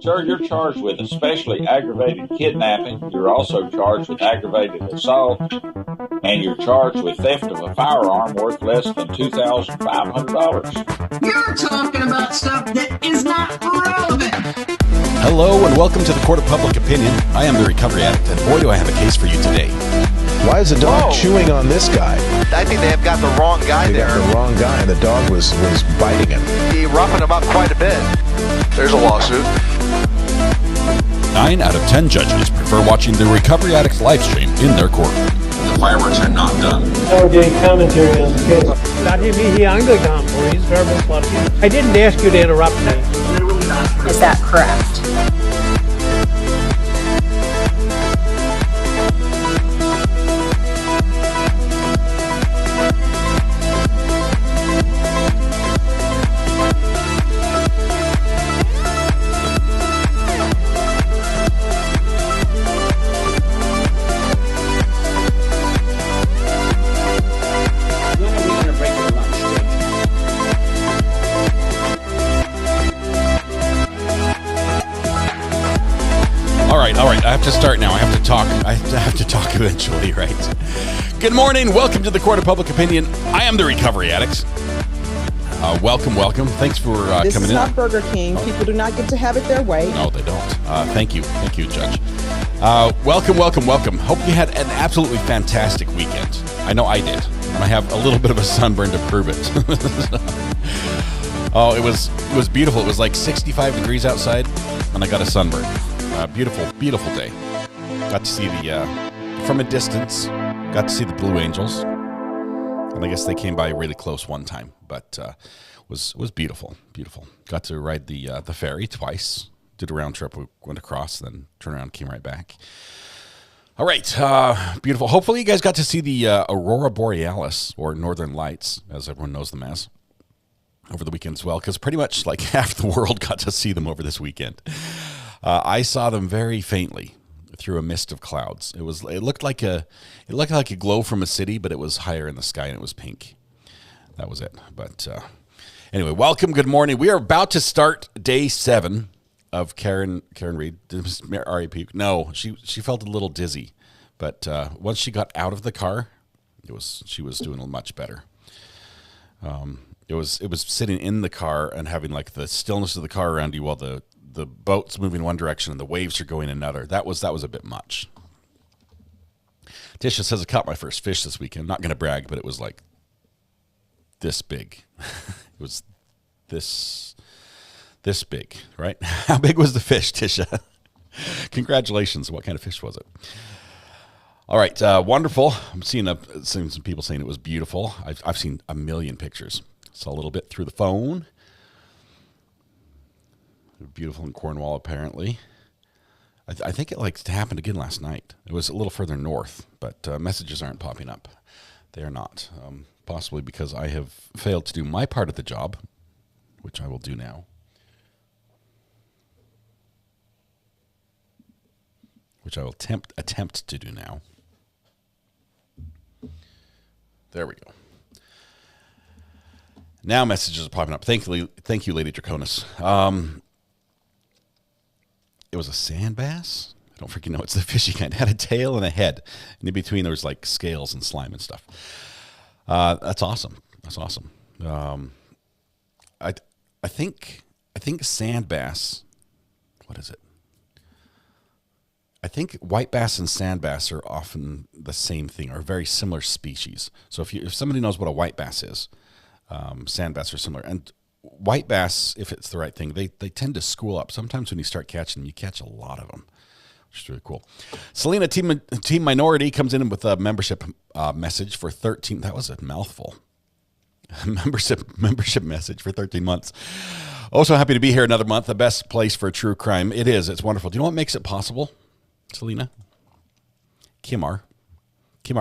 Sir, you're charged with especially aggravated kidnapping. You're also charged with aggravated assault, and you're charged with theft of a firearm worth less than $2,500. You're talking about stuff that is not relevant. Hello and welcome to the Court of Public Opinion. I am the Recovery Addict, and boy, do I have a case for you today. Why is the dog chewing on this guy? I think they have got the wrong guy there. Got the wrong guy, and the dog was biting him. He roughened him up quite a bit. There's a lawsuit. 9 out of 10 judges prefer watching the Recovery Addict live stream in their courtroom. The fireworks are not done. Now we're getting commentary on the case. I didn't ask you to interrupt me. Is that correct? All right, I have to start now. I have to talk eventually, right? Good morning. Welcome to the Court of Public Opinion. I am the Recovery Addict. Welcome. Thanks for coming in. This is not Burger King. People do not get to have it their way. No, they don't. Thank you, Judge. Welcome. Hope you had an absolutely fantastic weekend. I know I did, and I have a little bit of a sunburn to prove it. Oh, it was beautiful. It was like 65 degrees outside, and I got a sunburn. Beautiful day. Got to see from a distance, got to see the Blue Angels. And I guess they came by really close one time, but was beautiful. Got to ride the ferry twice. Did a round trip, we went across, then turned around, came right back. All right, beautiful. Hopefully you guys got to see the Aurora Borealis, or Northern Lights, as everyone knows them as, over the weekend as well, because pretty much like half the world got to see them over this weekend. I saw them very faintly through a mist of clouds. It looked like a glow from a city, but it was higher in the sky and it was pink. That was it. But anyway, welcome. Good morning. We are about to start day 7 of Karen Reed. R.A.P. No, she felt a little dizzy, but once she got out of the car, she was doing much better. It was sitting in the car and having like the stillness of the car around you while the boat's moving one direction and the waves are going another. That was a bit much. Tisha says I caught my first fish this weekend. Not going to brag, but it was like this big. It was this big, right? How big was the fish, Tisha? Congratulations. What kind of fish was it? All right, wonderful. I'm seeing some people saying it was beautiful. I've seen a million pictures. Saw a little bit through the phone. Beautiful in Cornwall, apparently. I think it happened again last night. It was a little further north, but messages aren't popping up. They are not. Possibly because I have failed to do my part of the job, which I will do now. Which I will attempt to do now. There we go. Now messages are popping up. Thank you, Lady Draconis. It was a sand bass. I don't freaking know. It's the fishy kind. It had a tail and a head. And in between, there was like scales and slime and stuff. That's awesome. I think sand bass. What is it? I think white bass and sand bass are often the same thing, or very similar species. So if somebody knows what a white bass is, sand bass are similar. And white bass, if it's the right thing, they tend to school up. Sometimes when you start catching them, you catch a lot of them, which is really cool. Selena, Team Minority, comes in with a membership message for 13. That was a mouthful. membership message for 13 months. Also happy to be here another month. The best place for true crime. It is. It's wonderful. Do you know what makes it possible, Selena? Kimar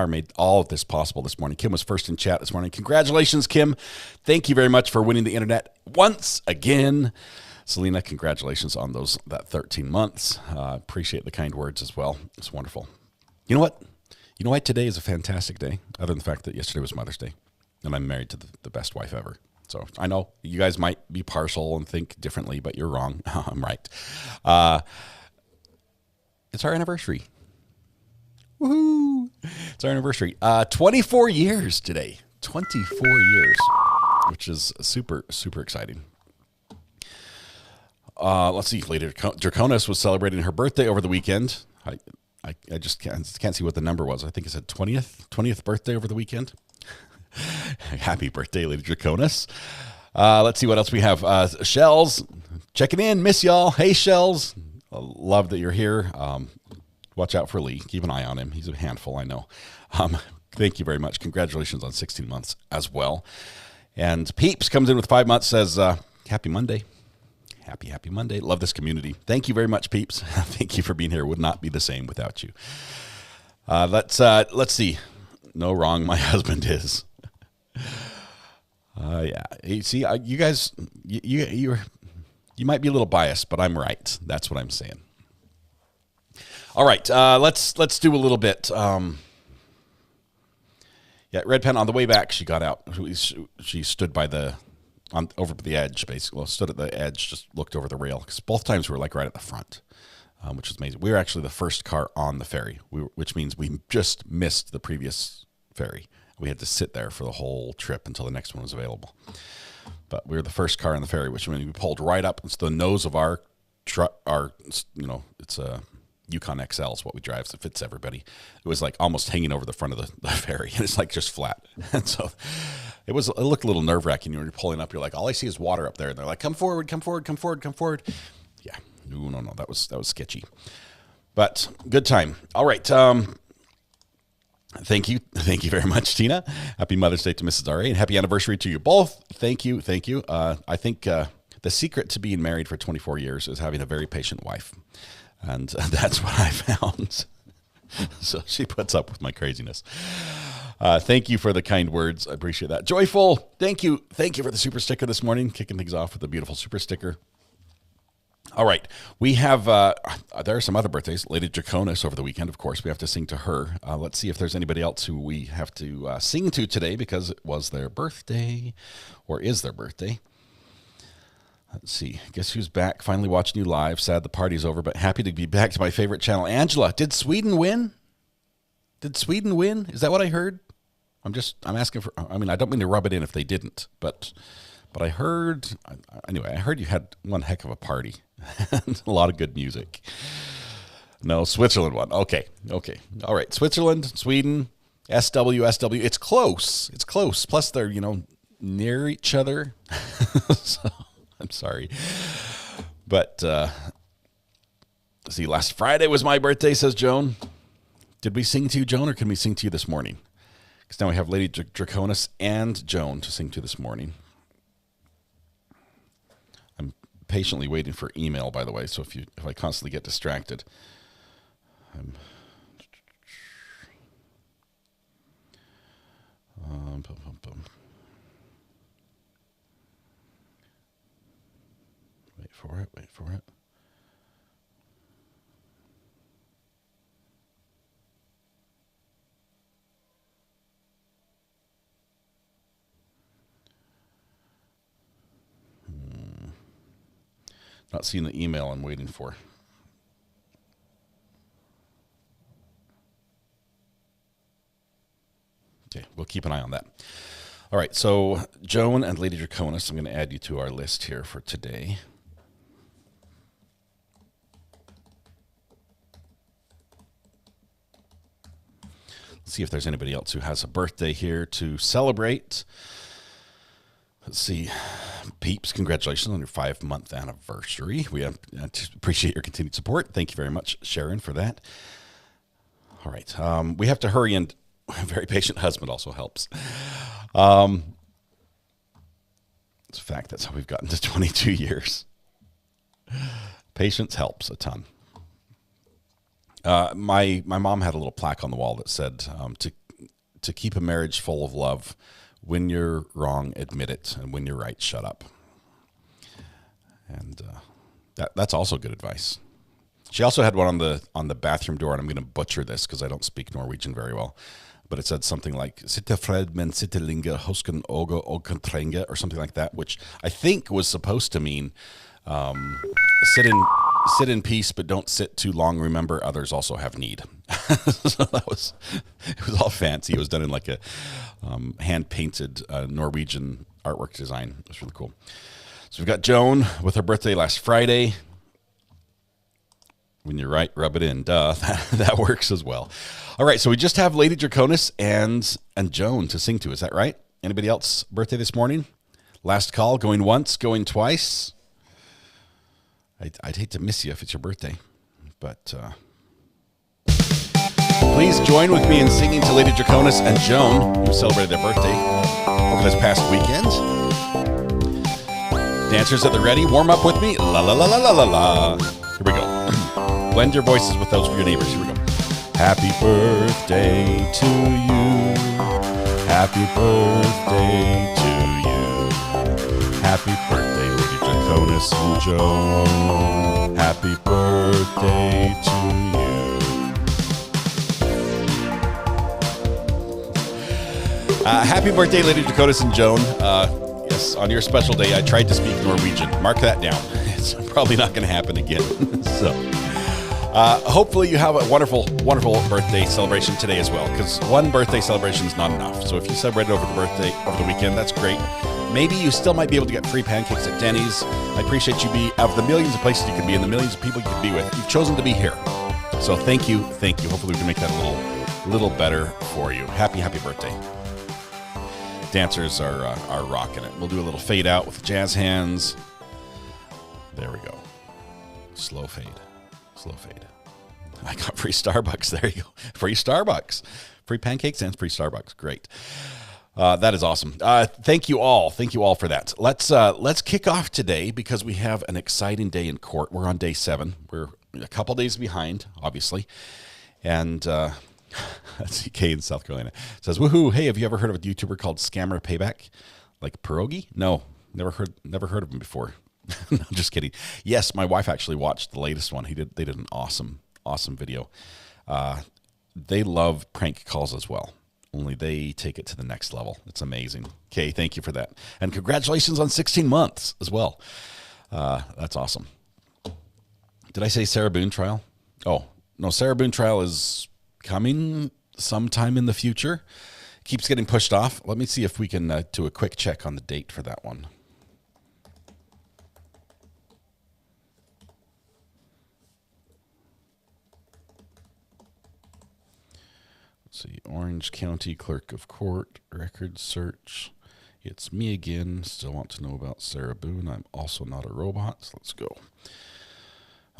made all of this possible this morning. Kim was first in chat this morning. Congratulations, Kim. Thank you very much for winning the internet once again. Selena, congratulations on that 13 months. Appreciate the kind words as well. It's wonderful. You know what? You know why today is a fantastic day, other than the fact that yesterday was Mother's Day, and I'm married to the best wife ever. So I know you guys might be partial and think differently, but you're wrong. I'm right. It's our anniversary. Woohoo! It's our anniversary. 24 years today. 24 years, which is super, super exciting. Let's see. Lady Draconis was celebrating her birthday over the weekend. I just can't see what the number was. I think it said 20th birthday over the weekend. Happy birthday, Lady Draconis. Let's see what else we have. Shells, checking in. Miss y'all. Hey, Shells. Love that you're here. Watch out for Lee. Keep an eye on him. He's a handful, I know. Thank you very much. Congratulations on 16 months as well. And Peeps comes in with 5 months, says, happy Monday. Happy Monday. Love this community. Thank you very much, Peeps. Thank you for being here. Would not be the same without you. Let's see. No, wrong. My husband is. Yeah. You see, you guys, you might be a little biased, but I'm right. That's what I'm saying. All right. Let's do a little bit. Yeah, Red Pen on the way back. She got out. She stood by over the edge, basically. Well, stood at the edge, just looked over the rail. Because both times we were like right at the front, which was amazing. We were actually the first car on the ferry, which means we just missed the previous ferry. We had to sit there for the whole trip until the next one was available. But we were the first car on the ferry, which means we pulled right up. It's the nose of our truck. It's a Yukon XL is what we drive, so it fits everybody. It was like almost hanging over the front of the ferry, and it's like just flat. And so it looked a little nerve-wracking. When you're pulling up, you're like, all I see is water up there. And they're like, come forward, come forward, come forward, come forward. Yeah, no, that was sketchy. But good time. All right. Thank you very much, Tina. Happy Mother's Day to Mrs. R.A. and happy anniversary to you both. Thank you. I think the secret to being married for 24 years is having a very patient wife. And that's what I found. So she puts up with my craziness. Thank you for the kind words. I appreciate that. Joyful, thank you. Thank you for the super sticker this morning, kicking things off with a beautiful super sticker. All right. We have, there are some other birthdays. Lady Draconis over the weekend, of course. We have to sing to her. Let's see if there's anybody else who we have to sing to today because it was their birthday or is their birthday. Let's see. Guess who's back? Finally watching you live. Sad the party's over, but happy to be back to my favorite channel. Angela, did Sweden win? Did Sweden win? Is that what I heard? I'm asking for, I mean, I don't mean to rub it in if they didn't, but I heard, anyway, I heard you had one heck of a party. A lot of good music. No, Switzerland won. Okay. All right. Switzerland, Sweden, SW. It's close. Plus they're, near each other. So I'm sorry. But, see, last Friday was my birthday, says Joan. Did we sing to you, Joan, or can we sing to you this morning? Because now we have Lady Draconis and Joan to sing to this morning. I'm patiently waiting for email, by the way, so if I constantly get distracted, Wait for it. Not seeing the email I'm waiting for. Okay, we'll keep an eye on that. All right, so Joan and Lady Draconis, I'm going to add you to our list here for today. Let's see if there's anybody else who has a birthday here to celebrate. Let's see. Peeps, congratulations on your 5-month anniversary. We appreciate your continued support. Thank you very much, Sharon, for that. All right. We have to hurry, and a very patient husband also helps. It's a fact. That's how we've gotten to 22 years. Patience helps a ton. My mom had a little plaque on the wall that said, to keep a marriage full of love, when you're wrong, admit it, and when you're right, shut up. And that's also good advice. She also had one on the bathroom door, and I'm going to butcher this because I don't speak Norwegian very well. but it said something like "Sitte fred men sittelinga hosken ogo ogkontrenge" or something like that, which I think was supposed to mean sit in peace, but don't sit too long. Remember, others also have need. So it was all fancy. It was done in like a hand painted Norwegian artwork design. It was really cool. So we've got Joan with her birthday last Friday. When you're right, rub it in. Duh, that works as well. All right, so we just have Lady Draconis and Joan to sing to. Is that right? Anybody else birthday this morning? Last call, going once, going twice. I'd hate to miss you if it's your birthday, but please join with me in singing to Lady Draconis and Joan, who celebrated their birthday over this past weekend. Dancers at the ready, warm up with me. La la la la la la la. Here we go. Blend your voices with those of your neighbors. Here we go. Happy birthday to you. Happy birthday to you. Happy birthday, Lady Draconis and Joan. Happy birthday to you. Happy birthday, Lady Draconis and Joan. Yes, on your special day, I tried to speak Norwegian. Mark that down. It's probably not going to happen again. So, hopefully you have a wonderful, wonderful birthday celebration today as well, because one birthday celebration is not enough. So if you celebrated over the weekend, that's great. Maybe you still might be able to get free pancakes at Denny's. I appreciate you of the millions of places you could be and the millions of people you could be with. You've chosen to be here. So thank you. Hopefully we can make that a little better for you. Happy birthday. Dancers are rocking it. We'll do a little fade out with jazz hands. There we go. Slow fade. I got free Starbucks. There you go. Free Starbucks. Free pancakes and free Starbucks. Great. That is awesome. Thank you all. Thank you all for that. Let's kick off today because we have an exciting day in court. We're on day 7. We're a couple days behind, obviously. And that's Kay in South Carolina. Says, woohoo, hey, have you ever heard of a YouTuber called Scammer Payback? Like Pierogi? No, never heard of him before. No, just kidding. Yes, my wife actually watched the latest one. They did an awesome video. They love prank calls as well, only they take it to the next level. It's amazing. Kay, thank you for that. And congratulations on 16 months as well. That's awesome. Did I say Sarah Boone trial? Oh, no, Sarah Boone trial is coming sometime in the future. Keeps getting pushed off. Let me see if we can do a quick check on the date for that one. Let's see, Orange County Clerk of Court, record search. It's me again. Still want to know about Sarah Boone. I'm also not a robot. So let's go.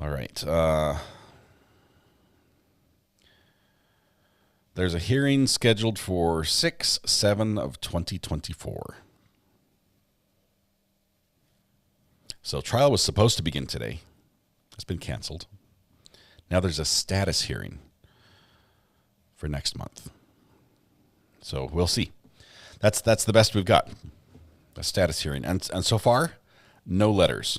All right. There's a hearing scheduled for 6/7 of 2024. So trial was supposed to begin today. It's been canceled. Now there's a status hearing for next month. So we'll see. That's the best we've got. A status hearing. And so far, no letters.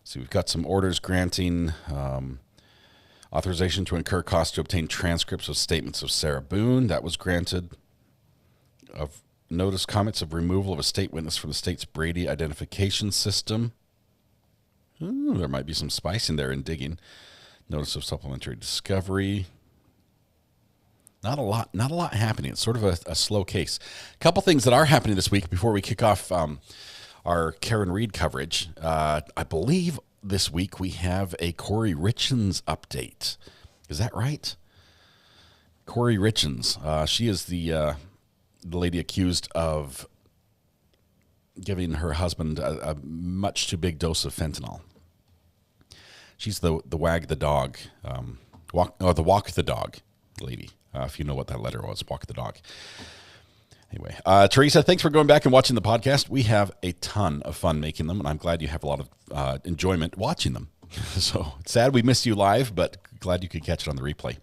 So we've got some orders granting authorization to incur costs to obtain transcripts of statements of Sarah Boone. That was granted. Of notice comments of removal of a state witness from the state's Brady identification system. Ooh, there might be some spice in there in digging. Notice of supplementary discovery. Not a lot happening. It's sort of a slow case. A couple things that are happening this week before we kick off our Karen Reed coverage. I believe this week we have a Corey Richens update. Is that right? Corey Richens. She is the lady accused of giving her husband a much too big dose of fentanyl. She's the wag the dog, the walk the dog lady. If you know what that letter was, walk the dog. Anyway, Teresa, thanks for going back and watching the podcast. We have a ton of fun making them, and I'm glad you have a lot of enjoyment watching them. So it's sad we missed you live, but glad you could catch it on the replay.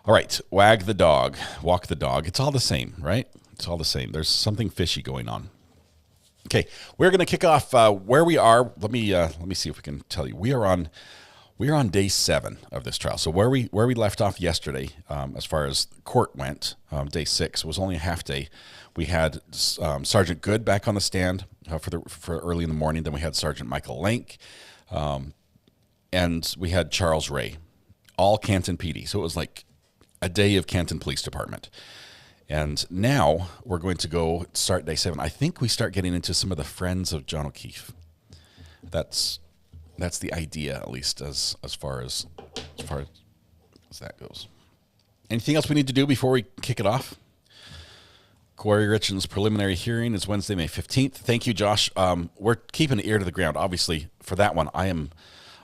All right, wag the dog, walk the dog. It's all the same, right? It's all the same. There's something fishy going on. Okay, we're going to kick off where we are. Let me see if we can tell you. We We're on day 7 of this trial. So where we left off yesterday, as far as court went, day 6 was only a half day. We had Sergeant Good back on the stand for early in the morning. Then we had Sergeant Michael Lank, and we had Charles Ray, all Canton PD. So it was like a day of Canton Police Department. And now we're going to go start day 7. I think we start getting into some of the friends of John O'Keefe. That's the idea, at least as far as that goes. Anything else we need to do before we kick it off? Corey Richard's preliminary hearing is Wednesday, May 15th. Thank you, Josh. We're keeping an ear to the ground. Obviously, for that one, I'm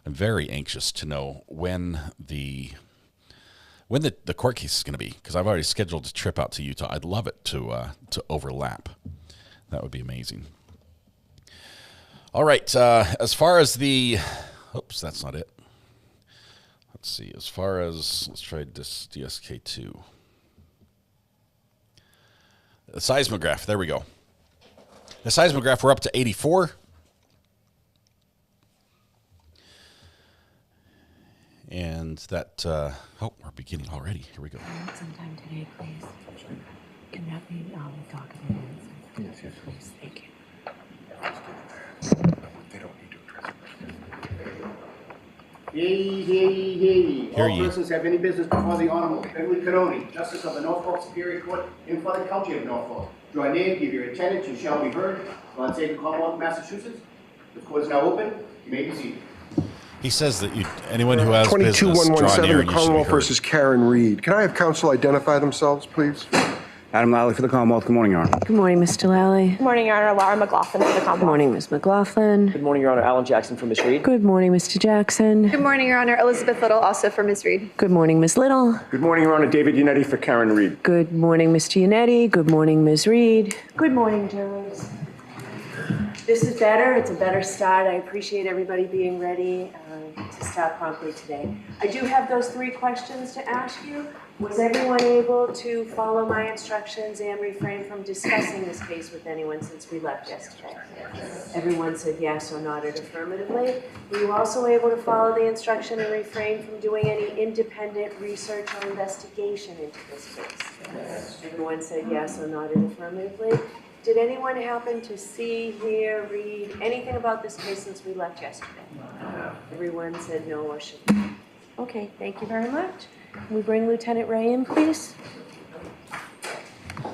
very anxious to know when the court case is going to be, because I've already scheduled a trip out to Utah. I'd love it to overlap. That would be amazing. All right, as far as oops, that's not it. Let's see, let's try this DSK2. The seismograph, there we go. The seismograph, we're up to 84. And that, we're beginning already. Here we go. Sometime today, please. Can that be, we'll talk about it. Yes, please, thank you. They don't need to address it. Yay. Hear All ye. persons have any business before the Honorable Beverly Canoni, Justice of the Norfolk Superior Court in for the County of Norfolk. Draw near, give your attendance, you shall be heard. God save the Commonwealth of Massachusetts. The court is now open. You may be seated. He says that anyone who has business, draw near 22117, and the you should be Commonwealth heard. versus Karen Reed. Can I have counsel identify themselves, please? Adam Lally for the Commonwealth. Good morning, Your Honor. Good morning, Mr. Lally. Good morning, Your Honor. Laura McLaughlin for the Commonwealth. Good morning, Ms. McLaughlin. Good morning, Your Honor. Alan Jackson for Ms. Reed. Good morning, Mr. Jackson. Good morning, Your Honor. Elizabeth Little, also for Ms. Reed. Good morning, Ms. Little. Good morning, Your Honor. David Unetti for Karen Reed. Good morning, Mr. Unetti. Good morning, Ms. Reed. Good morning, jurors. This is better. It's a better start. I appreciate everybody being ready to start promptly today. I do have those 3 questions to ask you. Was everyone able to follow my instructions and refrain from discussing this case with anyone since we left yesterday? Everyone said yes or nodded affirmatively. Were you also able to follow the instruction and refrain from doing any independent research or investigation into this case? Yes. Everyone said yes or nodded affirmatively. Did anyone happen to see, hear, read anything about this case since we left yesterday? No. Everyone said no or should. Okay, thank you very much. Can we bring Lieutenant Ray in, please?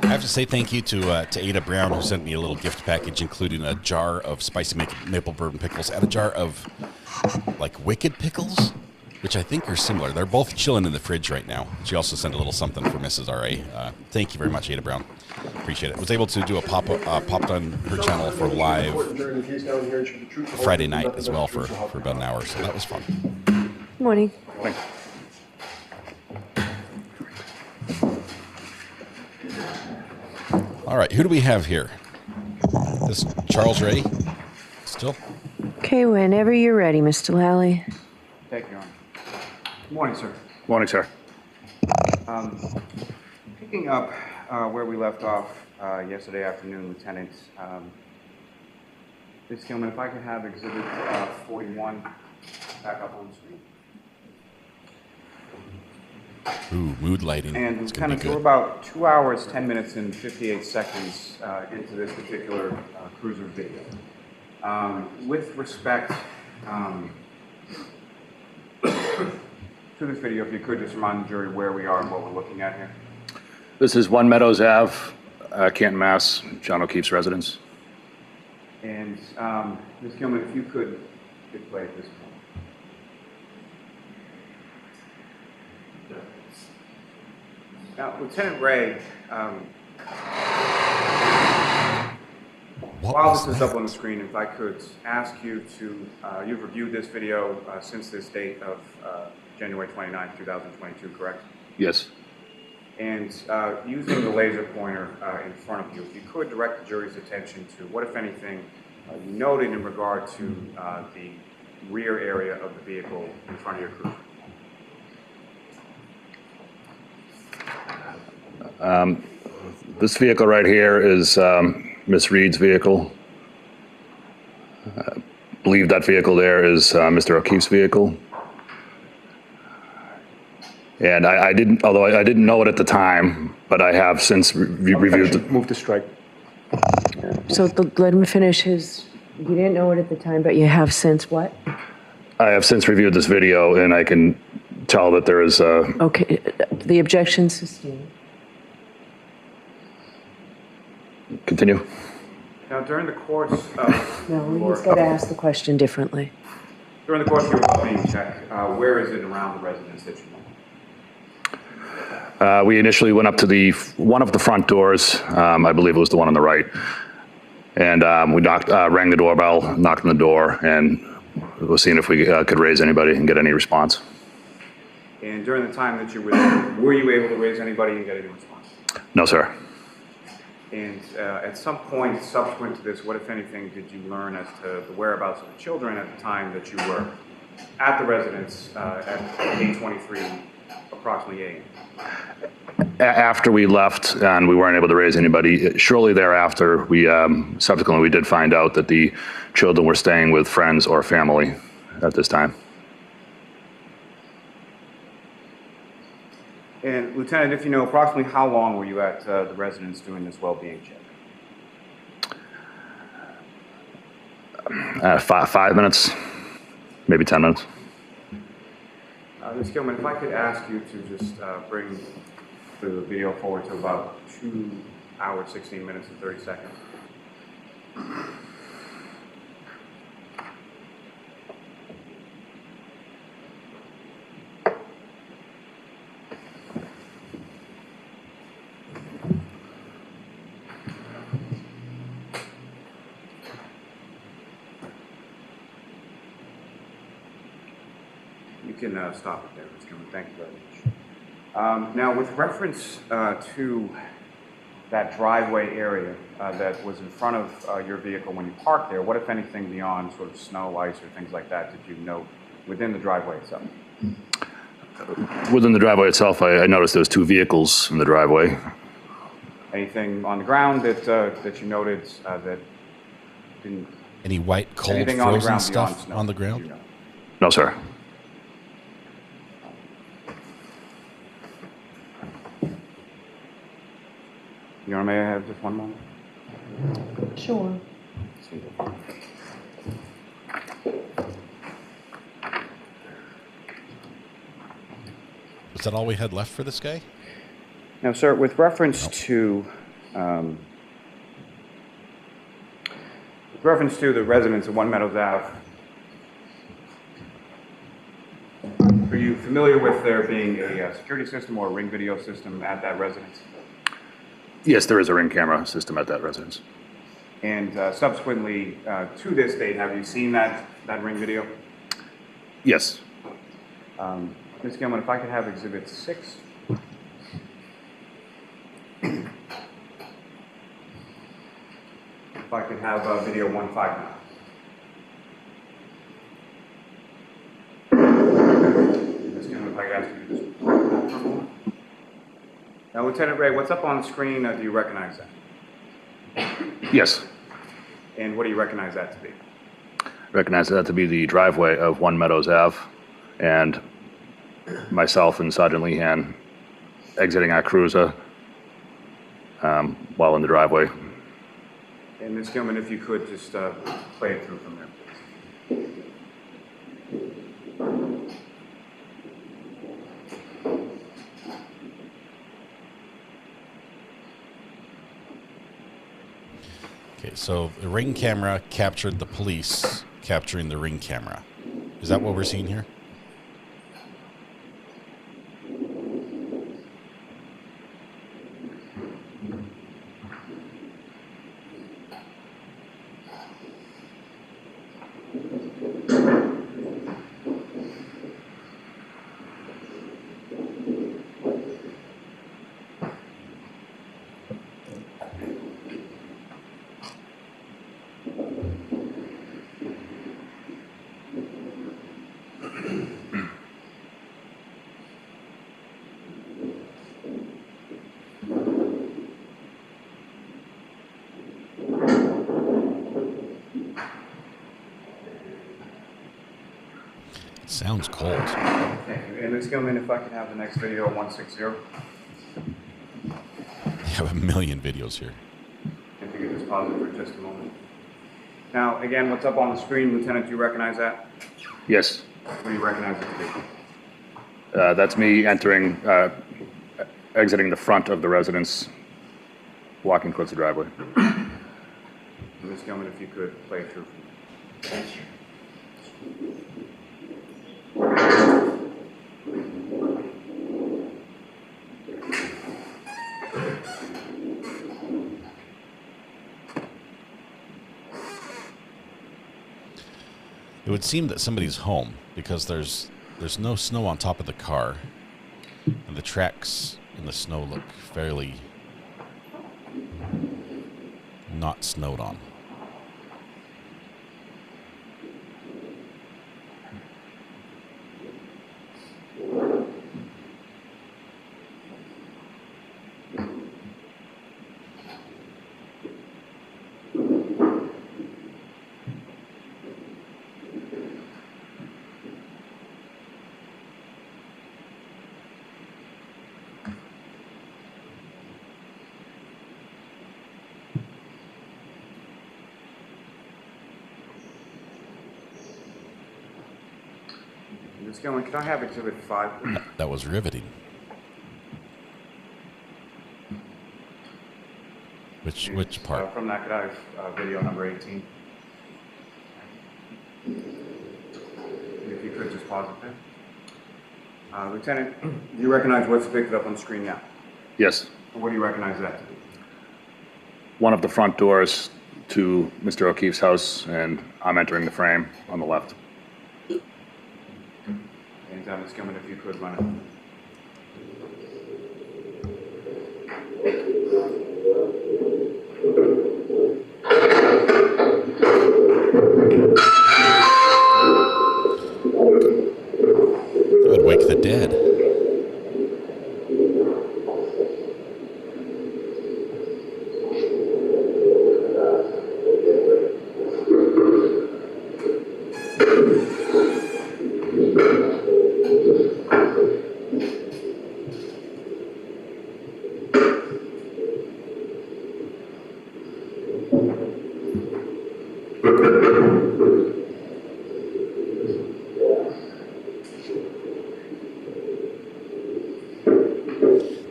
I have to say thank you to Ada Brown, who sent me a little gift package, including a jar of spicy maple bourbon pickles and a jar of, Wicked pickles, which I think are similar. They're both chilling in the fridge right now. She also sent a little something for Mrs. R.A. Thank you very much, Ada Brown. Appreciate it. Was able to do a popped on her channel for live Friday night as well for about an hour, so that was fun. Good morning. Thanks. All right, who do we have here? This Charles Ray still? Okay, whenever you're ready, Mr. Lally. Thank you, Your Honor. Good morning, sir. Morning, sir. Picking up where we left off yesterday afternoon, Lieutenant, Ms. Gilman, if I could have Exhibit 41 back up on the screen. Ooh, mood lighting. And it's gonna be good. we're about 2 hours, 10 minutes, and 58 seconds into this particular cruiser video. With respect to this video, if you could just remind the jury where we are and what we're looking at here. This is 1 Meadows Ave, Canton, Mass., John O'Keefe's residence. And Ms. Gilman, if you could hit play at this point. Now, Lieutenant Ray, while this is up on the screen, if I could ask you to, you've reviewed this video since this date of January 29th, 2022, correct? Yes. And using the laser pointer in front of you, if you could direct the jury's attention to what, if anything, you noted in regard to the rear area of the vehicle in front of your cruiser. This vehicle right here is Miss Reed's vehicle. I believe that vehicle there is Mr. O'Keefe's vehicle. And I didn't, although I didn't know it at the time, but I have since reviewed. Move to strike. So let him finish his, you didn't know it at the time, but you have since what? I have since reviewed this video, and I can tell that there is a. Okay, the objection sustained. Continue. Now, during the course of No, he's got to ask the question differently. during the course of your well-being check, where is it around the residence that you know? We initially went up to one of the front doors. I believe it was the one on the right. And we rang the doorbell, knocked on the door, and was seeing if we could raise anybody and get any response. And during the time that you were there, were you able to raise anybody and get any response? No, sir. And at some point subsequent to this, what, if anything, did you learn as to the whereabouts of the children at the time that you were at the residence at 8:23, approximately 8? After we left and we weren't able to raise anybody, shortly thereafter, we subsequently did find out that the children were staying with friends or family at this time. And Lieutenant, if you know, approximately how long were you at the residence doing this well-being check? 5 minutes, maybe 10 minutes. Ms. Gilman, if I could ask you to just bring the video forward to about 2 hours, 16 minutes, and 30 seconds. You can stop it there, Ms. Gilman. Thank you very much. Now, with reference to that driveway area that was in front of your vehicle when you parked there, what, if anything, beyond sort of snow, ice, or things like that, did you note within the driveway itself? Within the driveway itself, I noticed there was 2 vehicles in the driveway. Anything on the ground that you noted that didn't... Any white, cold, anything frozen on stuff snow, on the ground? No, sir. Your Honor, may I have just one moment? Sure. Is that all we had left for this guy? Now, sir, with reference to the residents of One Meadows Ave, are you familiar with there being a security system or a ring video system at that residence? Yes, there is a Ring camera system at that residence. And subsequently to this date, have you seen that Ring video? Yes. Ms. Gilman, if I could have Exhibit 6. If I could have video 159. Ms. Gilman, if I could ask you to just... Now, Lieutenant Ray, what's up on the screen, do you recognize that? Yes. And what do you recognize that to be? Recognize that to be the driveway of One Meadows Ave, and myself and Sergeant Lehan exiting our cruiser while in the driveway. And Ms. Gilman, if you could just play it through from there, please. Okay, so the Ring camera captured the police capturing the Ring camera. Is that what we're seeing here? Sounds cold. Thank you. And Ms. Gilman, if I could have the next video 160. You have a million videos here. If you could just pause it for just a moment. Now, again, what's up on the screen, Lieutenant, do you recognize that? Yes. What do you recognize it to be? That's me exiting the front of the residence, walking towards the driveway. Ms. Gilman, if you could play it through. Thank you. It would seem that somebody's home because there's no snow on top of the car, and the tracks in the snow look fairly not snowed on. Ms. Gilman, can I have Exhibit 5, please? That was riveting. Which part? From that, could I have video number 18? If you could just pause it there. Lieutenant, do you recognize what's depicted up on the screen now? Yes. What do you recognize that to be? One of the front doors to Mr. O'Keefe's house, and I'm entering the frame on the left. And Ms. Gilman, if you could run it. That would wake the dead.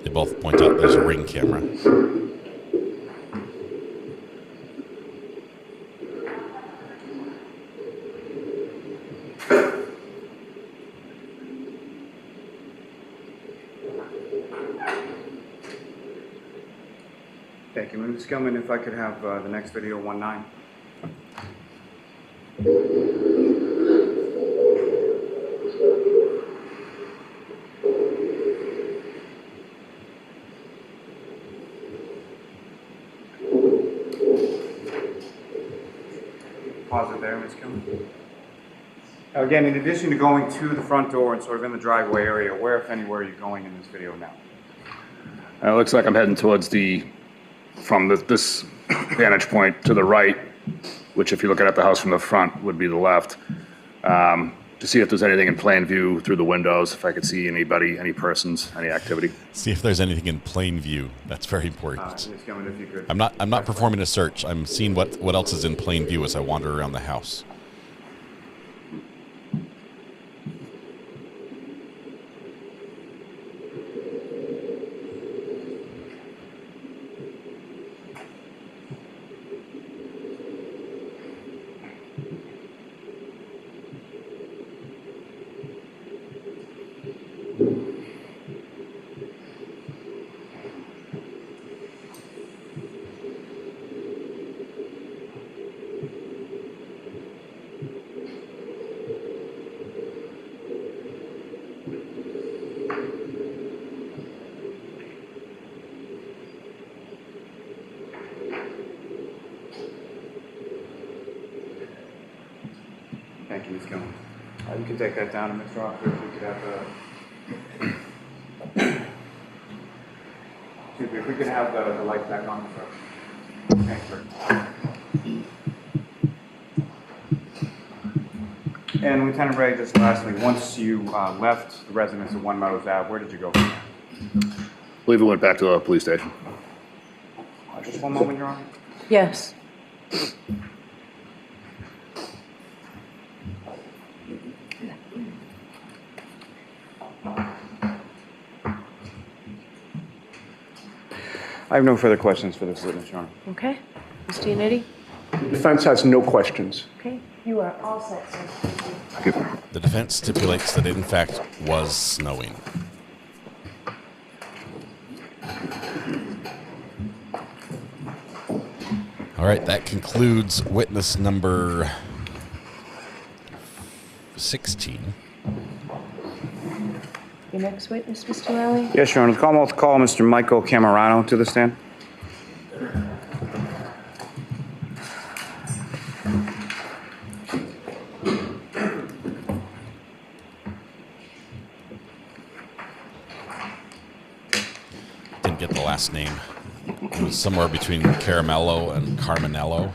They both point out there's a Ring camera. Thank you. Ms. Gilman, if I could have the next video 19. Pause it there, Ms. Gilman. Now again, in addition to going to the front door and sort of in the driveway area, where, if anywhere, are you going in this video now? It looks like I'm heading towards from this vantage point to the right, which if you look at the house from the front would be the left, to see if there's anything in plain view through the windows, if I could see anybody, any persons, any activity. See if there's anything in plain view. That's very important. Ms. Gilman, if you could. I'm not performing a search. I'm seeing what else is in plain view as I wander around the house. Thank you, Ms. Gilman. You can take that down, and Mr. Officer, if we could have excuse me, if we could have the lights back on, sir. Thanks, sir. And Lieutenant Ray, just lastly, once you left the residence of One Meadows Ave, where did you go from there? I believe we went back to the police station. Just one moment, Your Honor. Yes. I have no further questions for this witness, Your Honor. Okay. Mr. Yannetti? The defense has no questions. Okay. You are all set, sir. Thank you. The defense stipulates that it in fact was snowing. All right, that concludes witness number 16. Your next witness, Mr. Lally? Yes, Your Honor. Call Mr. Michael Camerano to the stand. Didn't get the last name. It was somewhere between Caramello and Carmenello.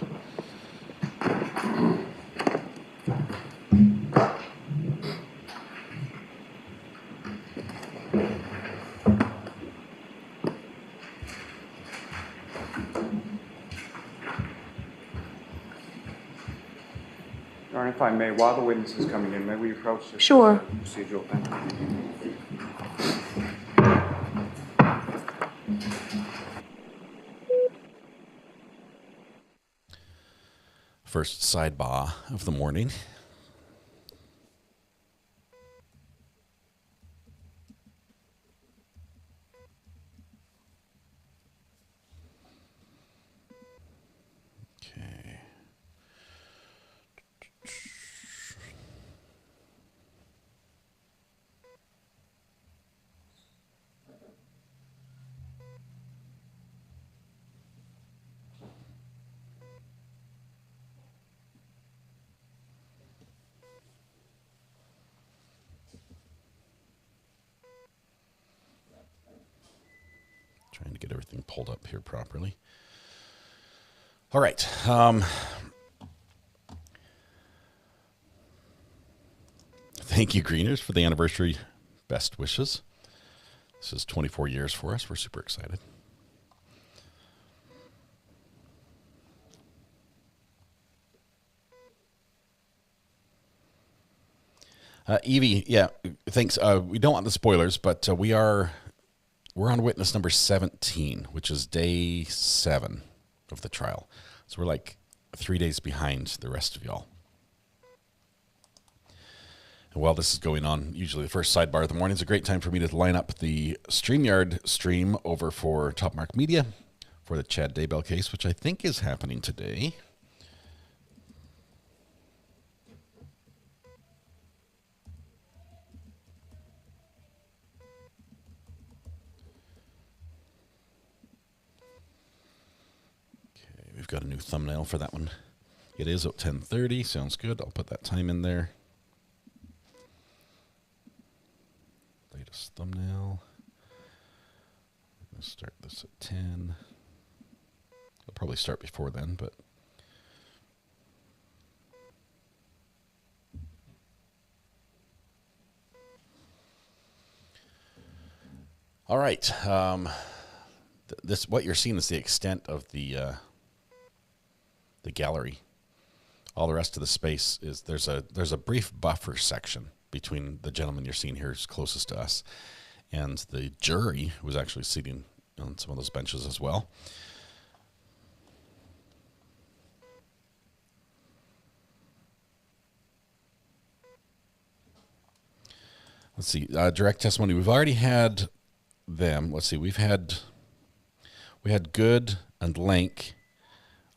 Your Honor, if I may, while the witness is coming in, may we approach this Sure. procedural thing? First sidebar of the morning. Okay. Trying to get everything pulled up here properly. All right. Thank you, Greeners, for the anniversary best wishes. This is 24 years for us. We're super excited. Evie, yeah, thanks. We don't want the spoilers, but we're on witness number 17, which is day 7 of the trial. So we're like 3 days behind the rest of y'all. And while this is going on, usually the first sidebar of the morning is a great time for me to line up the StreamYard stream over for Top Mark Media for the Chad Daybell case, which I think is happening today. We've got a new thumbnail for that one. It is at 10:30. Sounds good. I'll put that time in there. Latest thumbnail. I'm going to start this at 10. I'll probably start before then, but... All right. This what you're seeing is the extent of the gallery. All the rest of the space is there's a brief buffer section between the gentleman you're seeing here is closest to us and the jury, who was actually sitting on some of those benches as well. Let's see, direct testimony. We've already had them. Let's see, we had Good and Lank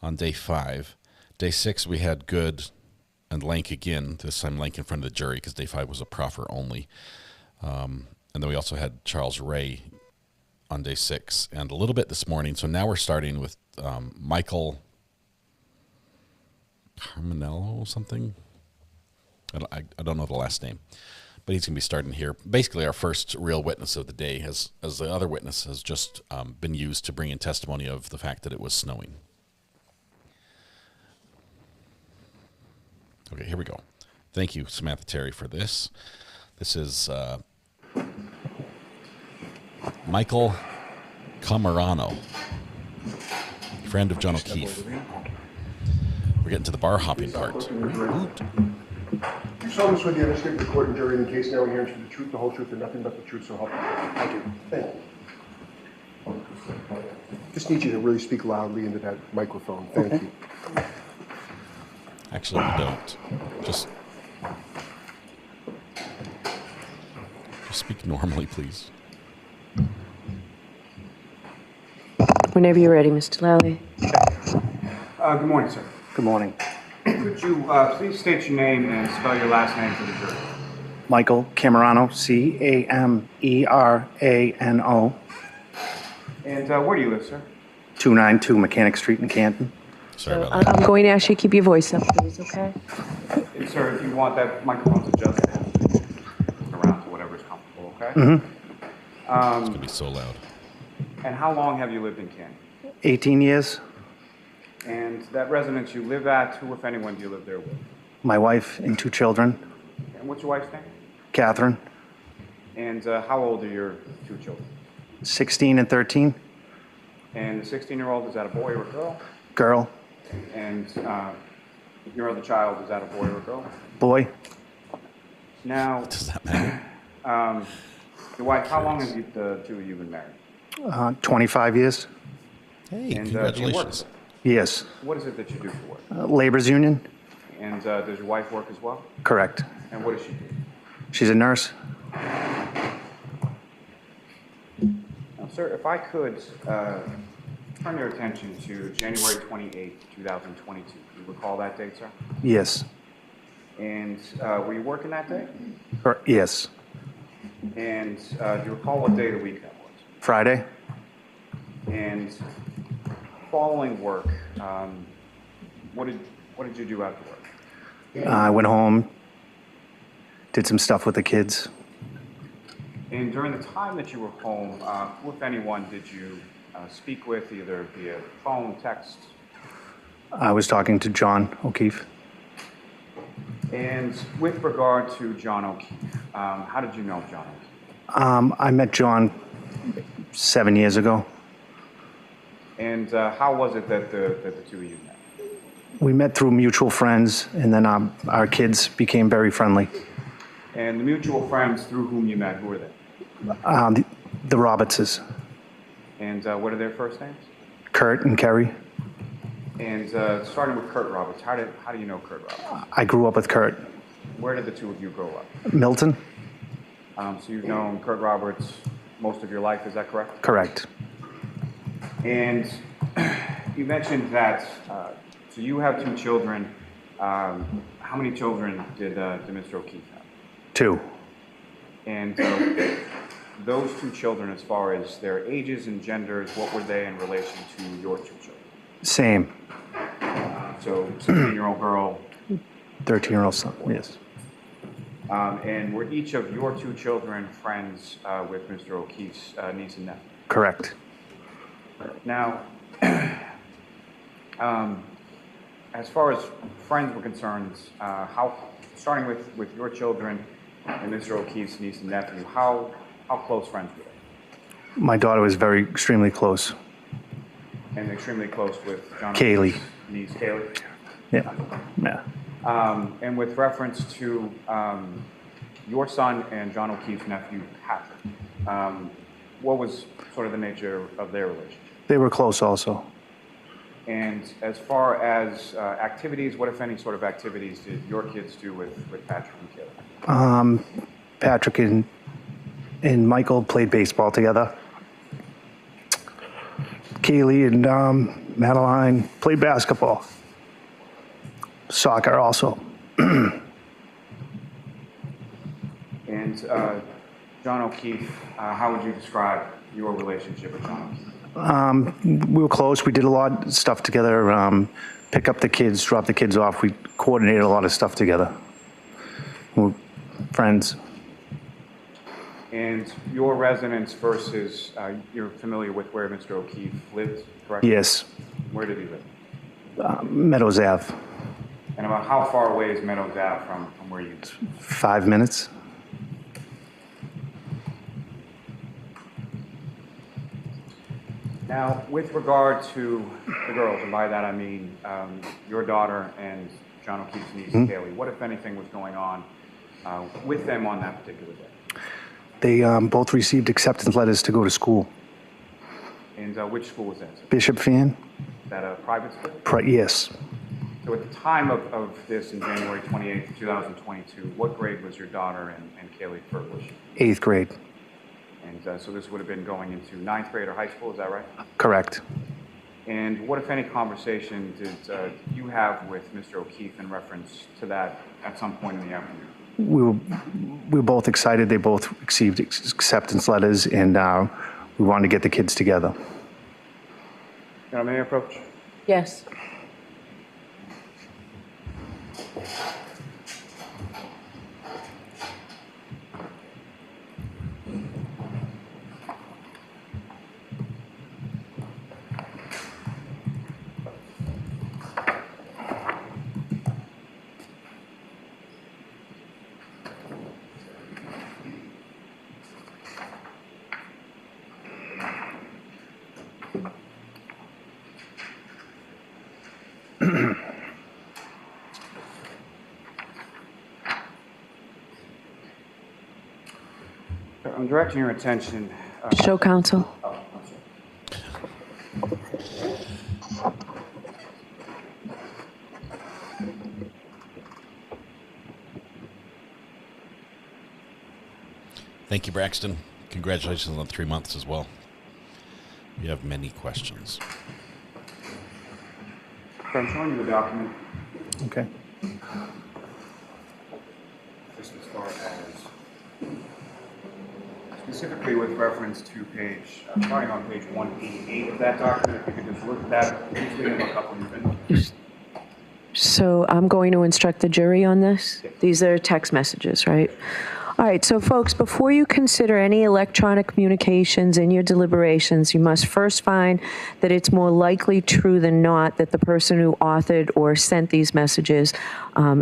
on day 5. Day 6, we had Good and Lank again. This time Lank in front of the jury because day 5 was a proffer only. And then we also had Charles Ray on day 6 and a little bit this morning. So now we're starting with Michael Carmenello or something. I don't know the last name, but he's going to be starting here. Basically, our first real witness of the day, as the other witness has just been used to bring in testimony of the fact that it was snowing. Okay, here we go. Thank you, Samantha Terry, for this. This is Michael Camerano, friend of John O'Keefe. We're getting to the bar hopping part. You solemnly swear the understatement of the court and jury in the case now and hearing to the truth, the whole truth, and nothing but the truth, so help you? I do. Thank you. Just need you to really speak loudly into that microphone. Thank you. Actually, we don't. Just speak normally, please. Whenever you're ready, Mr. Lally. Good morning, sir. Good morning. Could you please state your name and spell your last name for the jury? Michael Camerano, Camerano. And where do you live, sir? 292 Mechanic Street in Canton. Sorry about that. I'm going to ask you to keep your voice up, please, okay? And, sir, if you want that microphone's adjusted around to whatever's comfortable, okay? Mm-hmm. It's going to be so loud. And how long have you lived in Canton? 18 years. And that residence you live at, who, if anyone, do you live there with? My wife and 2 children. And what's your wife's name? Katherine, And how old are your 2 children? 16 and 13. And the 16-year-old, is that a boy or a girl? Girl, And your other child, is that a boy or a girl? boy, Now, Does that matter? your wife, how long have the 2 of you been married? 25 years. Hey, And, congratulations. Yes. What is it that you do for work? Labor's union. And does your wife work as well? Correct. And what does she do? She's a nurse. Now, sir, if I could turn your attention to January 28th, 2022. Do you recall that date, sir? Yes. And were you working that day? Yes. And do you recall what day of the week that was? Friday. And following work, what did you do after work? I went home, did some stuff with the kids. And during the time that you were home, who, if anyone, did you speak with, either via phone, text? I was talking to John O'Keefe. And with regard to John O'Keefe, how did you know John O'Keefe? I met John 7 years ago. And how was it that the 2 of you met? We met through mutual friends, and then our kids became very friendly. And the mutual friends through whom you met, who were they? The Robertses, And what are their first names? Kurt and Kerry. And starting with Kurt Roberts, how do you know Kurt Roberts? I grew up with Kurt. Where did the 2 of you grow up? Milton? So you've known Kurt Roberts most of your life, is that correct? Correct. And you mentioned that, so you have 2 children. How many children did Mr. O'Keefe have? 2. And those 2 children, as far as their ages and genders, what were they in relation to your 2 children? Same. So 16-year-old girl. 13-year-old son, yes. And were each of your 2 children friends with Mr. O'Keefe's niece and nephew? Correct. Now, as far as friends were concerned, starting with your children and Mr. O'Keefe's niece and nephew, how close friends were they? My daughter was extremely close. And extremely close with John Kaylee. O'Keefe's niece, Kaylee? Yeah. Yeah. And with reference to your son and John O'Keefe's nephew, Patrick, what was sort of the nature of their relationship? They were close also. And as far as activities, what, if any, sort of activities did your kids do with Patrick and Kaylee? Patrick and Michael played baseball together. Kaylee and Madeline played basketball. Soccer also. And John O'Keefe, how would you describe your relationship with John O'Keefe? We were close. We did a lot of stuff together. Pick up the kids, drop the kids off. We coordinated a lot of stuff together. We're friends. And your residence versus, you're familiar with where Mr. O'Keefe lived, correct? Yes. Where did he live? Meadows Ave. And about how far away is Meadows Ave from where you live? 5 minutes. Now, with regard to the girls, and by that I mean your daughter and John O'Keefe's niece, Kaylee, what, if anything, was going on with them on that particular day? They both received acceptance letters to go to school. And which school was that? Bishop Fan? Is that a private school? Yes. So at the time of this, in January 28th, 2022, what grade was your daughter and Kaylee Fergus? 8th grade. And so this would have been going into 9th grade or high school, is that right? Correct. And what, if any, conversation did you have with Mr. O'Keefe in reference to that at some point in the afternoon? We were both excited. They both received acceptance letters, and we wanted to get the kids together. May I approach? Yes. I'm directing your attention. Show counsel. Thank you, Braxton. Congratulations on 3 months as well. We have many questions. I'm showing you the document. Okay. Just as far as specifically with reference to page, starting on page 188 of that document, if you could just look at that briefly and look up when you've been. So I'm going to instruct the jury on this. These are text messages, right? All right, so folks, before you consider any electronic communications in your deliberations, you must first find that it's more likely true than not that the person who authored or sent these messages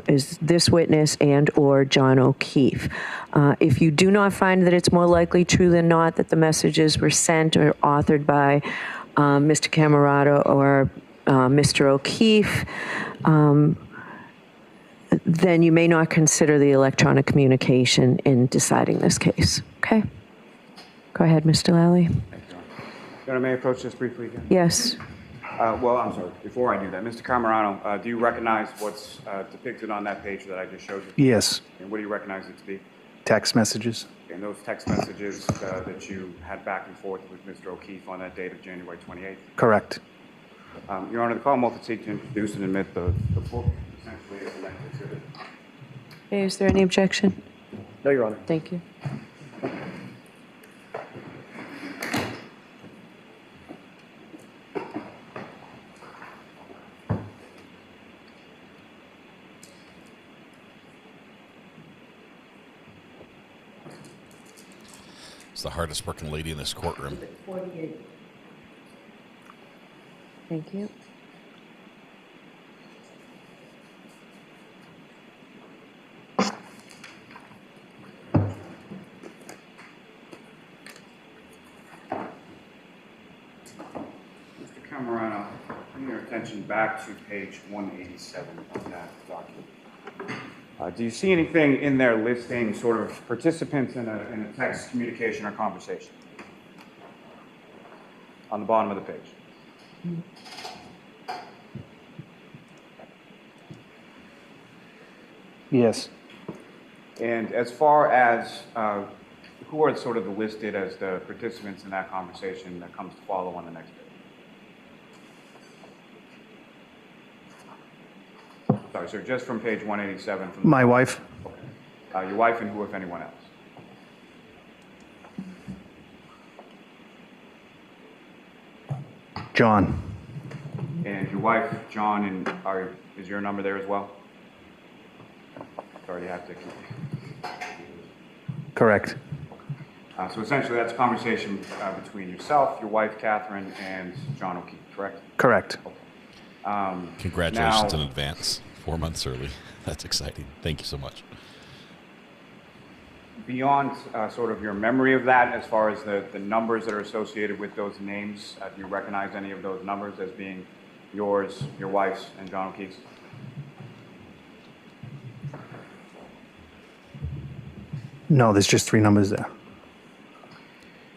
is this witness and or John O'Keefe. If you do not find that it's more likely true than not that the messages were sent or authored by Mr. Camerano or Mr. O'Keefe, then you may not consider the electronic communication in deciding this case. Okay? Go ahead, Mr. Lally. Thank you, Your Honor. May I approach this briefly again? Yes. Well, I'm sorry. Before I do that, Mr. Camerano, do you recognize what's depicted on that page that I just showed you? Yes. And what do you recognize it to be? Text messages. And those text messages that you had back and forth with Mr. O'Keefe on that date of January 28th? Correct. Your Honor, the call will seek to introduce and admit the book essentially as an exhibit. Okay, is there any objection? No, Your Honor. Thank you. It's the hardest working lady in this courtroom. 48. Thank you. Mr. Camerano, bring your attention back to page 187 of that document. Do you see anything in there listing sort of participants in a text communication or conversation? On the bottom of the page. Yes. And as far as who are sort of listed as the participants in that conversation that comes to follow on the next page? Sorry, sir, just from page 187. From My wife. Okay. Your wife and who, if anyone else? John. And your wife, John, and is your number there as well? Sorry, you have to keep. Correct. So essentially, that's a conversation between yourself, your wife, Catherine, and John O'Keefe, correct? Correct. Congratulations in advance. 4 months early. That's exciting. Thank you so much. Beyond sort of your memory of that, as far as the numbers that are associated with those names, do you recognize any of those numbers as being yours, your wife's, and John O'Keefe's? No, there's just 3 numbers there.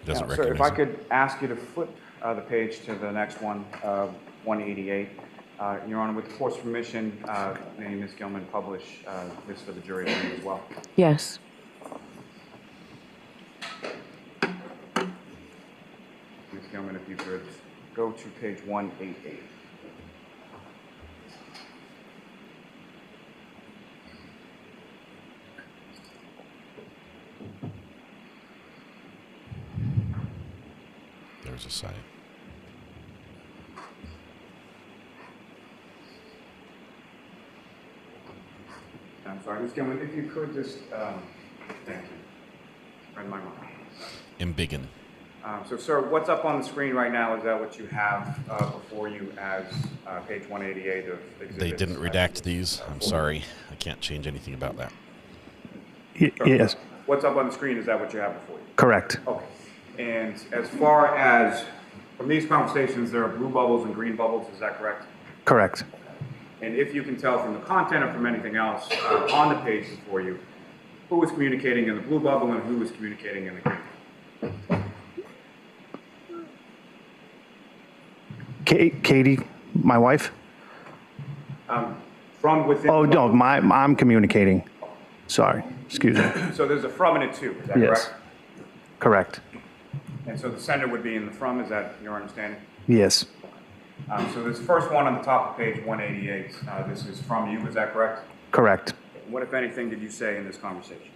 Doesn't Sir, recognize if I it. could ask you to flip the page to the next one, 188. Your Honor, with the court's permission, may Ms. Gilman publish this for the jury to read as well? Yes. Ms. Gilman, if you could go to page 188. There's a side. I'm sorry, Ms. Gilman, if you could just, thank you. Read my mind. Embiggen. So, sir, what's up on the screen right now? Is that what you have before you as page 188 of exhibits? They didn't redact these. I'm sorry. I can't change anything about that. Yes, What's up on the screen? Is that what you have before you? correct. Okay. And as far as from these conversations, there are blue bubbles and green bubbles. Is that correct? Correct. And if you can tell from the content or from anything else on the page before you, who was communicating in the blue bubble and who was communicating in the green? Katie, my wife? From within. Oh, no, I'm communicating. Sorry, excuse me. So there's a from and a to. Is that Yes. correct? Correct. And so the sender would be in the from. Is that your understanding? Yes, So this first one on the top of page 188, this is from you. Is that correct? correct. What, if anything, did you say in this conversation?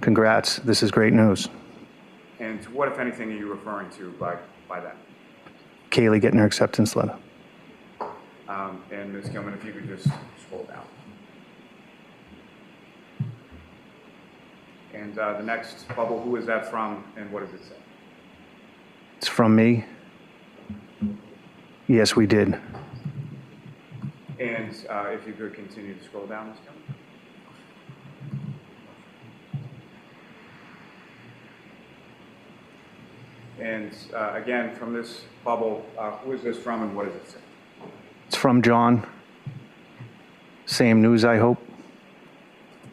Congrats, this is great news. And what, if anything, are you referring to by that? Kaylee getting her acceptance letter. And Ms. Gilman, if you could just scroll down. And the next bubble, who is that from and what does it say? It's from me. Yes, we did. And if you could continue to scroll down, Ms. Gilman. And again, from this bubble, who is this from and what does it say? It's from John. Same news, I hope.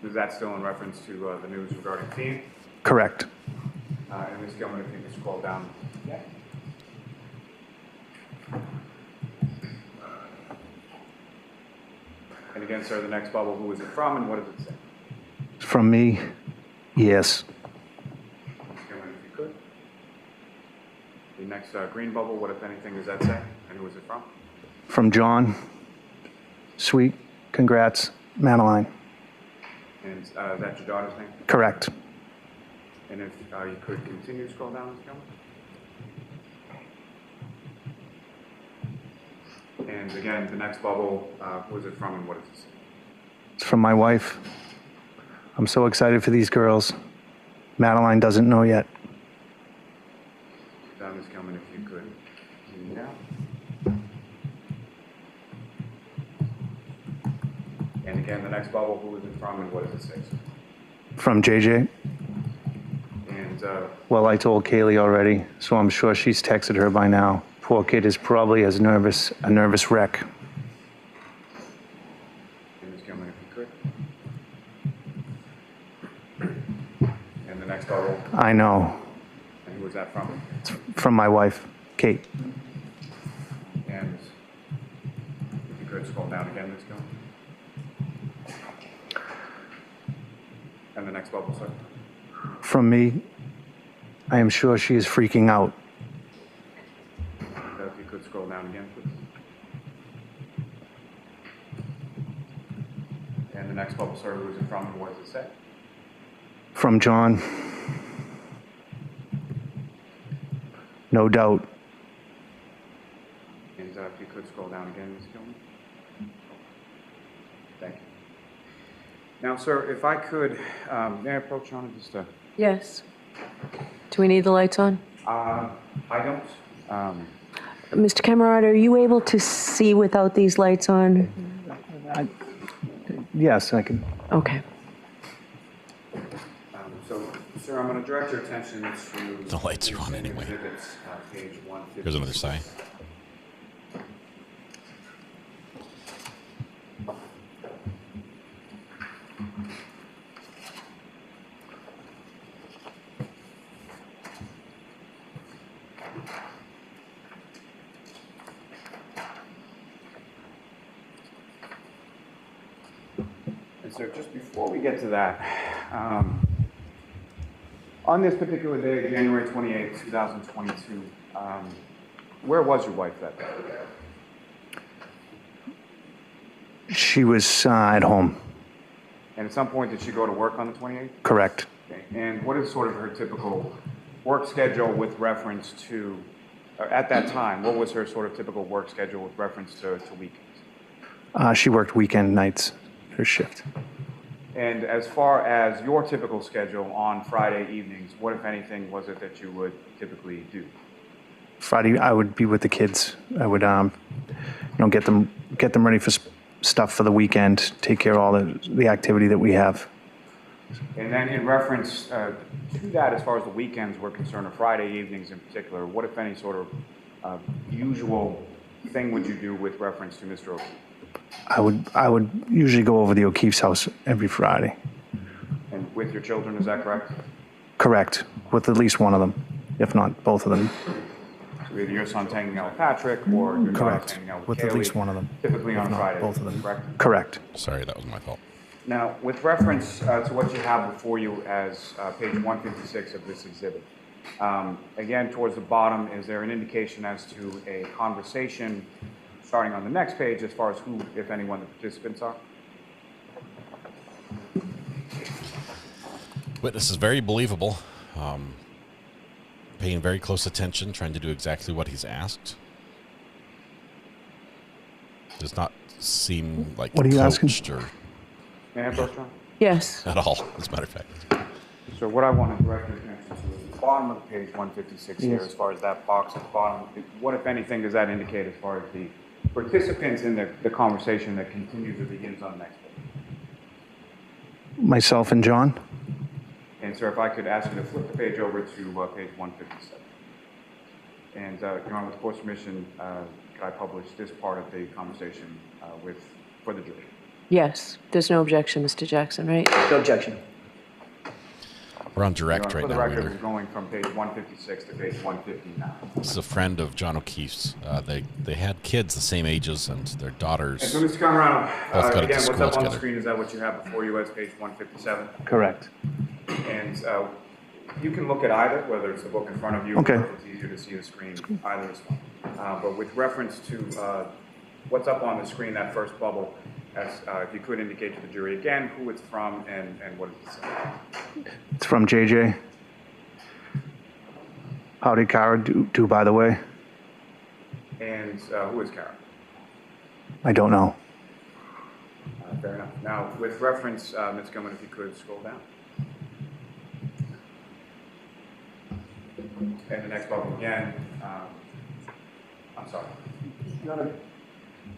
Is that still in reference to the news regarding teen? Correct. And Ms. Gilman, if you could scroll down. Yeah. And again, sir, the next bubble, who is it from and what does it say? It's from me. Yes. Ms. Gilman, if you could. The next green bubble, what, if anything, does that say? And who is it from? From John. Sweet. Congrats, Madeline. And is that your daughter's name? Correct. And if you could continue to scroll down, Ms. Gilman. And again, the next bubble, who is it from and what does it say? It's from my wife. I'm so excited for these girls. Madeline doesn't know yet. Ms. Gilman, if you could continue down. And again, the next bubble, who is it from and what does it say? From JJ. And Well, I told Kaylee already, so I'm sure she's texted her by now. Poor kid is probably a nervous wreck. Ms. Gilman, if you could. And the next bubble, I know. and who is that from? It's from my wife, Kate. And if you could scroll down again, Ms. Gilman. And the next bubble, sir. From me, I am sure she is freaking out. If you could scroll down again, please. And the next bubble, sir, who is it from and what does it say? From John. No doubt. And if you could scroll down again, Ms. Gilman. Thank you. Now, sir, if I could, may I approach Your Honor just a... Yes. Do we need the lights on? I don't. Mr. Camerano, are you able to see without these lights on? Yes, I can. Okay. So, sir, I'm going to direct your attention to The lights are on anyway. Exhibits, page 150. Here's another sign. And so just before we get to that, on this particular day, January 28, 2022, where was your wife that day? She was at home. And at some point, did she go to work on the 28th? Correct. Okay. And what is sort of her typical work schedule with reference to, at that time, what was her sort of typical work schedule with reference to weekends? She worked weekend nights, her shift. And as far as your typical schedule on Friday evenings, what, if anything, was it that you would typically do? Friday, I would be with the kids. I would, get them ready for stuff for the weekend, take care of all the activity that we have. And then in reference to that, as far as the weekends were concerned, or Friday evenings in particular, what, if any, sort of usual thing would you do with reference to Mr. O'Keefe? I would usually go over the O'Keefe's house every Friday. And with your children, is that correct? Correct, with at least one of them, if not both of them. So either your son's hanging out with Patrick or your daughter's hanging out with With at Kaylee, least one of them. typically on If not Friday, both of them. correct? Correct. Sorry, that was my fault. Now, with reference to what you have before you as page 156 of this exhibit, again, towards the bottom, is there an indication as to a conversation starting on the next page as far as who, if anyone, the participants are? Witness is very believable, paying very close attention, trying to do exactly what he's asked. Does not seem like What are you asking? or May I approach, John? Yes. at all, as a matter of fact. So what I want to direct your attention to is the bottom of page 156 here, Yes. as far as that box at the bottom. What, if anything, does that indicate as far as the participants in the conversation that continues or begins on the next page? Myself and John? And sir, if I could ask you to flip the page over to page 157. And Your Honor, with the court's permission, could I publish this part of the conversation for the jury? Yes. There's no objection, Mr. Jackson, right? No objection. We're on direct Your Honor, right for the now, record, Wheeler. we're going from page 156 to page 159. This is a friend of John O'Keefe's. They had kids the same ages, and their daughters And so, Mr. Camerano, both got again, into what's school up on the together. screen, is that what you have before you as page 157? Correct. And you can look at either, whether it's the book in front of you Okay. or if it's easier to see the screen, either is fine. But with reference to what's up on the screen, that first bubble, if you could indicate to the jury again who it's from and what it says. It's from JJ. How did Kara do, by the way? And who is Karen? I don't know. Fair enough. Now, with reference, Ms. Gilman, if you could scroll down. And the next bubble again. I'm sorry.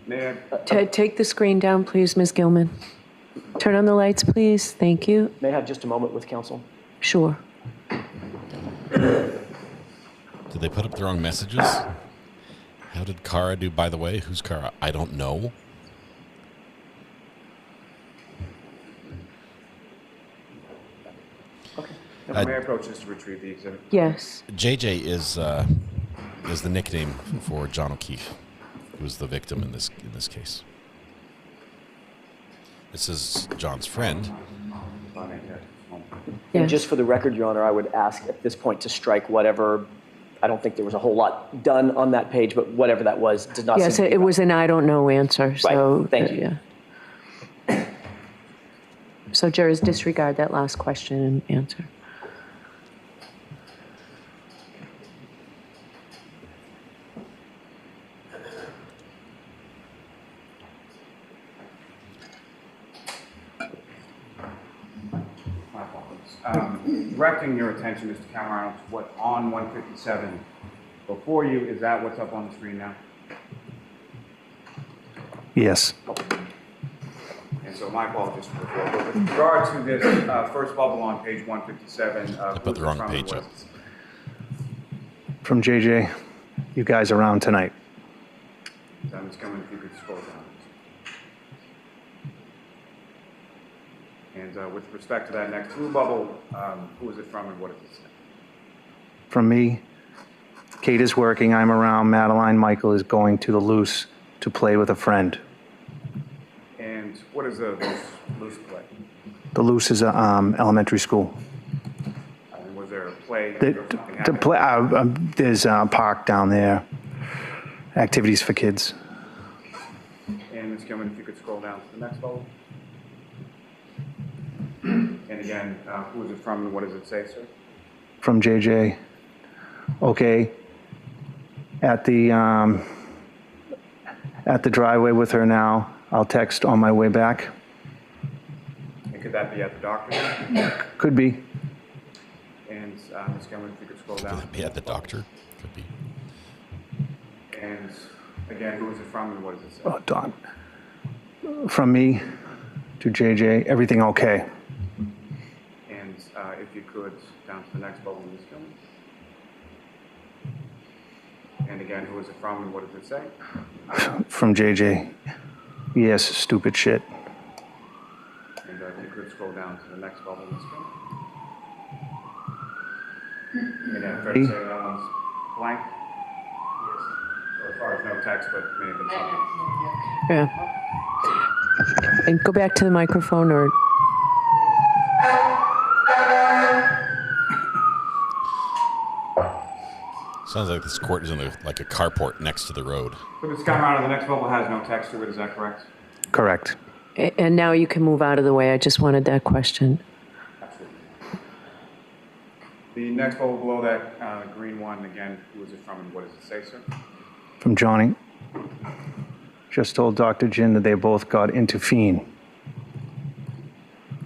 May I? Take the screen down, please, Ms. Gilman. Turn on the lights, please. Thank you. May I have just a moment with counsel? Sure. Did they put up the wrong messages? How did Kara do, by the way? Who's Kara? I don't know. May I approach this to retrieve the exhibit? Yes. JJ is the nickname for John O'Keefe, who was the victim in this case. This is John's friend. And just for the record, Your Honor, I would ask at this point to strike whatever, I don't think there was a whole lot done on that page, but whatever that was did not Yes, seem to be it was an I don't know answer. So, Right. Thank you. Yeah. So jurors disregard that last question and answer. My apologies. Directing your attention, Mr. Camerano, to what on 157 before you, is that what's up on the screen now? Yes. And so my apologies for the floor. But with regard to this first bubble on page 157, Put the wrong page up. From JJ, you guys around tonight? I'm just coming if you could scroll down. And with respect to that next blue bubble, who is it from and what does it say? From me, Kate is working, I'm around, Madeline Michael is going to the Loose to play with a friend. And what is the loose play? The Loose is a elementary school. And was there a play? There's a park down there, activities for kids. And Ms. Gilman, if you could scroll down to the next bubble. And again, who is it from and what does it say, sir? From JJ. Okay. At the driveway with her now. I'll text on my way back. And could that be at the doctor? Could be. And Ms. Gilman, if you could scroll down. Could that be at the doctor? Could be. And again, who is it from and what does it say? Oh, Don. From me to JJ, everything okay? And if you could, down to the next bubble, Ms. Gilman. And again, who is it from and what does it say? From JJ. Yes, stupid shit. And if you could scroll down to the next bubble, Ms. Gilman. And again, fair to say that one's blank? Yes. So as far as no text, but may have been something. Yeah. And go back to the microphone or... Sounds like this court is in like a carport next to the road. So Ms. Camerano, the next bubble has no text to it, is that correct? Correct. And now you can move out of the way. I just wanted that question. Absolutely. The next bubble below that green one, again, who is it from and what does it say, sir? From Johnny. Just told Dr. Jin that they both got into fiend.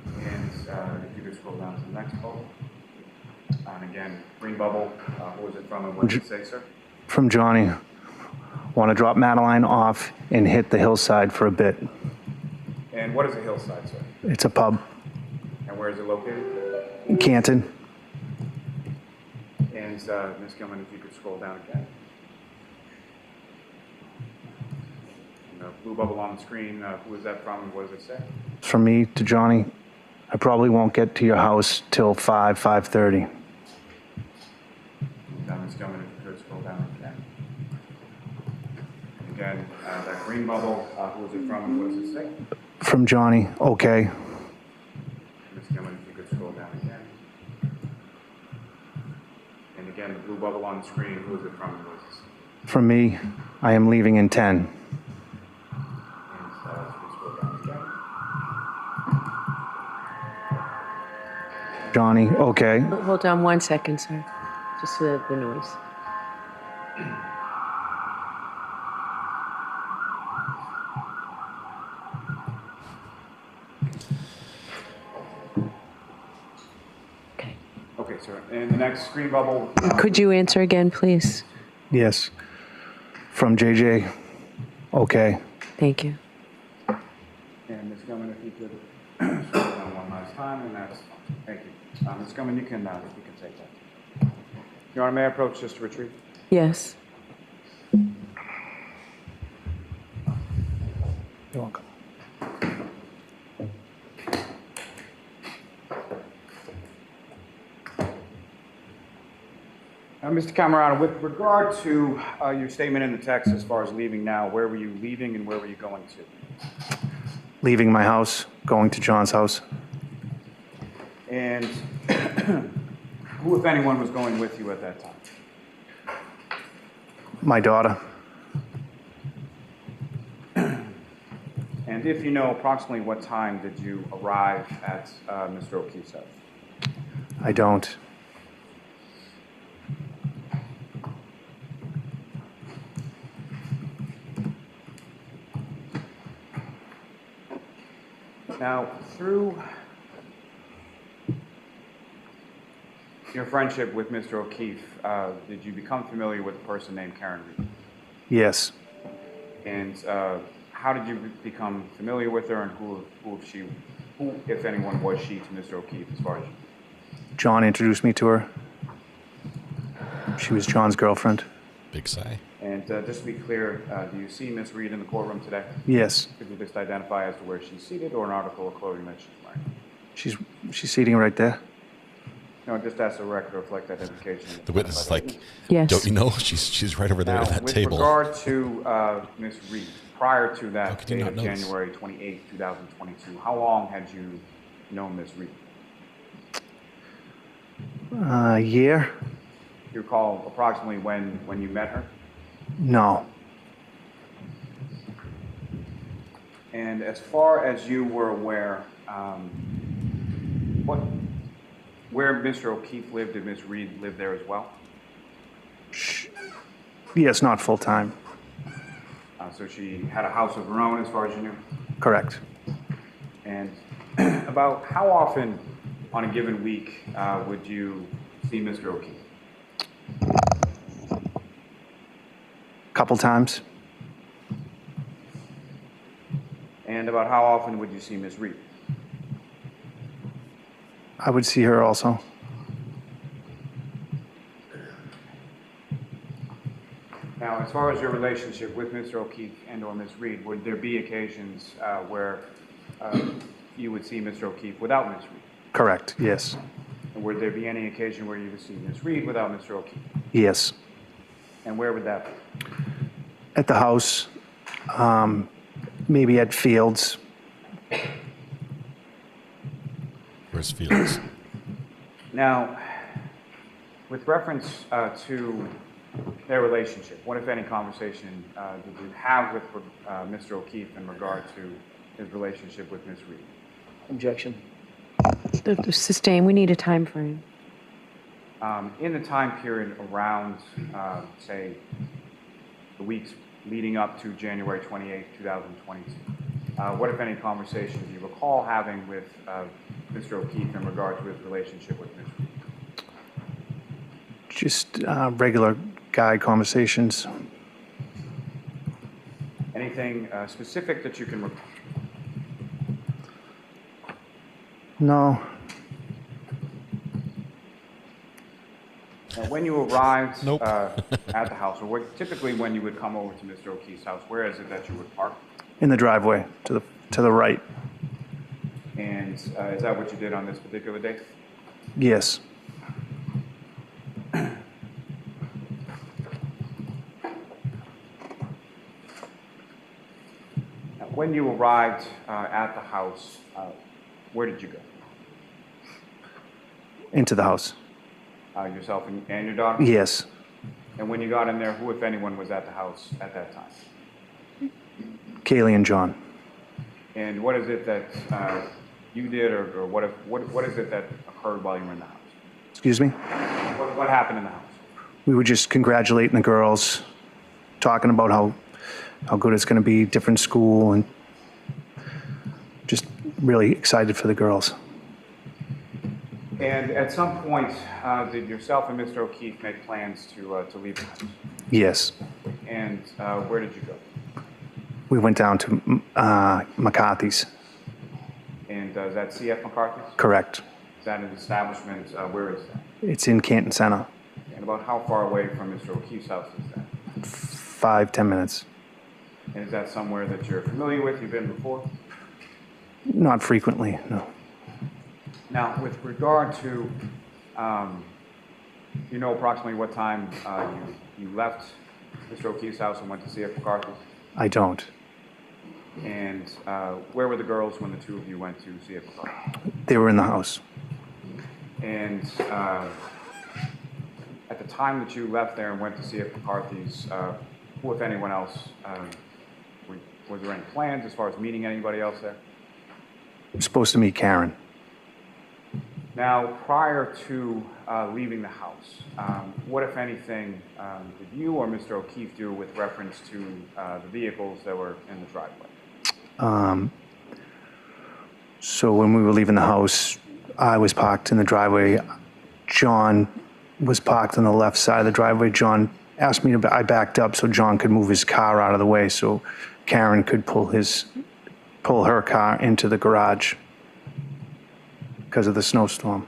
And if you could scroll down to the next bubble. And again, green bubble, who is it from and what does it say, sir? From Johnny. Want to drop Madeline off and hit the hillside for a bit. And what is a hillside, sir? It's a pub. And where is it located? In Canton. And Ms. Gilman, if you could scroll down again. And the blue bubble on the screen, who is that from and what does it say? From me to Johnny. I probably won't get to your house till 5:30. Ms. Gilman, if you could scroll down again. And again, that green bubble, who is it from and what does it say? From Johnny, okay. Ms. Gilman, if you could scroll down again. And again, the blue bubble on the screen, who is it from and what does it say? From me, I am leaving in 10. And if you could scroll down again. Johnny, okay. Hold on 1 second, sir. Just for the noise. Okay, sir. And the next green bubble. Could you answer again, please? Yes. From JJ, okay. Thank you. And Ms. Gilman, if you could scroll down one last time, and that's, thank you. Ms. Gilman, you can take that. Your Honor, may I approach just to retrieve? Yes. You're welcome. Mr. Camerano, with regard to your statement in the text as far as leaving now, where were you leaving and where were you going to? Leaving my house, going to John's house. And who, if anyone, was going with you at that time? My daughter. And if you know approximately what time did you arrive at Mr. O'Keefe's house? I don't. Now, through your friendship with Mr. O'Keefe, did you become familiar with a person named Karen Reed? Yes. And how did you become familiar with her, and who, if anyone, was she to Mr. O'Keefe as far as you? John introduced me to her. She was John's girlfriend. Big sigh. And just to be clear, do you see Ms. Reed in the courtroom today? Yes. Could you just identify as to where she's seated or an article of clothing that she's wearing? She's seating right there. No, just ask the record to reflect that identification. The witness is like, Yes. don't you know? She's right over there at that table. With regard to Ms. Reed, prior to that could you date not of know this? January 28, 2022, how long had you known Ms. Reed? A year? Do you recall approximately when you met her? No. And as far as you were aware, where Mr. O'Keefe lived, did Ms. Reed live there as well? Yes, not full time. So she had a house of her own as far as you knew? Correct. And about how often on a given week would you see Mr. O'Keefe? Couple times. And about how often would you see Ms. Reed? I would see her also. Now, as far as your relationship with Mr. O'Keefe and or Ms. Reed, would there be occasions where you would see Mr. O'Keefe without Ms. Reed? Correct, yes. And would there be any occasion where you would see Ms. Reed without Mr. O'Keefe? Yes. And where would that be? At the house, maybe at Fields. Where's Fields? Now, with reference to their relationship, what, if any, conversation did you have with Mr. O'Keefe in regard to his relationship with Ms. Reed? Objection. Sustain, we need a time frame. In the time period around, say, the weeks leading up to January 28, 2022, what, if any, conversation do you recall having with Mr. O'Keefe in regard to his relationship with Ms. Reed? Just regular guy conversations. Anything specific that you can recall? No. Now, when you arrived at the house, or typically when you would come over to Mr. O'Keefe's house, where is it that you would park? In the driveway, to the right. And is that what you did on this particular day? Yes. Now, when you arrived at the house, where did you go? Into the house. Yourself and your daughter? Yes. And when you got in there, who, if anyone, was at the house at that time? Kaylee and John. And what is it that you did, or what is it that occurred while you were in the house? Excuse me? What happened in the house? We were just congratulating the girls, talking about how good it's going to be, different school, and just really excited for the girls. And at some point, did yourself and Mr. O'Keefe make plans to leave the house? Yes. And where did you go? We went down to McCarthy's. And is that C.F. McCarthy's? Correct. Is that an establishment? Where is that? It's in Canton Center. And about how far away from Mr. O'Keefe's house is that? 5-10 minutes. And is that somewhere that you're familiar with, you've been before? Not frequently, no. Now, with regard to, you know approximately what time you left Mr. O'Keefe's house and went to C.F. McCarthy's? I don't. And where were the girls when the two of you went to C.F. McCarthy's? They were in the house. And at the time that you left there and went to C.F. McCarthy's, who, if anyone else, were there any plans as far as meeting anybody else there? I'm supposed to meet Karen. Now, prior to leaving the house, what, if anything, did you or Mr. O'Keefe do with reference to the vehicles that were in the driveway? So when we were leaving the house, I was parked in the driveway. John was parked on the left side of the driveway. John asked me to, I backed up so John could move his car out of the way so Karen could pull her car into the garage because of the snowstorm.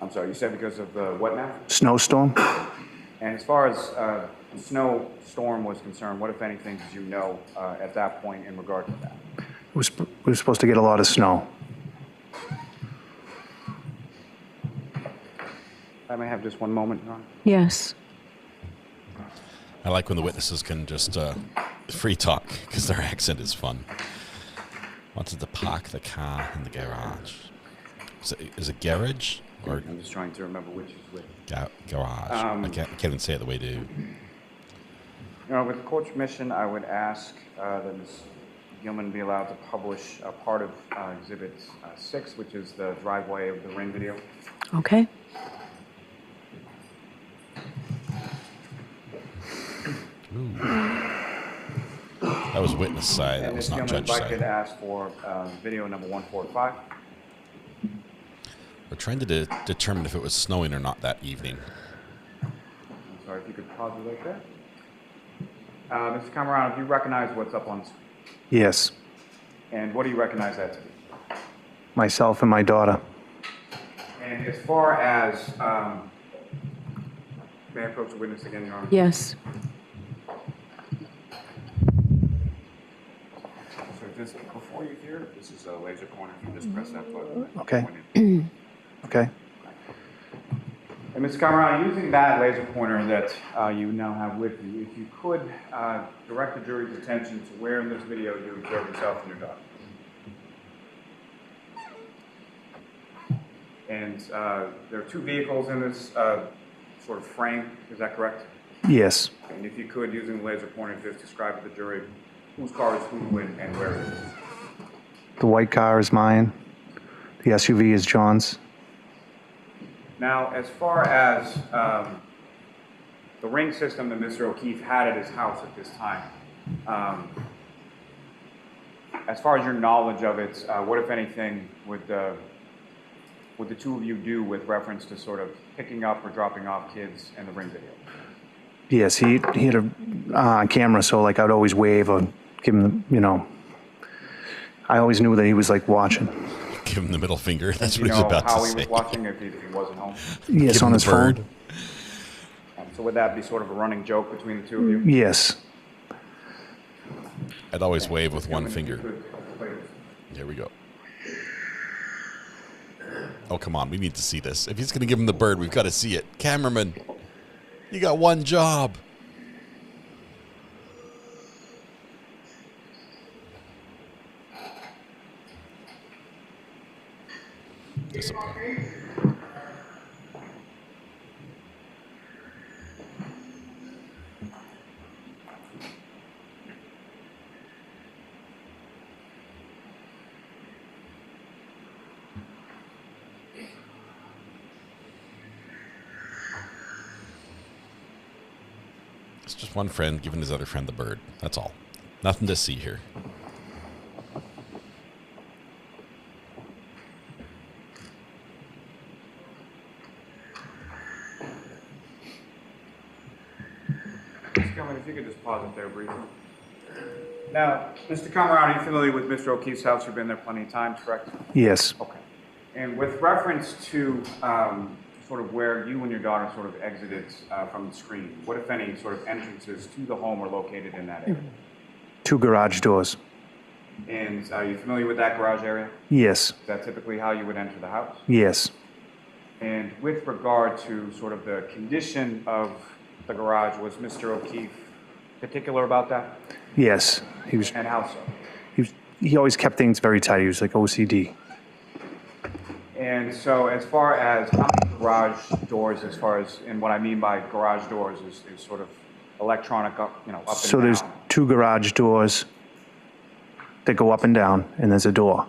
I'm sorry, you said because of the what now? Snowstorm? And as far as the snowstorm was concerned, what, if anything, did you know at that point in regard to that? We were supposed to get a lot of snow. I may have just one moment, Your Honor. Yes. I like when the witnesses can just free talk because their accent is fun. Wanted to park the car in the garage. Is it garage? Or I'm just trying to remember which is which. Garage. I can't even say it the way to. With the court's permission, I would ask that Ms. Gilman be allowed to publish a part of Exhibit 6, which is the driveway of the ring video. Okay. Ooh. That was witness side. That was not judge If I side. could ask for video number 145. We're trying to determine if it was snowing or not that evening. I'm sorry, if you could pause it right there. Mr. Camerano, do you recognize what's up on the screen? Yes, And what do you recognize that to be? myself and my daughter. And as far as, may I approach the witness again, Your Honor? Yes. So just before you hear, this is a laser pointer. You just press that button. Okay. Okay. And Mr. Camerano, using that laser pointer that you now have with you, if you could direct the jury's attention to where in this video you observe yourself and your daughter. And there are two vehicles in this sort of frame, is that correct? Yes. And if you could, using the laser pointer, just describe to the jury whose car is who and where it is. The white car is mine. The SUV is John's. Now, as far as the ring system that Mr. O'Keefe had at his house at this time, as far as your knowledge of it, what, if anything, would the two of you do with reference to sort of picking up or dropping off kids in the ring video? Yes, he had a camera, so like I'd always wave or give him, I always knew that he was like watching. Give him the middle finger. That's what You he was know about to how say. he was watching if he wasn't home? Yes, Give on him his the bird. phone. So would that be sort of a running joke between the two of you? Yes. I'd always wave with one If you finger. could, please. Here we go. Oh, come on. We need to see this. If he's going to give him the bird, we've got to see it. Cameraman, you got one job. Disappointing. It's just one friend giving his other friend the bird. That's all. Nothing to see here. Mr. Gilman, if you could just pause it there briefly. Now, Mr. Camerano, are you familiar with Mr. O'Keefe's house? You've been there plenty of times, correct? Yes. Okay. And with reference to sort of where you and your daughter sort of exited from the screen, what, if any, sort of entrances to the home were located in that area? 2 garage doors. And are you familiar with that garage area? Yes. Is that typically how you would enter the house? Yes. And with regard to sort of the condition of the garage, was Mr. O'Keefe particular about that? Yes. He was. And how so? He always kept things very tight. He was like OCD. And so as far as how many garage doors, as far as, and what I mean by garage doors is sort of electronic up, up and So down. there's 2 garage doors that go up and down, and there's a door.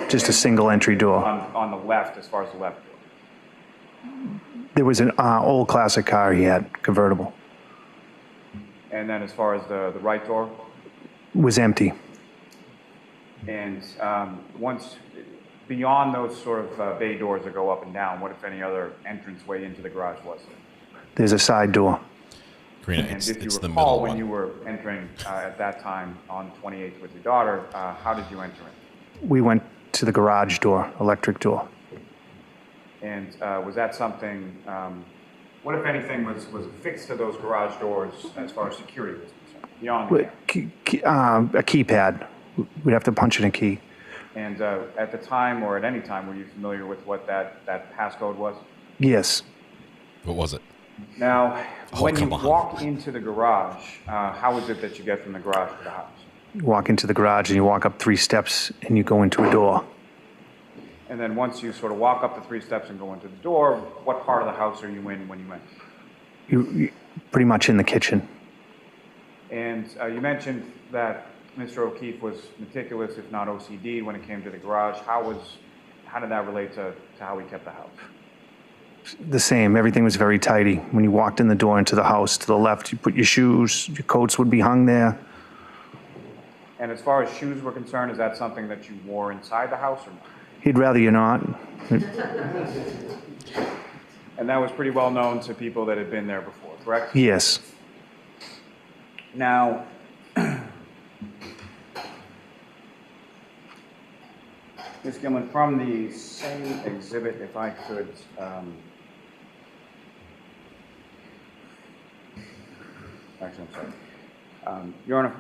Just a single entry door. On the left, as far as the left door. There was an old classic car he had, convertible. And then as far as the right door, Was empty. and once beyond those sort of bay doors that go up and down, what, if any, other entranceway into the garage was there? There's a side door. Karina, And it's if you the recall, middle when one. you were entering at that time on 28th with your daughter, how did you enter it? We went to the garage door, electric door. And was that something, what, if anything, was affixed to those garage doors as far as security was concerned, beyond the A keypad. We'd have to punch in a key. And at the time, or at any time, were you familiar with what that passcode was? Yes. What was it? Now, when you come on. walk into the garage, how is it that you get from the garage to the house? You walk into the garage and you walk up 3 steps and you go into a door. And then once you sort of walk up the 3 steps and go into the door, what part of the house are you in when you enter? You pretty much in the kitchen. And you mentioned that Mr. O'Keefe was meticulous, if not OCD, when it came to the garage. How did that relate to how he kept the house? The same. Everything was very tidy. When you walked in the door into the house, to the left, you put your shoes, your coats would be hung there. And as far as shoes were concerned, is that something that you wore inside the house or not? He'd rather you not. And that was pretty well known to people that had been there before, correct? Yes. Now, Ms. Gilman, from the same exhibit, if I could, actually, I'm sorry. Your Honor,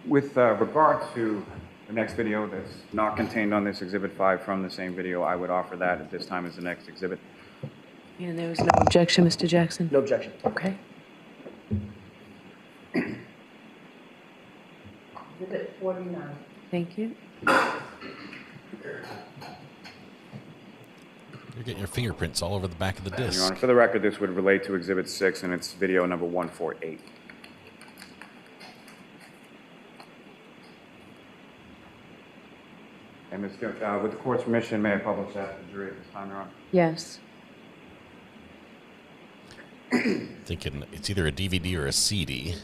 with regard to the next video that's not contained on this Exhibit 5 from the same video, I would offer that at this time as the next exhibit. And there was no objection, Mr. Jackson? No objection. Okay. Exhibit 49. Thank you. You're getting your fingerprints all over the back of the disc. Your Honor, for the record, this would relate to Exhibit 6, and it's video number 148. And Ms. Gilman, with the court's permission, may I publish that to the jury at this time, Your Honor? Yes. Thinking it's either a DVD or a CD.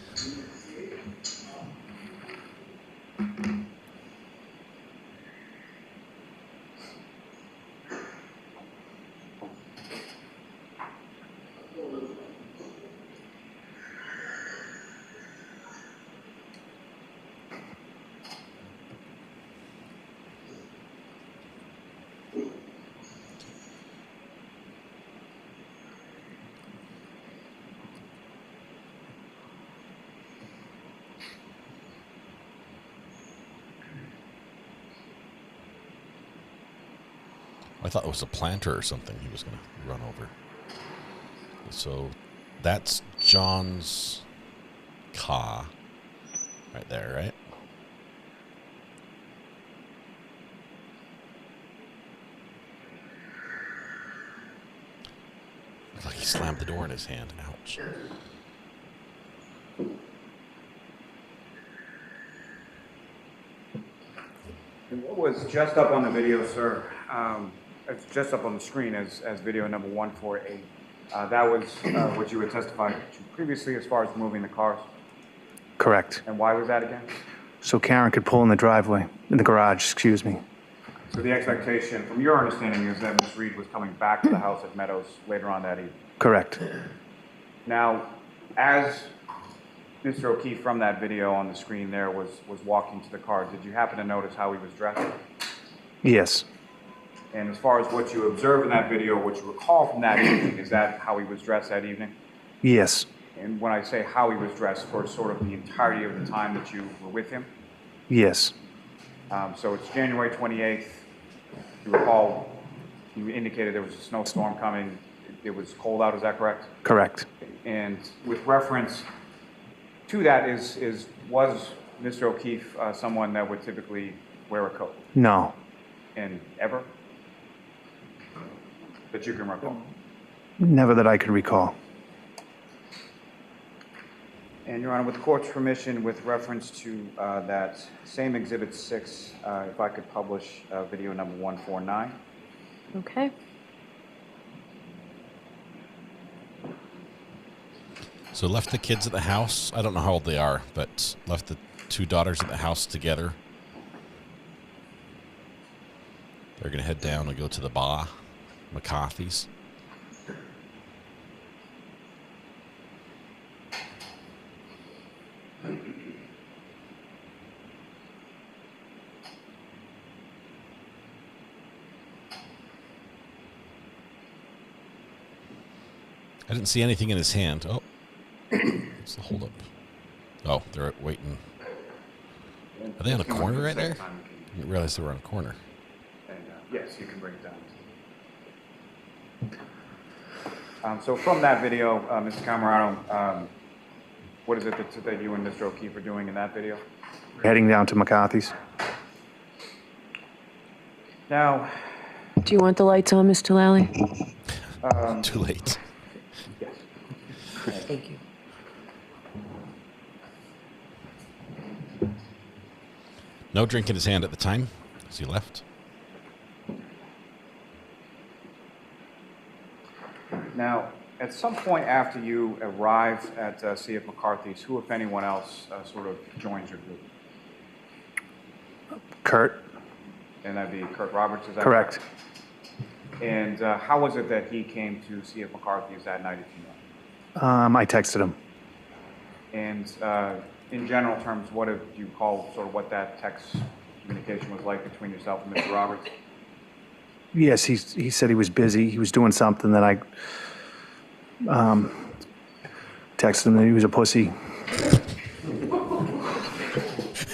I thought it was a planter or something he was going to run over. So that's John's car right there, right? Looks like he slammed the door in his hand. Ouch. And what was just up on the video, sir, it's just up on the screen as video number 148. That was what you had testified to previously as far as moving the cars. Correct. And why was that again? So Karen could pull in the driveway, in the garage, excuse me. So the expectation, from your understanding, is that Ms. Reed was coming back to the house at Meadows later on that evening. Correct. Now, as Mr. O'Keefe from that video on the screen there was walking to the car, did you happen to notice how he was dressed? Yes. And as far as what you observed in that video, what you recall from that evening, is that how he was dressed that evening? Yes. And when I say how he was dressed, for sort of the entirety of the time that you were with him? Yes. So it's January 28th. You recall, you indicated there was a snowstorm coming. It was cold out, is that correct? Correct. And with reference to that, was Mr. O'Keefe someone that would typically wear a coat? No. And ever? That you can recall? Never that I could recall. And Your Honor, with the court's permission, with reference to that same Exhibit 6, if I could publish video number 149. Okay. So left the kids at the house. I don't know how old they are, but left the two daughters at the house together. They're going to head down and go to the bar, McCarthy's. I didn't see anything in his hand. Oh, what's the holdup? Oh, they're waiting. Are they on a corner right there? I didn't realize they were on a corner. And yes, you can bring it down. So from that video, Mr. Camerano, what is it that you and Mr. O'Keefe are doing in that video? Heading down to McCarthy's. Now, Do you want the lights on, Mr. Lally? Too late. Yes. Thank you. No drink in his hand at the time as he left. Now, at some point after you arrive at C.F. McCarthy's, who, if anyone else, sort of joins your group? Kurt? And that'd be Kurt Roberts, is that Correct. And how was it that he came to C.F. McCarthy's that night, if you know? I texted him. And in general terms, what do you call sort of what that text communication was like between yourself and Mr. Roberts? Yes, he said he was busy. He was doing something that I texted him that he was a pussy.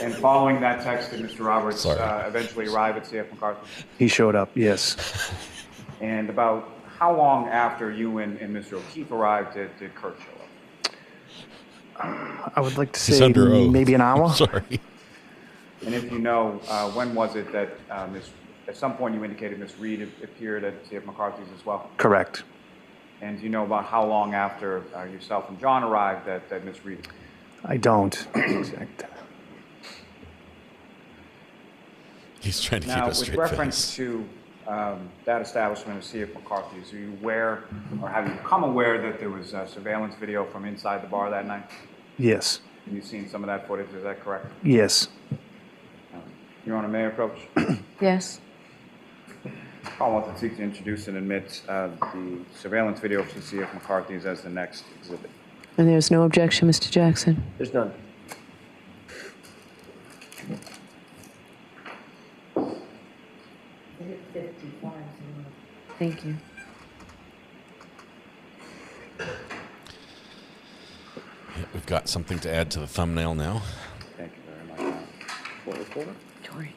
And following that text, did Mr. Roberts eventually arrive at C.F. McCarthy? He showed up, yes. And about how long after you and Mr. O'Keefe arrived did Kurt show up? I would like to say maybe an hour. Sorry. And if you know, when was it that at some point you indicated Miss Reed appeared at C.F. McCarthy's as well? Correct. And do you know about how long after yourself and John arrived that Miss Reed appeared? I don't. Exact. He's trying to keep Now, a straight with reference face. to that establishment of C.F. McCarthy's, are you aware, or have you become aware that there was surveillance video from inside the bar that night? Yes. And you've seen some of that footage, is that correct? Yes. Your Honor, may I approach? Yes. I want to seek to introduce and admit the surveillance video from C.F. McCarthy's as the next exhibit. And there's no objection, Mr. Jackson? There's none. Thank you. Yeah, we've got something to add to the thumbnail now. Thank you very much. Full recorder. Tori,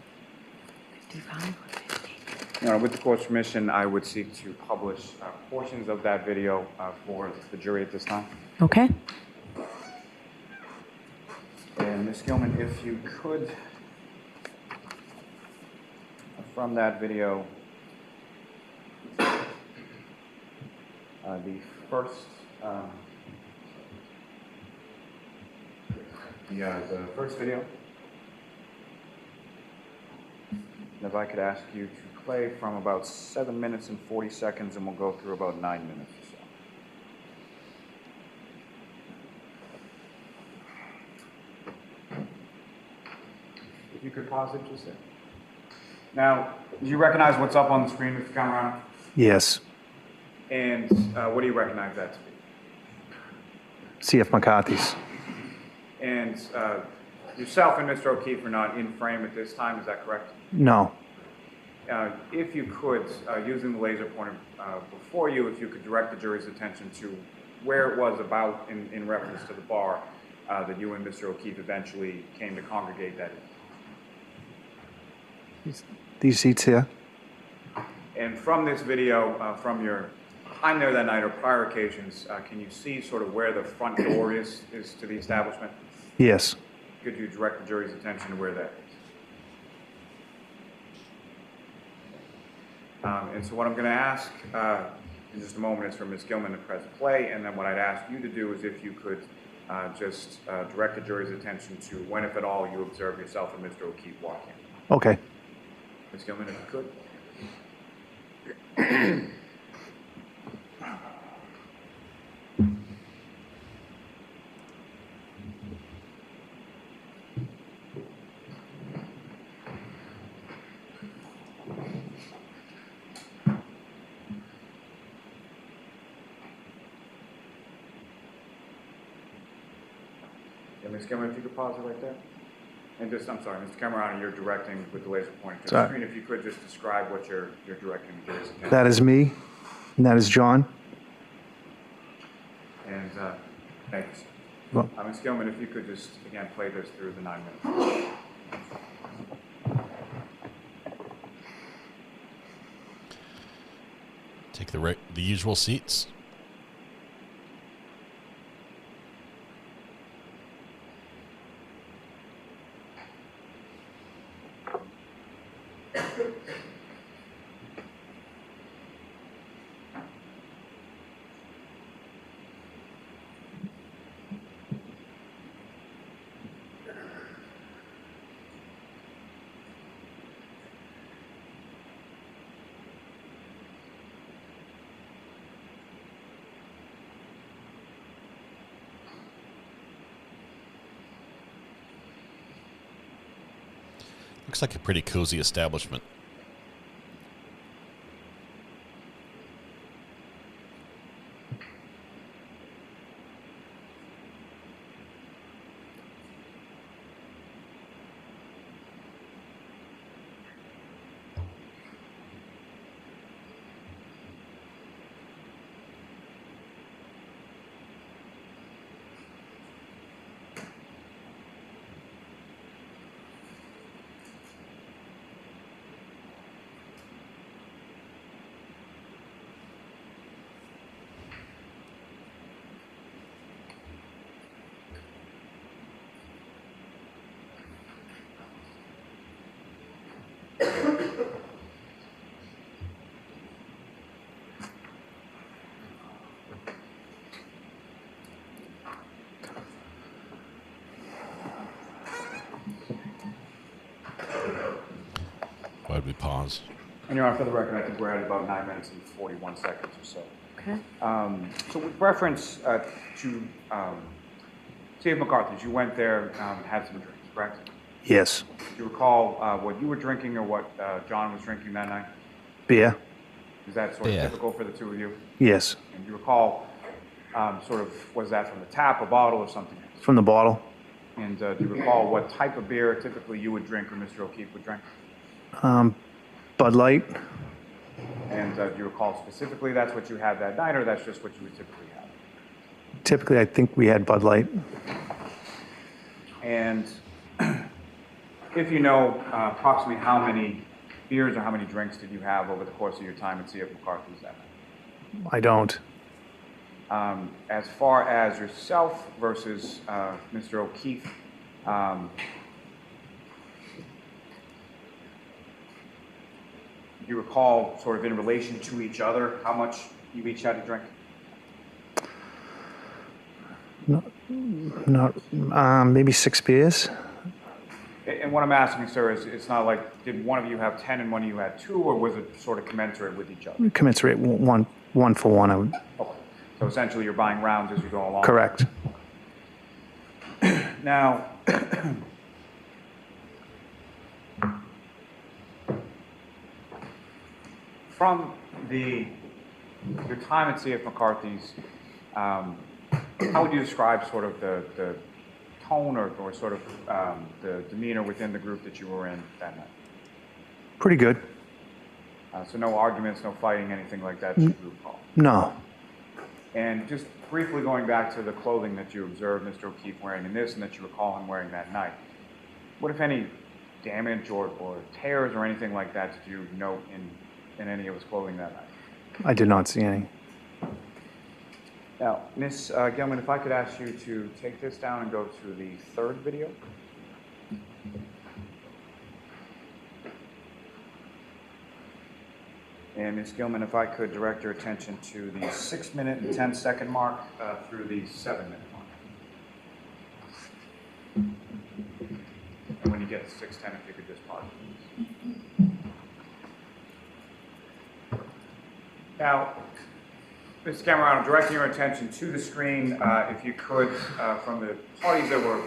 55 or 50? Your Honor, with the court's permission, I would seek to publish portions of that video for the jury at this time. Okay. And Ms. Gilman, if you could, from that video, the first video. And if I could ask you to play from about 7 minutes and 40 seconds, and we'll go through about 9 minutes or so. If you could pause it just there. Now, do you recognize what's up on the screen, Mr. Camerano? Yes. And what do you recognize that to be? C.F. McCarthy's. And yourself and Mr. O'Keefe are not in frame at this time, is that correct? No. If you could, using the laser pointer before you, if you could direct the jury's attention to where it was about in reference to the bar that you and Mr. O'Keefe eventually came to congregate that in. These seats here? And from this video, from your time there that night or prior occasions, can you see sort of where the front door is to the establishment? Yes. Could you direct the jury's attention to where that is? And so what I'm going to ask in just a moment is for Ms. Gilman to press play, and then what I'd ask you to do is if you could just direct the jury's attention to when, if at all, you observe yourself and Mr. O'Keefe walk in. Okay. Ms. Gilman, if you could. Ms. Camerano, if you could pause it right there. And just, I'm sorry, Mr. Camerano, you're directing with the laser pointer to the Sorry. screen. If you could just describe what you're directing the jury's attention. That is me, and that is John. And thank you, sir. Well- Ms. Gilman, if you could just, again, play this through the 9 minutes. Take the usual seats. Looks like a pretty cozy establishment. Why did we pause? And Your Honor, for the record, I think we're at about 9 minutes and 41 seconds or so. Okay. So with reference to Steve McCarthy's, you went there, had some drinks, correct? Yes. Do you recall what you were drinking or what John was drinking that night? Beer? Is that sort of typical for the two of you? Yes. And do you recall sort of, was that from the tap, a bottle, or something else? From the bottle? And do you recall what type of beer typically you would drink or Mr. O'Keefe would drink? Bud Light? And do you recall specifically that's what you had that night, or that's just what you would typically have? Typically, I think we had Bud Light. And if you know approximately how many beers or how many drinks did you have over the course of your time at C.F. McCarthy's that night? I don't. As far as yourself versus Mr. O'Keefe, do you recall sort of in relation to each other how much you each had to drink? Maybe 6 beers. And what I'm asking, sir, is it's not like, did one of you have 10 and one of you had 2, or was it sort of commensurate with each other? Commensurate, one for one. Okay. So essentially you're buying rounds as you go along? Correct. Now, from your time at C.F. McCarthy's, how would you describe sort of the tone or sort of the demeanor within the group that you were in that night? Pretty good. So no arguments, no fighting, anything like that you recall? No. And just briefly going back to the clothing that you observed Mr. O'Keefe wearing in this and that you recall him wearing that night, what, if any, damage or tears or anything like that did you note in any of his clothing that night? I did not see any. Now, Ms. Gilman, if I could ask you to take this down and go to the third video. And Ms. Gilman, if I could direct your attention to the 6-minute and 10-second mark through the 7-minute mark. And when you get to 6:10, if you could just pause, please. Now, Ms. Camerano, directing your attention to the screen, if you could, from the parties that were,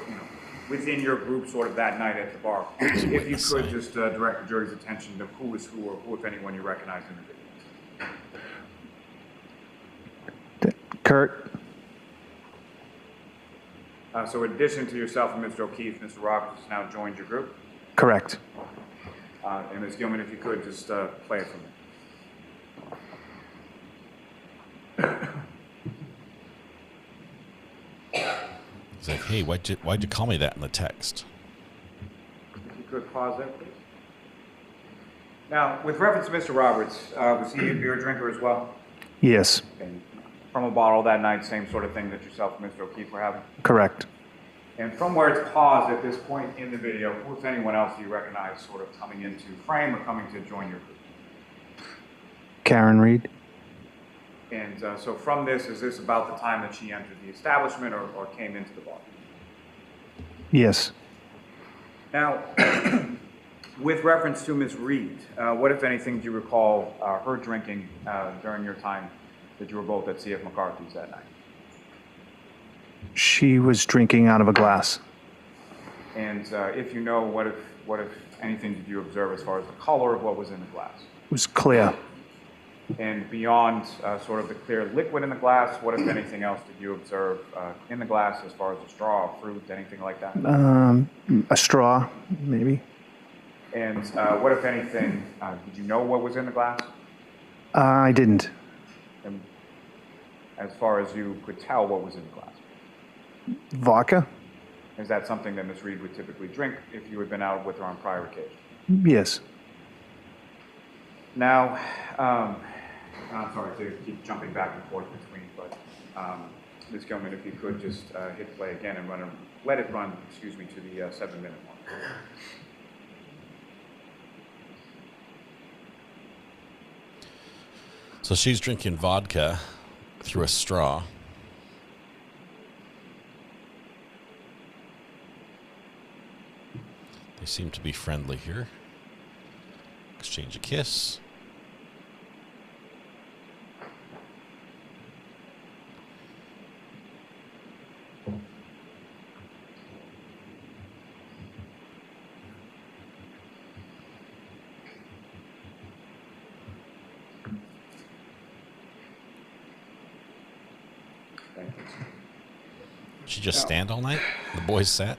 within your group sort of that night at the bar, if you could just direct the jury's attention to who is who or who, if anyone, you recognize in the video. Kurt? So in addition to yourself and Mr. O'Keefe, Mr. Roberts has now joined your group. Correct. And Ms. Gilman, if you could just play it for me. He's like, hey, why'd you call me that in the text? If you could pause there, please. Now, with reference to Mr. Roberts, was he a beer drinker as well? Yes. And from a bottle that night, same sort of thing that yourself and Mr. O'Keefe were having? Correct. And from where it's paused at this point in the video, who, if anyone else, do you recognize sort of coming into frame or coming to join your group? Karen Reed. And so from this, is this about the time that she entered the establishment or came into the bar? Yes. Now, with reference to Ms. Reed, what, if anything, do you recall her drinking during your time that you were both at C.F. McCarthy's that night? She was drinking out of a glass. And if you know, what if anything did you observe as far as the color of what was in the glass? It was clear. And beyond sort of the clear liquid in the glass, what, if anything else, did you observe in the glass as far as a straw, fruit, anything like that? A straw, maybe. And what, if anything, did you know what was in the glass? I didn't. And as far as you could tell, what was in the glass? Vodka? Is that something that Ms. Reed would typically drink if you had been out with her on prior occasions? Yes. Now, I'm sorry to keep jumping back and forth between, but Ms. Gilman, if you could just hit play again and let it run, to the 7-minute mark. So she's drinking vodka through a straw. They seem to be friendly here. Exchange a kiss. She just stand all night? The boys sat?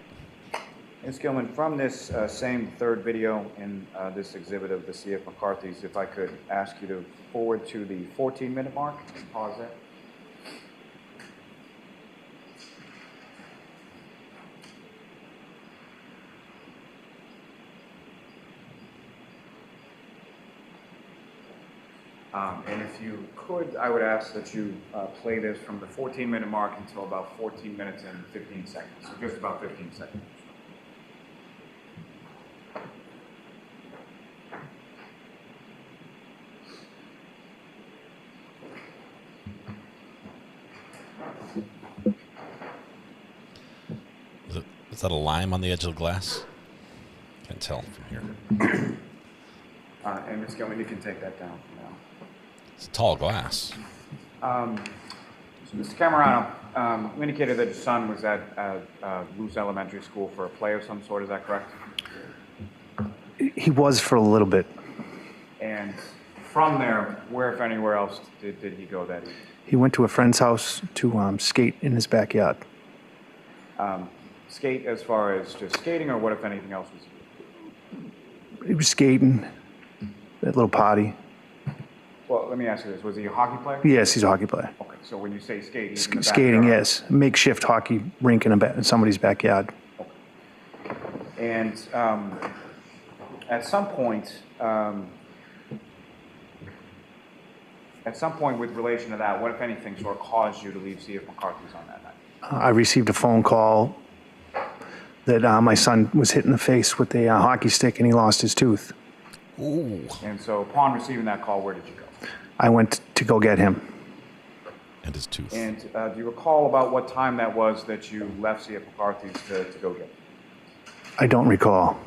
Ms. Gilman, from this same third video in this exhibit of the C.F. McCarthy's, if I could ask you to forward to the 14-minute mark and pause there. And if you could, I would ask that you play this from the 14-minute mark until about 14 minutes and 15 seconds, so just about 15 seconds. Is that a lime on the edge of the glass? Can't tell from here. And Ms. Gilman, you can take that down for now. It's a tall glass. So Mr. Camerano, you indicated that your son was at Luce Elementary School for a play of some sort, is that correct? He was for a little bit. And from there, where, if anywhere else, did he go that evening? He went to a friend's house to skate in his backyard. Skate as far as just skating, or what, if anything else, was he? He was skating at a little party. Well, let me ask you this. Was he a hockey player? Yes, he's a hockey player. Okay, so when you say skate, he's in the Skating, backyard. yes. Makeshift hockey rink in somebody's backyard. Okay. And at some point with relation to that, what, if anything, sort of caused you to leave C.F. McCarthy's on that night? I received a phone call that my son was hit in the face with a hockey stick and he lost his tooth. Ooh. And so upon receiving that call, where did you go? I went to go get him. And his tooth. And do you recall about what time that was that you left C.F. McCarthy's to go get him? I don't recall.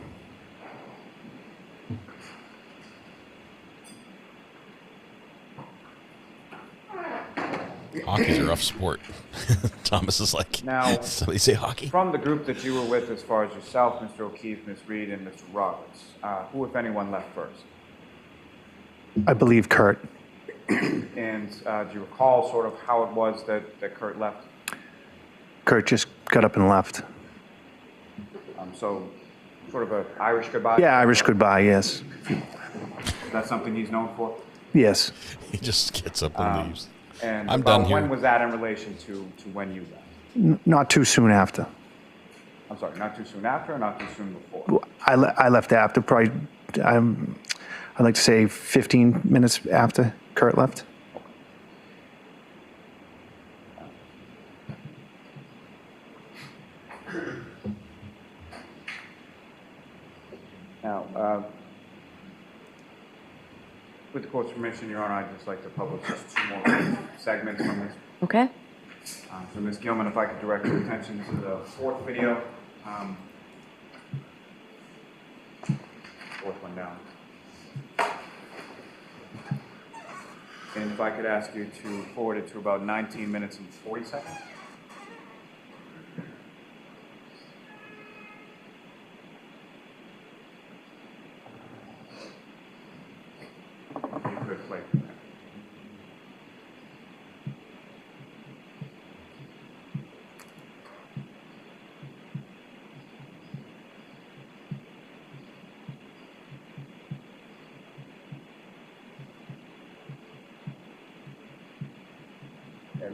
Hockey's a rough sport. Thomas is like, now, somebody say hockey. From the group that you were with, as far as yourself, Mr. O'Keefe, Ms. Reed, and Mr. Roberts, who, if anyone, left first? I believe Kurt. And do you recall sort of how it was that Kurt left? Kurt just got up and left. So sort of an Irish goodbye? Yeah, Irish goodbye, yes. Is that something he's known for? Yes. He just gets up and leaves. And I'm about done when here. was that in relation to when you left? Not too soon after. I'm sorry, not too soon after or not too soon before? I left after, probably, I'd like to say 15 minutes after Kurt left. Now, with the court's permission, Your Honor, I'd just like to publish just 2 more segments from this. Okay. So Ms. Gilman, if I could direct your attention to the 4th video. 4th one down. And if I could ask you to forward it to about 19 minutes and 40 seconds. You could play from there.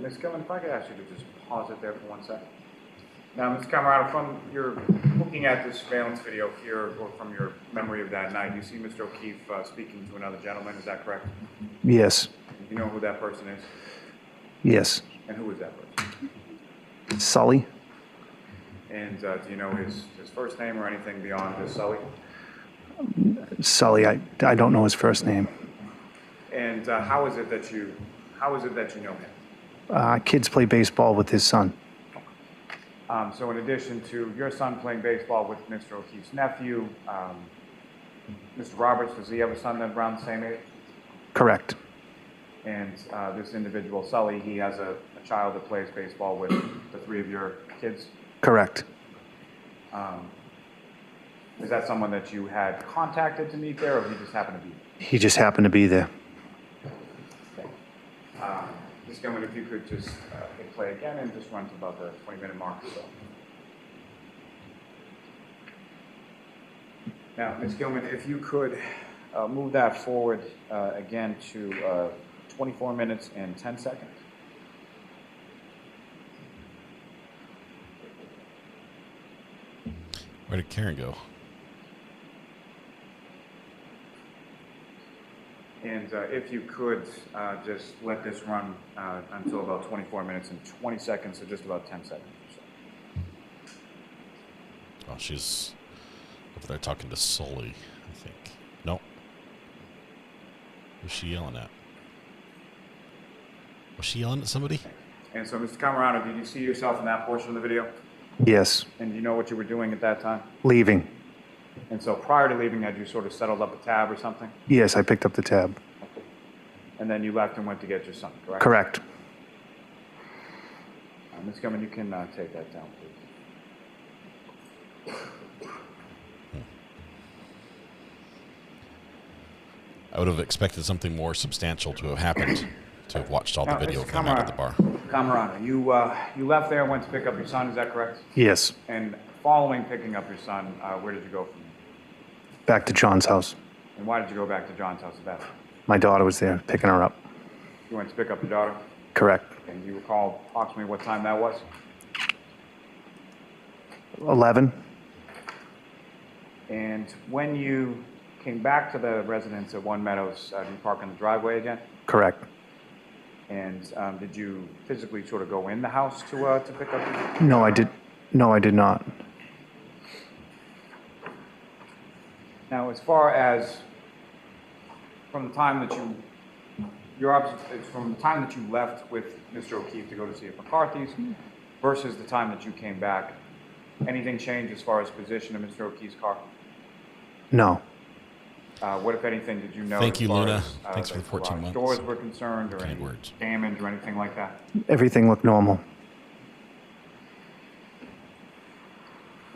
Ms. Gilman, if I could ask you to just pause it there for 1 second. Now, Ms. Camerano, from your looking at this surveillance video here, or from your memory of that night, you see Mr. O'Keefe speaking to another gentleman, is that correct? Yes. You know who that person is? Yes. And who is that person? Sully? And do you know his first name or anything beyond just Sully? Sully, I don't know his first name. And how is it that you know him? Kids play baseball with his son. So in addition to your son playing baseball with Mr. O'Keefe's nephew, Mr. Roberts, does he have a son that's around the same age? Correct. And this individual, Sully, he has a child that plays baseball with the 3 of your kids? Correct. Is that someone that you had contacted to meet there, or he just happened to be there? He just happened to be there. Ms. Gilman, if you could just hit play again and just run to about the 20-minute mark or so. Now, Ms. Gilman, if you could move that forward again to 24 minutes and 10 seconds. Where did Karen go? And if you could just let this run until about 24 minutes and 20 seconds, so just about 10 seconds or so. Oh, she's over there talking to Sully, I think. No. Who's she yelling at? Was she yelling at somebody? And so, Mr. Camerano, did you see yourself in that portion of the video? Yes. And do you know what you were doing at that time? Leaving. And so prior to leaving, had you sort of settled up a tab or something? Yes, I picked up the tab. And then you left and went to get your son, correct? Correct. Ms. Gilman, you can take that down, please. I would have expected something more substantial to have happened, to have watched all the Now, video Mr. of them out at the bar. Camerano, you left there and went to pick up your son, is that correct? Yes. And following picking up your son, where did you go from there? Back to John's house. And why did you go back to John's house at that time? My daughter was there picking her up. You went to pick up your daughter? Correct. And you recall approximately what time that was? 11. And when you came back to the residence at One Meadows, did you park in the driveway again? Correct. And did you physically sort of go in the house to pick up your No, I did. No, I did not. Now, as far as from the time that from the time that you left with Mr. O'Keefe to go to see at McCarthy's versus the time that you came back, anything changed as far as position of Mr. O'Keefe's car? No. What, if anything, did you know? Thank you, as far Luna. as, Thanks for the 14 months. Doors were concerned, or Kind any words. damage, or anything like that? Everything looked normal.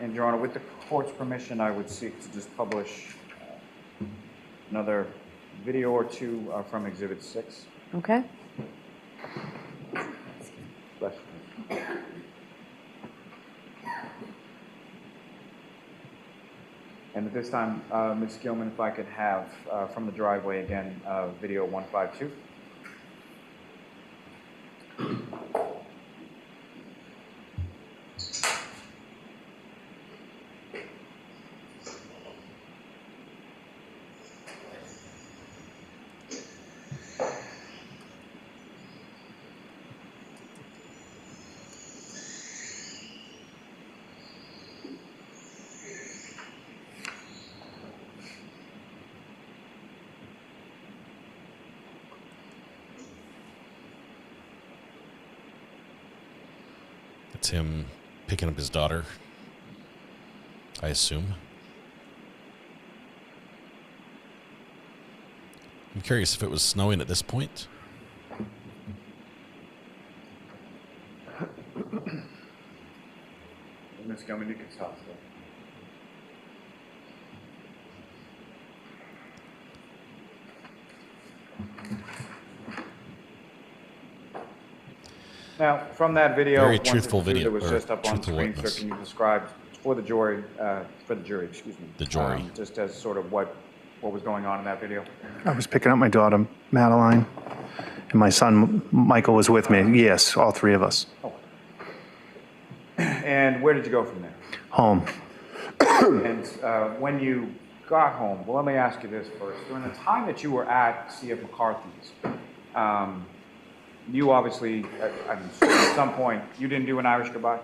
And, Your Honor, with the court's permission, I would seek to just publish another video or two from Exhibit 6. Okay. Bless you. And at this time, Ms. Gilman, if I could have from the driveway again, video 152. It's him picking up his daughter, I assume. I'm curious if it was snowing at this point. Ms. Gilman, you can stop still. Now, from that video, Very truthful video, that was or just up on truthful screen, witness. sir, can you describe for the jury, excuse me. The jury. Just as sort of what was going on in that video? I was picking up my daughter, Madeline, and my son, Michael, was with me. Yes, all three of us. And where did you go from there? Home. And when you got home, well, let me ask you this first. During the time that you were at C.F. McCarthy's, you obviously, at some point, you didn't do an Irish goodbye?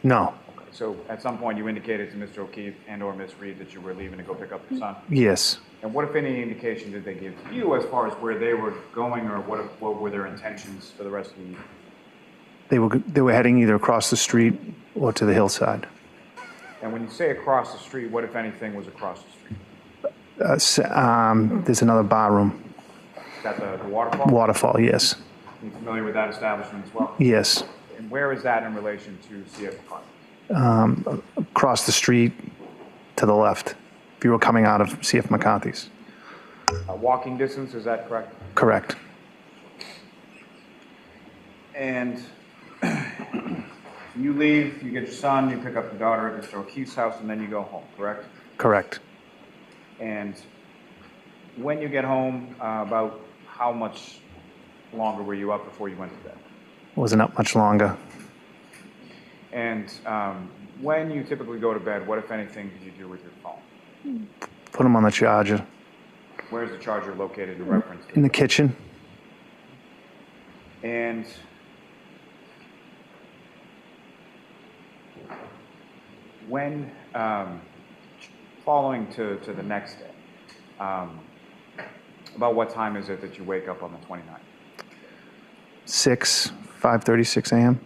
No. Okay, so at some point you indicated to Mr. O'Keefe and or Ms. Reed that you were leaving to go pick up your son? Yes. And what, if any, indication did they give to you as far as where they were going, or what were their intentions for the rest of the evening? They were heading either across the street or to the hillside. And when you say across the street, what, if anything, was across the street? There's another bar room. Is that the waterfall? Waterfall, yes. You familiar with that establishment as well? Yes. And where is that in relation to C.F. McCarthy? Across the street to the left, if you were coming out of C.F. McCarthy's. Walking distance, is that correct? Correct. And you leave, you get your son, you pick up your daughter at Mr. O'Keefe's house, and then you go home, correct? Correct. And when you get home, about how much longer were you up before you went to bed? Wasn't up much longer. And when you typically go to bed, what, if anything, did you do with your phone? Put him on the charger. Where's the charger located in reference to? In the kitchen. And when, following to the next day, about what time is it that you wake up on the 29th? 5:36 a.m.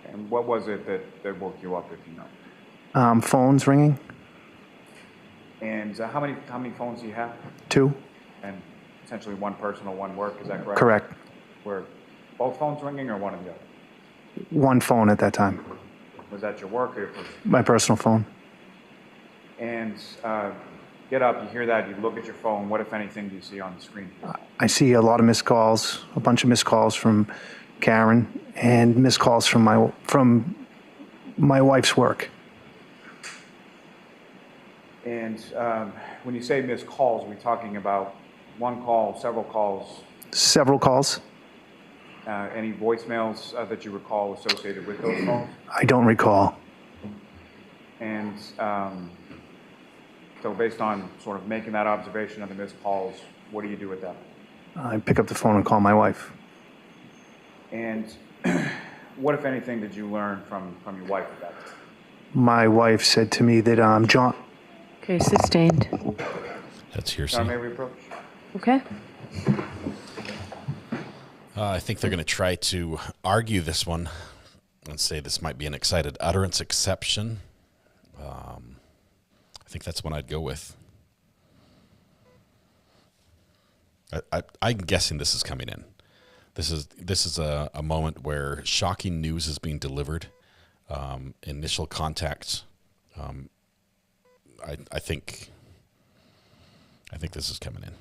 And what was it that woke you up, if you know? Phones ringing. And how many phones do you have? 2. And essentially one personal, one work, is that correct? Correct. Were both phones ringing or one of the other? One phone at that time. Was that your work or your personal? My personal phone. And get up, you hear that, you look at your phone, what, if anything, do you see on the screen? I see a lot of missed calls, a bunch of missed calls from Karen, and missed calls from my wife's work. And when you say missed calls, are we talking about one call, several calls? Several calls. Any voicemails that you recall associated with those phones? I don't recall. And so based on sort of making that observation of the missed calls, what do you do with that? I pick up the phone and call my wife. And what, if anything, did you learn from your wife at that time? My wife said to me that John... Okay, sustained. That's hearsay. John, may we approach? Okay. I think they're going to try to argue this one and say this might be an excited utterance exception. I think that's one I'd go with. I'm guessing this is coming in. This is a moment where shocking news is being delivered. Initial contacts. I think this is coming in.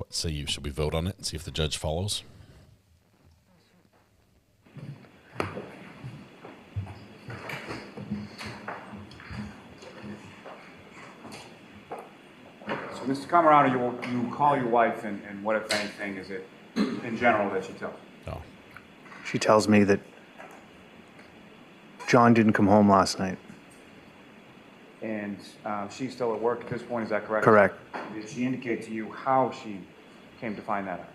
What say you? Should we vote on it and see if the judge follows? So, Mr. Camerano, you call your wife, and what, if anything, is it in general that she tells you? No. She tells me that John didn't come home last night. And she's still at work at this point, is that correct? Correct. Did she indicate to you how she came to find that out?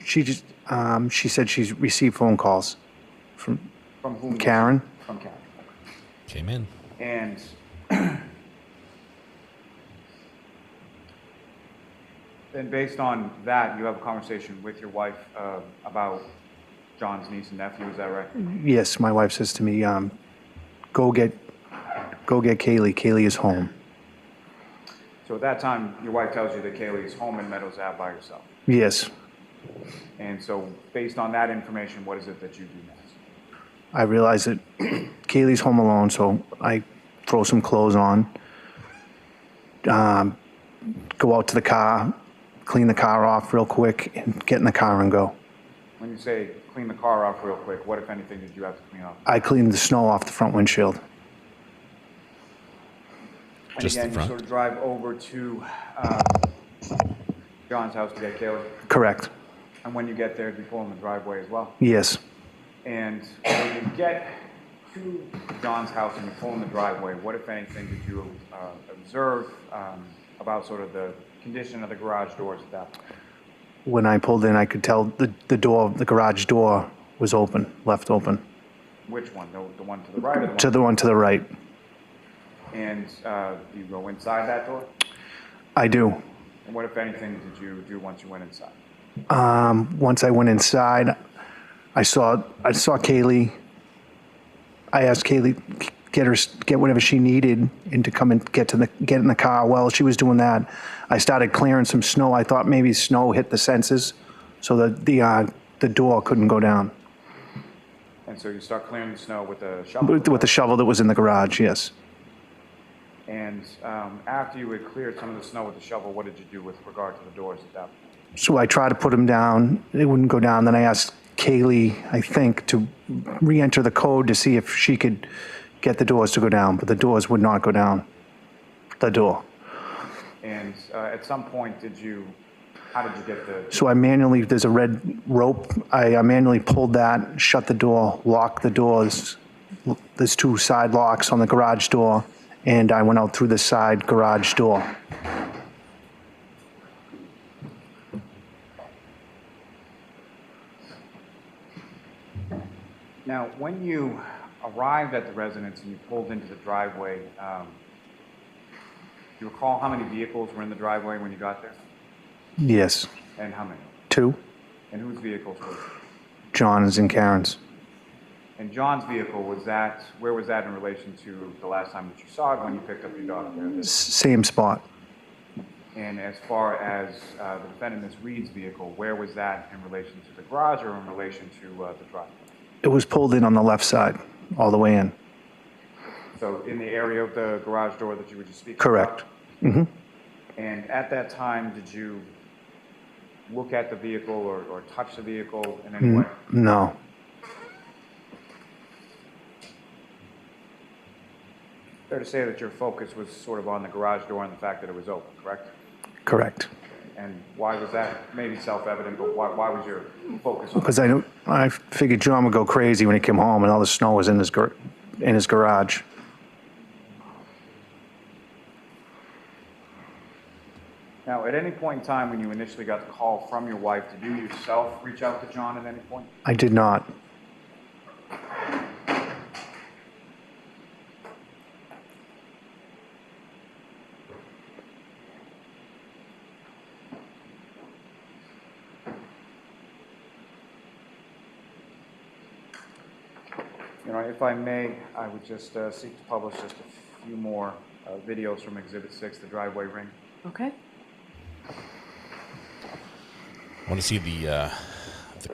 She just, she said she's received phone calls from whom? Karen. From Karen. Came in. And then based on that, you have a conversation with your wife about John's niece and nephew, is that right? Yes, my wife says to me, go get Kaylee. Kaylee is home. So at that time, your wife tells you that Kaylee is home in Meadows Ave by herself. Yes. And so based on that information, what is it that you do next? I realize that Kaylee's home alone, so I throw some clothes on, go out to the car, clean the car off real quick, and get in the car and go. When you say clean the car off real quick, what, if anything, did you have to clean off? I cleaned the snow off the front windshield. And Just again, the front? you sort of drive over to John's house to get Kaylee? Correct. And when you get there, do you pull in the driveway as well? Yes. And when you get to John's house and you pull in the driveway, what, if anything, did you observe about sort of the condition of the garage doors at that point? When I pulled in, I could tell the garage door was open, left open. Which one? The one to the right or the one? To the one to the right. And do you go inside that door? I do. And what, if anything, did you do once you went inside? Once I went inside, I saw Kaylee. I asked Kaylee get whatever she needed and to come and get in the car. While she was doing that, I started clearing some snow. I thought maybe snow hit the sensors, so that the door couldn't go down. And so you start clearing the snow with a shovel? With the shovel that was in the garage, yes. And after you had cleared some of the snow with the shovel, what did you do with regard to the doors at that point? So I tried to put them down. They wouldn't go down. Then I asked Kaylee, I think, to re-enter the code to see if she could get the doors to go down, but the doors would not go down. The door. And at some point, how did you get the... So there's a red rope. I manually pulled that, shut the door, locked the doors. There's 2 side locks on the garage door, and I went out through the side garage door. Now, when you arrived at the residence and you pulled into the driveway, do you recall how many vehicles were in the driveway when you got there? Yes. And how many? 2. And whose vehicles were they? John's and Karen's. And John's vehicle, where was that in relation to the last time that you saw it when you picked up your daughter there? Same spot. And as far as the defendant, Ms. Reed's vehicle, where was that in relation to the garage or in relation to the driveway? It was pulled in on the left side, all the way in. So in the area of the garage door that you were just speaking Correct. about? Mm-hmm. And at that time, did you look at the vehicle or touch the vehicle in any way? No. Fair to say that your focus was sort of on the garage door and the fact that it was open, correct? Correct. And why was that? Maybe self-evident, but why was your focus on Because I figured John would go crazy when he came home and all the snow was in his garage. Now, at any point in time when you initially got the call from your wife, did you yourself reach out to John at any point? I did not. You know, if I may, I would just seek to publish just a few more videos from Exhibit 6, the driveway ring. Okay. I want to see the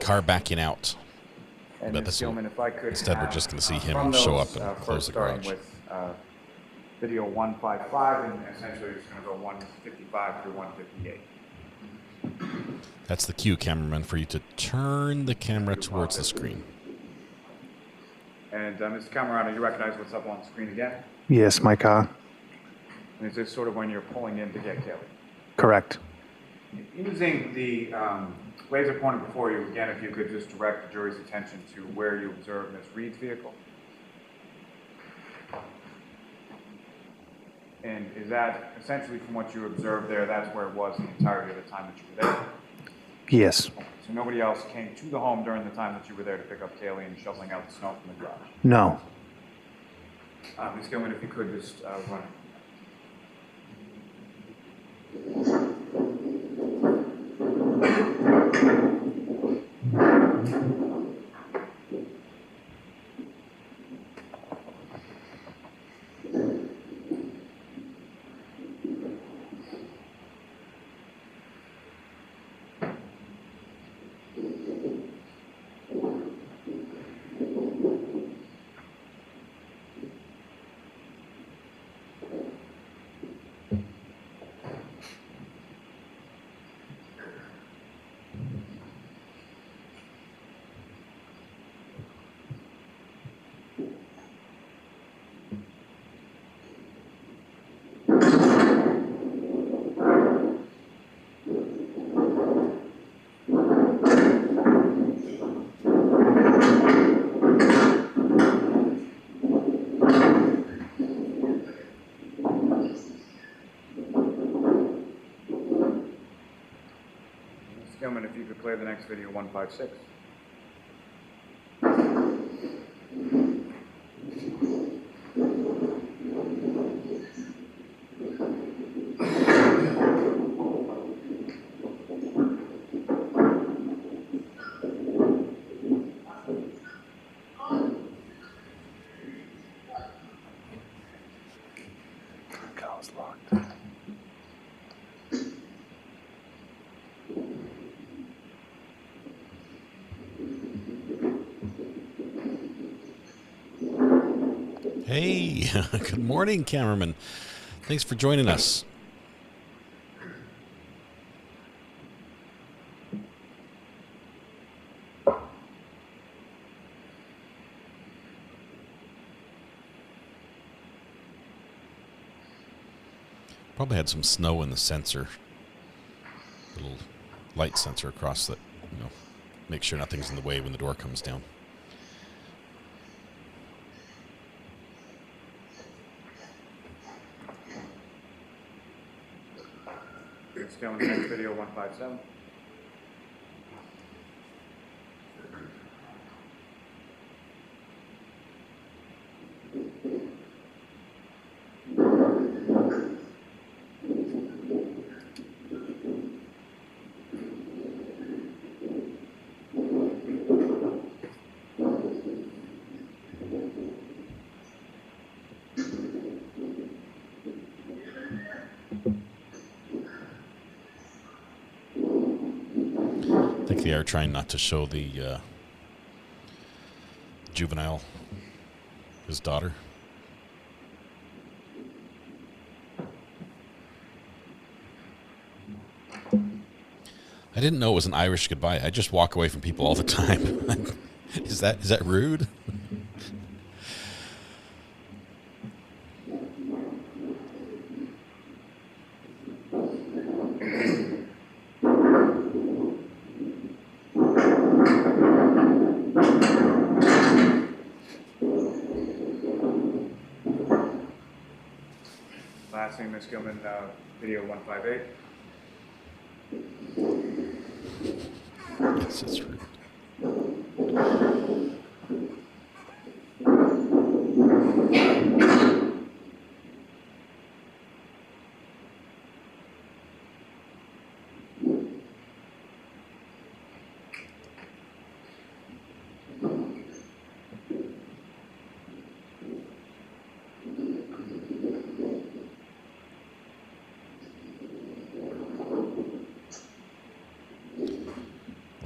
car backing out. And But Ms. this Gilman, if I could instead, we're have, just going to see him from show those, up and first close the starting garage. with video 155, and essentially it's going to go 155 through 158. That's the cue, cameraman, for you to turn the camera towards the screen. And Mr. Camerano, you recognize what's up on the screen again? Yes, my car. And is this sort of when you're pulling in to get Kelly? Correct. Using the laser pointer before you, again, if you could just direct the jury's attention to where you observed Ms. Reed's vehicle. And is that essentially from what you observed there, that's where it was the entirety of the time that you were there? Yes. So nobody else came to the home during the time that you were there to pick up Kaylee and shoveling out the snow from the garage? No. Ms. Gilman, if you could just run it. If you could play the next video, 156. Car's locked. Hey, good morning, cameraman. Thanks for joining us. Probably had some snow in the sensor. Little light sensor across that, make sure nothing's in the way when the door comes down. Let's go on the next video, 157. I think they are trying not to show the juvenile, his daughter. I didn't know it was an Irish goodbye. I just walk away from people all the time. Is that rude? Last thing, Ms. Gilman, video 158. Yes, that's rude.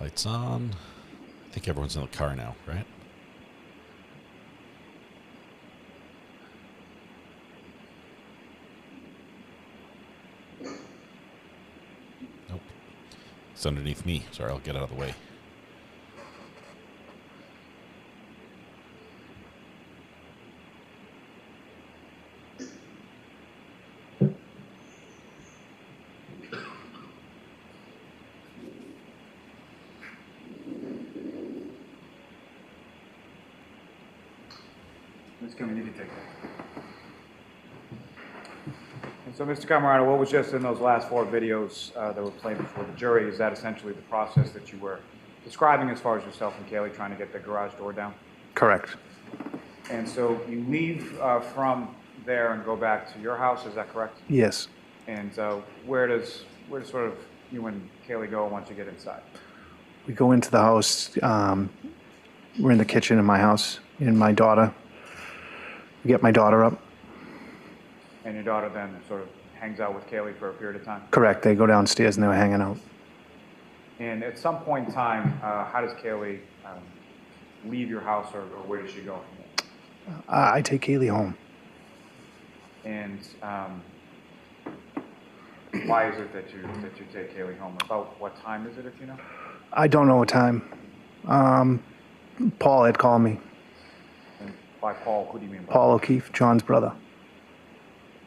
Lights on. I think everyone's in the car now, right? Nope. It's underneath me. Sorry, I'll get out of the way. Ms. Kim, you need to take that. And so, Mr. Camerano, what was just in those last 4 videos that were played before the jury, is that essentially the process that you were describing as far as yourself and Kaylee trying to get the garage door down? Correct. And so you leave from there and go back to your house, is that correct? Yes. And where does sort of you and Kaylee go once you get inside? We go into the house. We're in the kitchen in my house, and my daughter. We get my daughter up. And your daughter then sort of hangs out with Kaylee for a period of time? Correct. They go downstairs and they were hanging out. And at some point in time, how does Kaylee leave your house, or where does she go from there? I take Kaylee home. And why is it that you take Kaylee home? About what time is it, if you know? I don't know what time. Paul had called me. And by Paul, who do you mean by Paul O'Keefe, John's brother.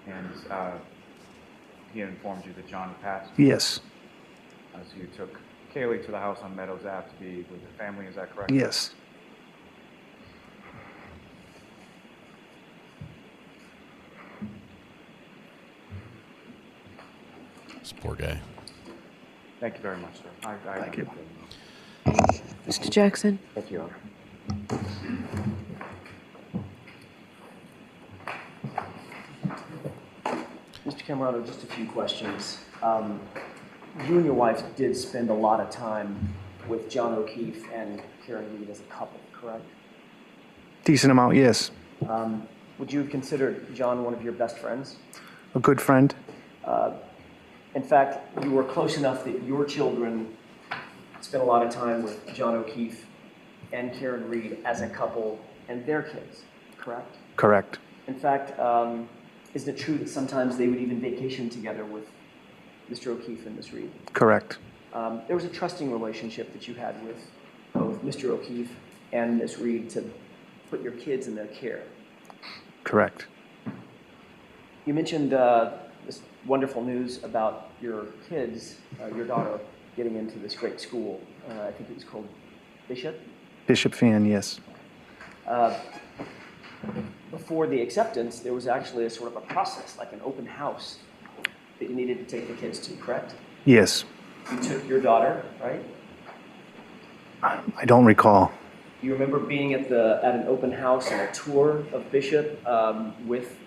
And he informed you that John had passed? Yes. So you took Kaylee to the house on Meadows Ave to be with your family, is that correct? Yes. This poor guy. Thank you very much, sir. Thank you. Mr. Jackson? Thank you, Your Honor. Mr. Camerano, just a few questions. You and your wife did spend a lot of time with John O'Keefe and Karen Reed as a couple, correct? Decent amount, yes. Would you have considered John one of your best friends? A good friend. In fact, you were close enough that your children spent a lot of time with John O'Keefe and Karen Reed as a couple and their kids, correct? Correct. In fact, isn't it true that sometimes they would even vacation together with Mr. O'Keefe and Ms. Reed? Correct. There was a trusting relationship that you had with both Mr. O'Keefe and Ms. Reed to put your kids in their care. Correct. You mentioned this wonderful news about your kids, your daughter, getting into this great school. I think it was called Bishop? Bishop Fan, yes. Before the acceptance, there was actually a sort of a process, like an open house, that you needed to take the kids to, correct? Yes. You took your daughter, right? I don't recall. You remember being at an open house and a tour of Bishop with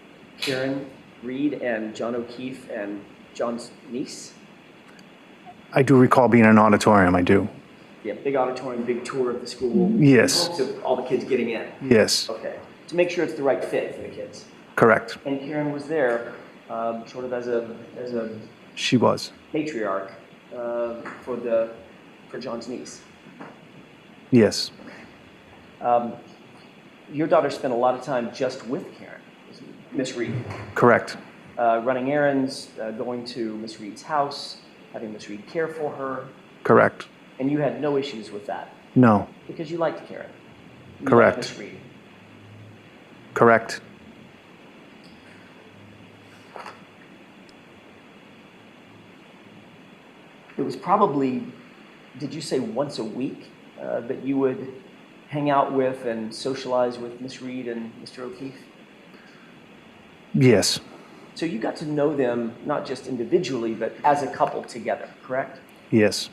Karen Reed and John O'Keefe and John's niece? I do recall being in an auditorium, I do. Yeah, big auditorium, big tour of the school. Yes. In hopes of all the kids getting in. Yes. Okay. To make sure it's the right fit for the kids. Correct. And Karen was there, sort of as a She was. matriarch for John's niece. Yes. Your daughter spent a lot of time just with Karen, Miss Reed. Correct. Running errands, going to Miss Reed's house, having Miss Reed care for her. Correct. And you had no issues with that? No. Because you liked Karen. You Correct. liked Miss Reed. Correct. It was probably, did you say once a week that you would hang out with and socialize with Miss Reed and Mr. O'Keefe? Yes. So you got to know them not just individually, but as a couple together, correct? Yes.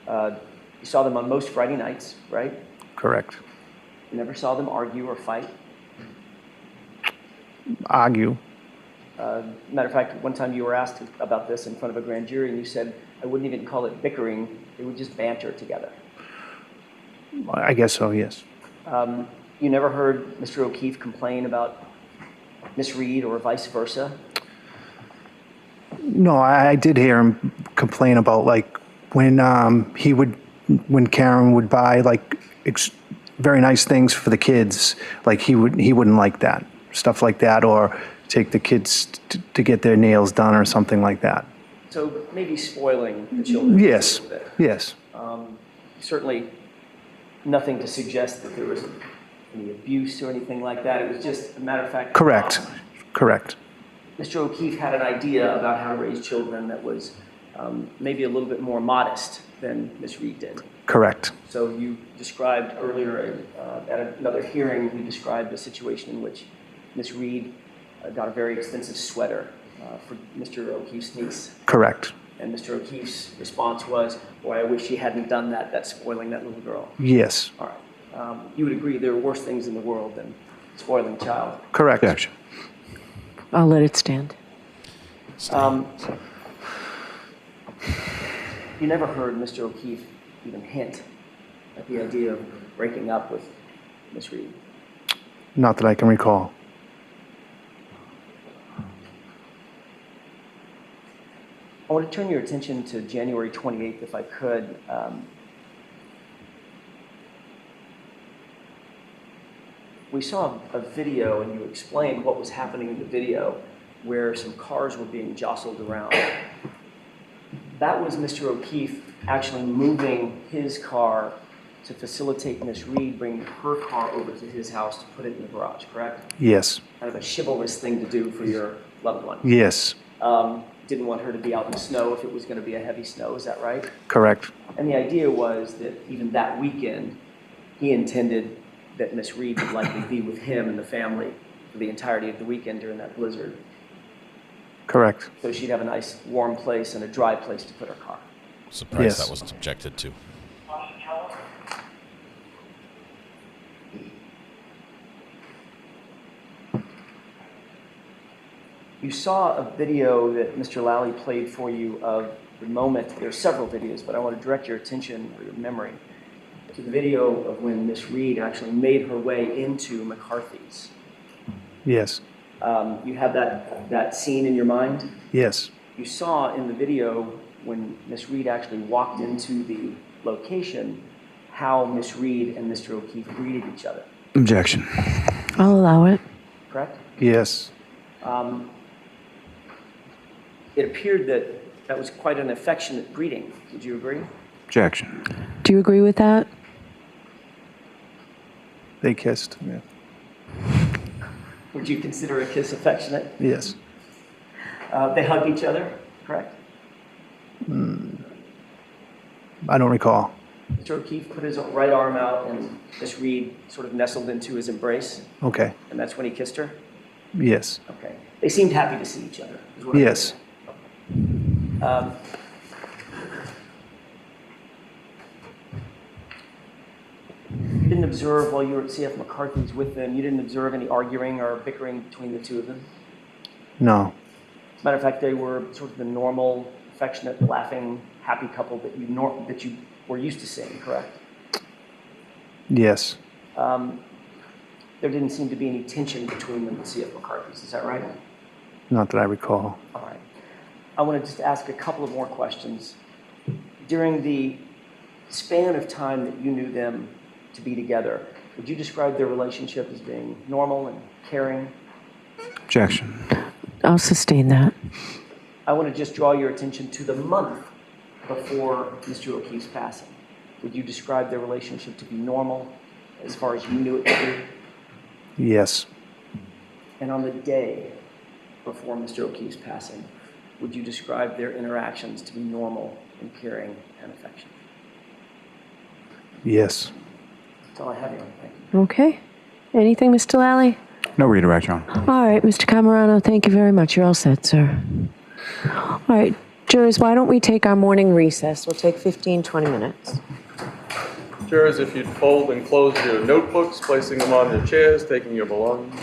You saw them on most Friday nights, right? Correct. You never saw them argue or fight? Argue. Matter of fact, one time you were asked about this in front of a grand jury, and you said, I wouldn't even call it bickering, they would just banter together. I guess so, yes. You never heard Mr. O'Keefe complain about Miss Reed or vice versa? No, I did hear him complain about like when when Karen would buy like very nice things for the kids, like he wouldn't like that, stuff like that, or take the kids to get their nails done or something like that. So maybe spoiling the children. Yes, a little bit. yes. Certainly nothing to suggest that there was any abuse or anything like that. It was just a matter of fact. Correct, correct. Mr. O'Keefe had an idea about how to raise children that was maybe a little bit more modest than Ms. Reed did. Correct. So you described earlier at another hearing, you described a situation in which Ms. Reed got a very expensive sweater for Mr. O'Keefe's niece. Correct. And Mr. O'Keefe's response was, boy, I wish he hadn't done that. That's spoiling that little girl. Yes. All right. You would agree there are worse things in the world than spoiling a child? Correct. Objection. I'll let it stand. You never heard Mr. O'Keefe even hint at the idea of breaking up with Ms. Reed? Not that I can recall. I want to turn your attention to January 28th, if I could. We saw a video, and you explained what was happening in the video, where some cars were being jostled around. That was Mr. O'Keefe actually moving his car to facilitate Ms. Reed bringing her car over to his house to put it in the garage, correct? Yes. Kind of a chivalrous thing to do for your loved one. Yes. Didn't want her to be out in the snow if it was going to be a heavy snow, is that right? Correct. And the idea was that even that weekend, he intended that Miss Reed would likely be with him and the family for the entirety of the weekend during that blizzard. Correct. So she'd have a nice warm place and a dry place to put her car. Surprised that wasn't objected to. You saw a video that Mr. Lally played for you of the moment. There are several videos, but I want to direct your attention or your memory to the video of when Miss Reed actually made her way into McCarthy's. Yes. You have that scene in your mind? Yes. You saw in the video when Miss Reed actually walked into the location how Miss Reed and Mr. O'Keefe greeted each other. Objection. I'll allow it. Correct? Yes. It appeared that that was quite an affectionate greeting. Would you agree? Objection. Do you agree with that? They kissed. Yeah. Would you consider a kiss affectionate? Yes. They hugged each other, correct? I don't recall. Mr. O'Keefe put his right arm out and Miss Reed sort of nestled into his embrace. Okay. And that's when he kissed her? Yes. Okay. They seemed happy to see each other. Yes. You didn't observe while you were at CF McCarthy's with them, you didn't observe any arguing or bickering between the two of them? No. As a matter of fact, they were sort of the normal, affectionate, laughing, happy couple that you were used to seeing, correct? Yes. There didn't seem to be any tension between them at CF McCarthy's, is that right? Not that I recall. All right. I want to just ask a couple of more questions. During the span of time that you knew them to be together, would you describe their relationship as being normal and caring? Objection. I'll sustain that. I want to just draw your attention to the month before Mr. O'Keefe's passing. Would you describe their relationship to be normal as far as you knew it to be? Yes. And on the day before Mr. O'Keefe's passing, would you describe their interactions to be normal and caring and affectionate? Yes. That's all I have here. Thank you. Okay. Anything, Mr. Lally? No redirect, John. All right, Mr. Camerano, thank you very much. You're all set, sir. All right, jurors, why don't we take our morning recess? We'll take 15, 20 minutes. Jurors, if you'd fold and close your notebooks, placing them on your chairs, taking your belongings.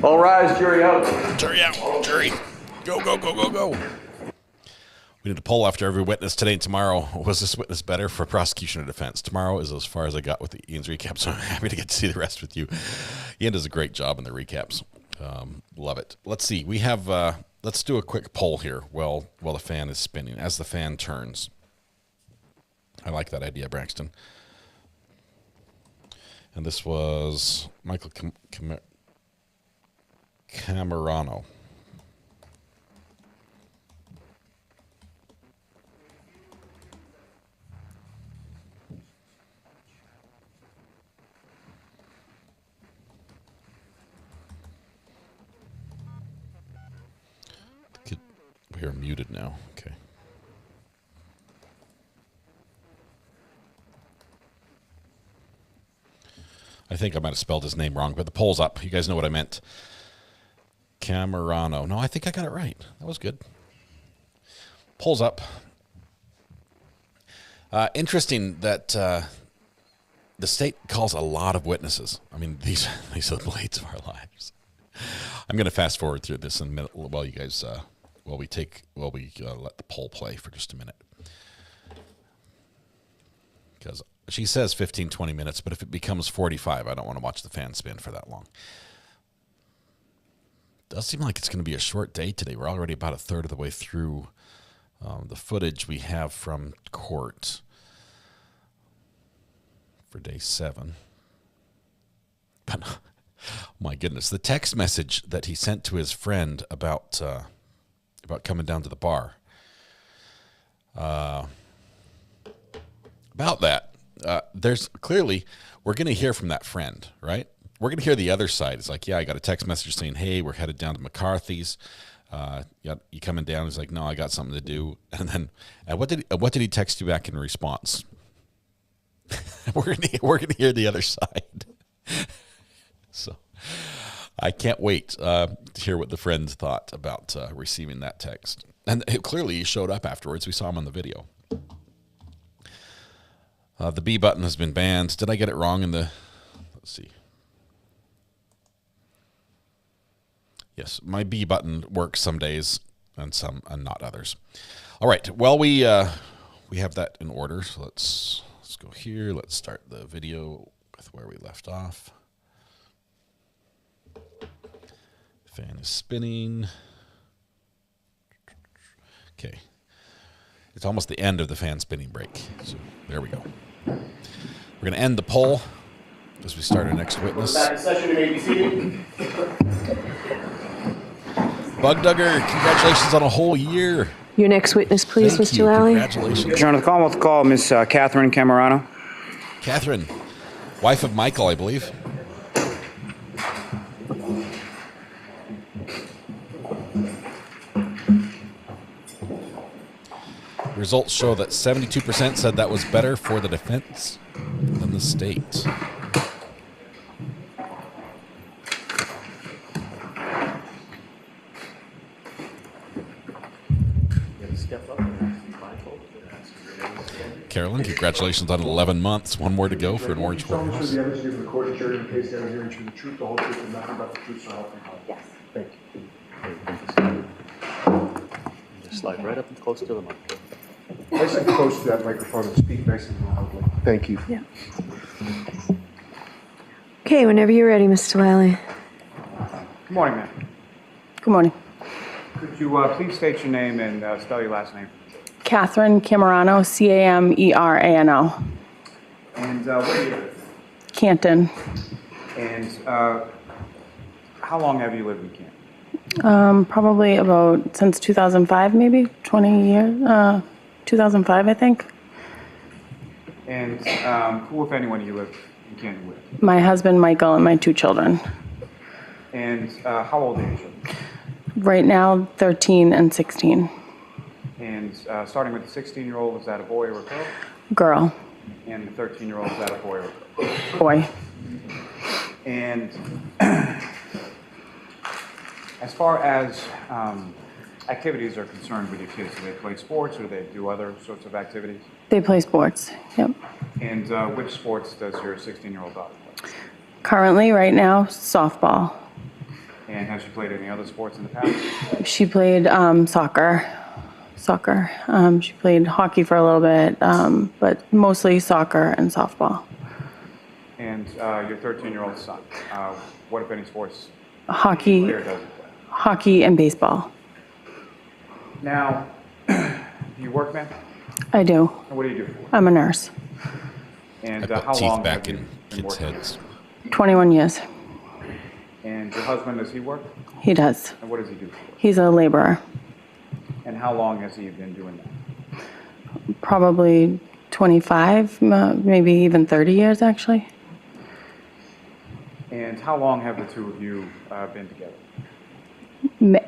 All rise, jury out. Jury out. Jury. Go, go, go, go, go. We need a poll after every witness today and tomorrow. Was this witness better for prosecution or defense? Tomorrow is as far as I got with the Ian's recap, so I'm happy to get to see the rest with you. Ian does a great job in the recaps. Love it. Let's see. We have, let's do a quick poll here while the fan is spinning, as the fan turns. I like that idea, Braxton. And this was Michael Camerano. muted now. Okay. I think I might have spelled his name wrong, but the poll's up. You guys know what I meant. Camerano. No, I think I got it right. That was good. Poll's up. Interesting that the state calls a lot of witnesses. I mean, these are the blades of our lives. I'm going to fast forward through this in a minute while you guys, while we let the poll play for just a minute. Because she says 15, 20 minutes, but if it becomes 45, I don't want to watch the fan spin for that long. Does seem like it's going to be a short day today. We're already about a third of the way through the footage we have from court for day 7. But my goodness, the text message that he sent to his friend about coming down to the bar. About that, there's clearly, we're going to hear from that friend, right? We're going to hear the other side. It's like, yeah, I got a text message saying, hey, we're headed down to McCarthy's. You coming down? He's like, no, I got something to do. And then, what did he text you back in response? we're gonna hear the other side. So I can't wait to hear what the friends thought about receiving that text. And clearly he showed up afterwards. We saw him on the video. The B button has been banned. Did I get it wrong in the... Let's see. Yes, my B button works some days and not others. All right. Well, we have that in order. So let's go here. Let's start the video with where we left off. Fan is spinning. Okay. It's almost the end of the fan spinning break. So there we go. We're going to end the poll as we start our next witness. Back in session, you may be seated. Bug Dugger, congratulations on a whole year. Your next witness, please, Thank Mr. you. Lally. Congratulations. Your Honor, the Commonwealth call Miss Katherine Camerano. Catherine, wife of Michael, I believe. Results show that 72% said that was better for the defense than the state. Carolyn, congratulations on 11 months. One more to go for an orange courthouse. The evidence given the court and jury in the case down here and the truth, the whole truth, and nothing but the truth, so help me God. Yes. Thank you. Just slide right up and close to the mic. Nice and close to that microphone and speak nice and loudly. Thank you. Yeah. Okay, whenever you're ready, Mr. Lally. Good morning, ma'am. Good morning. Could you please state your name and spell your last name? Katherine Camerano, Camerano. And where do you live? Canton. And how long have you lived in Canton? Probably about since 2005, maybe 20 years. 2005, I think. And who, if anyone, do you live in Canton with? My husband, Michael, and my 2 children. And how old are your children? Right now, 13 and 16. And starting with the 16-year-old, is that a boy or a girl? Girl. And the 13-year-old, is that a boy or a girl? Boy. And as far as activities are concerned with your kids, do they play sports or do they do other sorts of activities? They play sports, yep. And which sports does your 16-year-old daughter play? Currently, right now, softball. And has she played any other sports in the past? She played soccer. She played hockey for a little bit, but mostly soccer and softball. And your 13-year-old son, what, if any, sports Hockey, does he play? hockey and baseball. Now, do you work, ma'am? I do. And what do you do for work? I'm a nurse. And I put how teeth long back have in you been kids' working? heads. 21 years. And your husband, does he work? He does. And what does he do for work? He's a laborer. And how long has he been doing that? Probably 25, maybe even 30 years, actually. And how long have the two of you been together?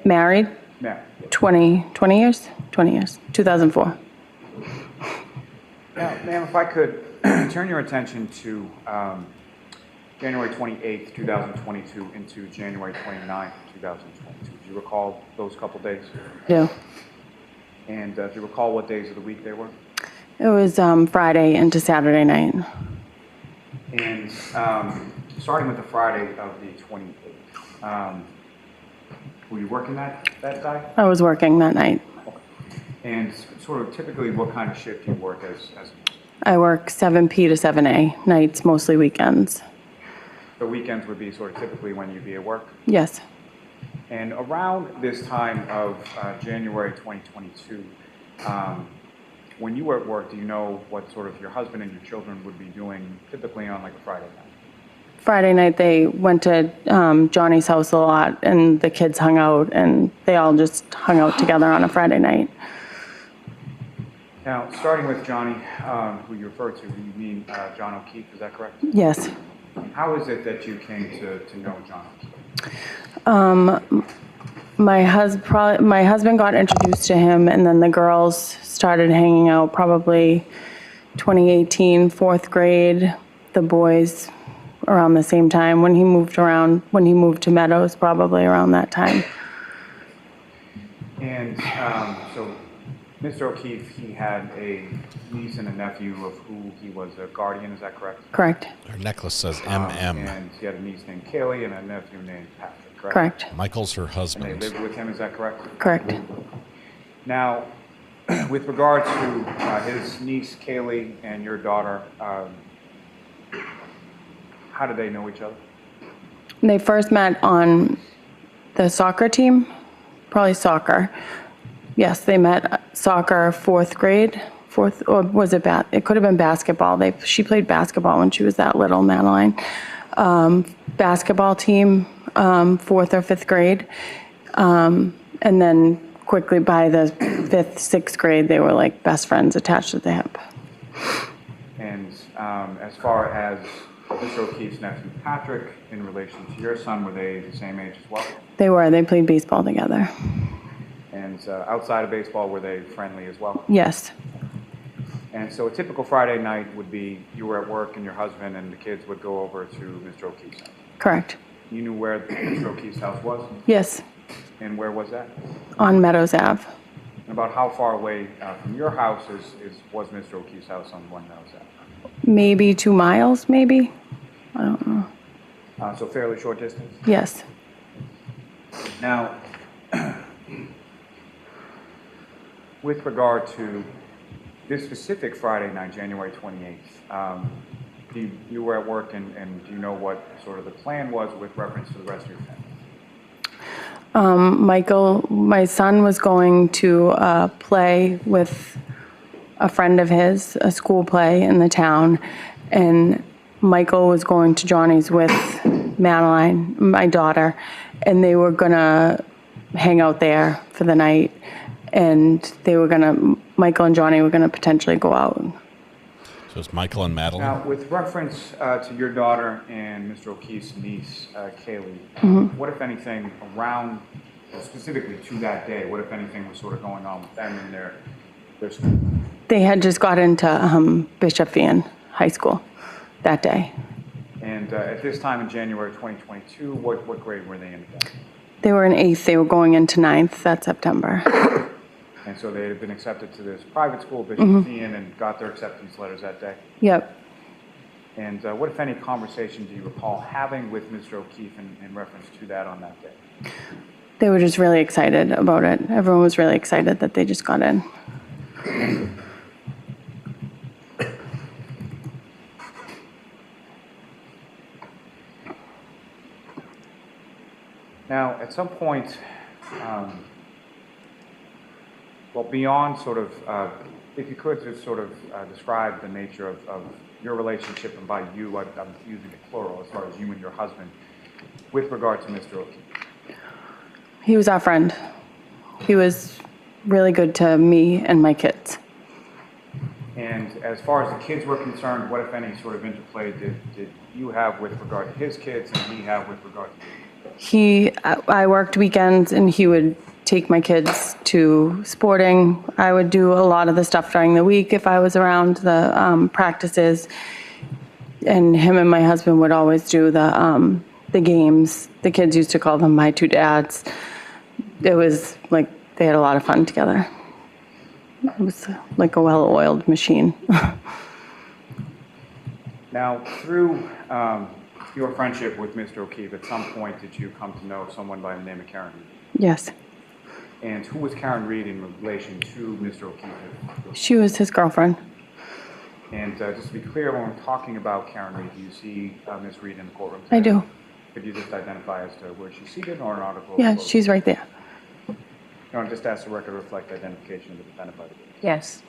Married? Ma'am. 20 years? 20 years, 2004. Now, ma'am, if I could turn your attention to January 28th, 2022 into January 29th, 2022. Do you recall those couple days? Yeah. And do you recall what days of the week they were? It was Friday into Saturday night. And starting with the Friday of the 28th, were you working that day? I was working that night. And sort of typically what kind of shift do you work as I work 7P to 7A, nights, mostly weekends. the weekends would be sort of typically when you'd be at work? Yes. And around this time of January 2022, when you were at work, do you know what sort of your husband and your children would be doing typically on like a Friday night? Friday night, they went to Johnny's house a lot, and the kids hung out, and they all just hung out together on a Friday night. Now, starting with Johnny, who you referred to, you mean John O'Keefe, is that correct? Yes. How is it that you came to know John O'Keefe? My husband got introduced to him, and then the girls started hanging out probably 2018, fourth grade. The boys around the same time when he moved to Meadows, probably around that time. And so Mr. O'Keefe, he had a niece and a nephew of who he was a guardian, is that correct? Correct. Her necklace says MM. And he had a niece named Kaylee and a nephew named Patrick, correct? Correct. Michael's her husband. And they lived with him, is that correct? Correct. Now, with regard to his niece Kaylee and your daughter, how did they know each other? They first met on the soccer team, probably soccer. Yes, they met soccer fourth grade, or was it it could have been basketball. She played basketball when she was that little, Madeline. Basketball team, fourth or fifth grade. And then quickly by the fifth, sixth grade, they were like best friends attached at the hip. And as far as Mr. O'Keefe's nephew Patrick, in relation to your son, were they the same age as well? They were. They played baseball together. And outside of baseball, were they friendly as well? Yes. And so a typical Friday night would be you were at work and your husband and the kids would go over to Mr. O'Keefe's house. Correct. You knew where Mr. O'Keefe's house was? Yes. And where was that? On Meadows Ave. And about how far away from your house was Mr. O'Keefe's house on One Meadows Ave? Maybe 2 miles, maybe? I don't know. So fairly short distance? Yes. Now, with regard to this specific Friday night, January 28th, you were at work and do you know what sort of the plan was with reference to the rest of your family? Michael, my son was going to play with a friend of his, a school play in the town, and Michael was going to Johnny's with Madeline, my daughter, and they were gonna hang out there for the night, and Michael and Johnny were gonna potentially go out. So it's Michael and Madeline? Now, with reference to your daughter and Mr. O'Keefe's niece, Kaylee, what, if anything, around, specifically to that day, what, if anything, was sort of going on with them and their school? They had just got into Bishop Vian High School that day. And at this time in January 2022, what grade were they in again? They were in 8th. They were going into 9th that September. And so they had been accepted to this private school, Bishop Vian, and got their acceptance letters that day? Yep. And what, if any, conversation do you recall having with Mr. O'Keefe in reference to that on that day? They were just really excited about it. Everyone was really excited that they just got in. Now, at some point, well, beyond sort of, if you could just sort of describe the nature of your relationship, and by you, I'm using it plural, as far as you and your husband, with regard to Mr. O'Keefe. He was our friend. He was really good to me and my kids. And as far as the kids were concerned, what, if any, sort of interplay did you have with regard to his kids and he have with regard to you? I worked weekends, and he would take my kids to sporting. I would do a lot of the stuff during the week if I was around the practices. And him and my husband would always do the games. The kids used to call them my two dads. It was like they had a lot of fun together. It was like a well-oiled machine. Now, through your friendship with Mr. O'Keefe, at some point did you come to know someone by the name of Karen Reed? Yes. And who was Karen Reed in relation to Mr. O'Keefe? She was his girlfriend. And just to be clear, when we're talking about Karen Reed, do you see Ms. Reed in the courtroom I today? do. Could you just identify as to where she's seated or an article? Yeah, she's right there. No, just ask the record to reflect identification of the defendant by the witness. Yes.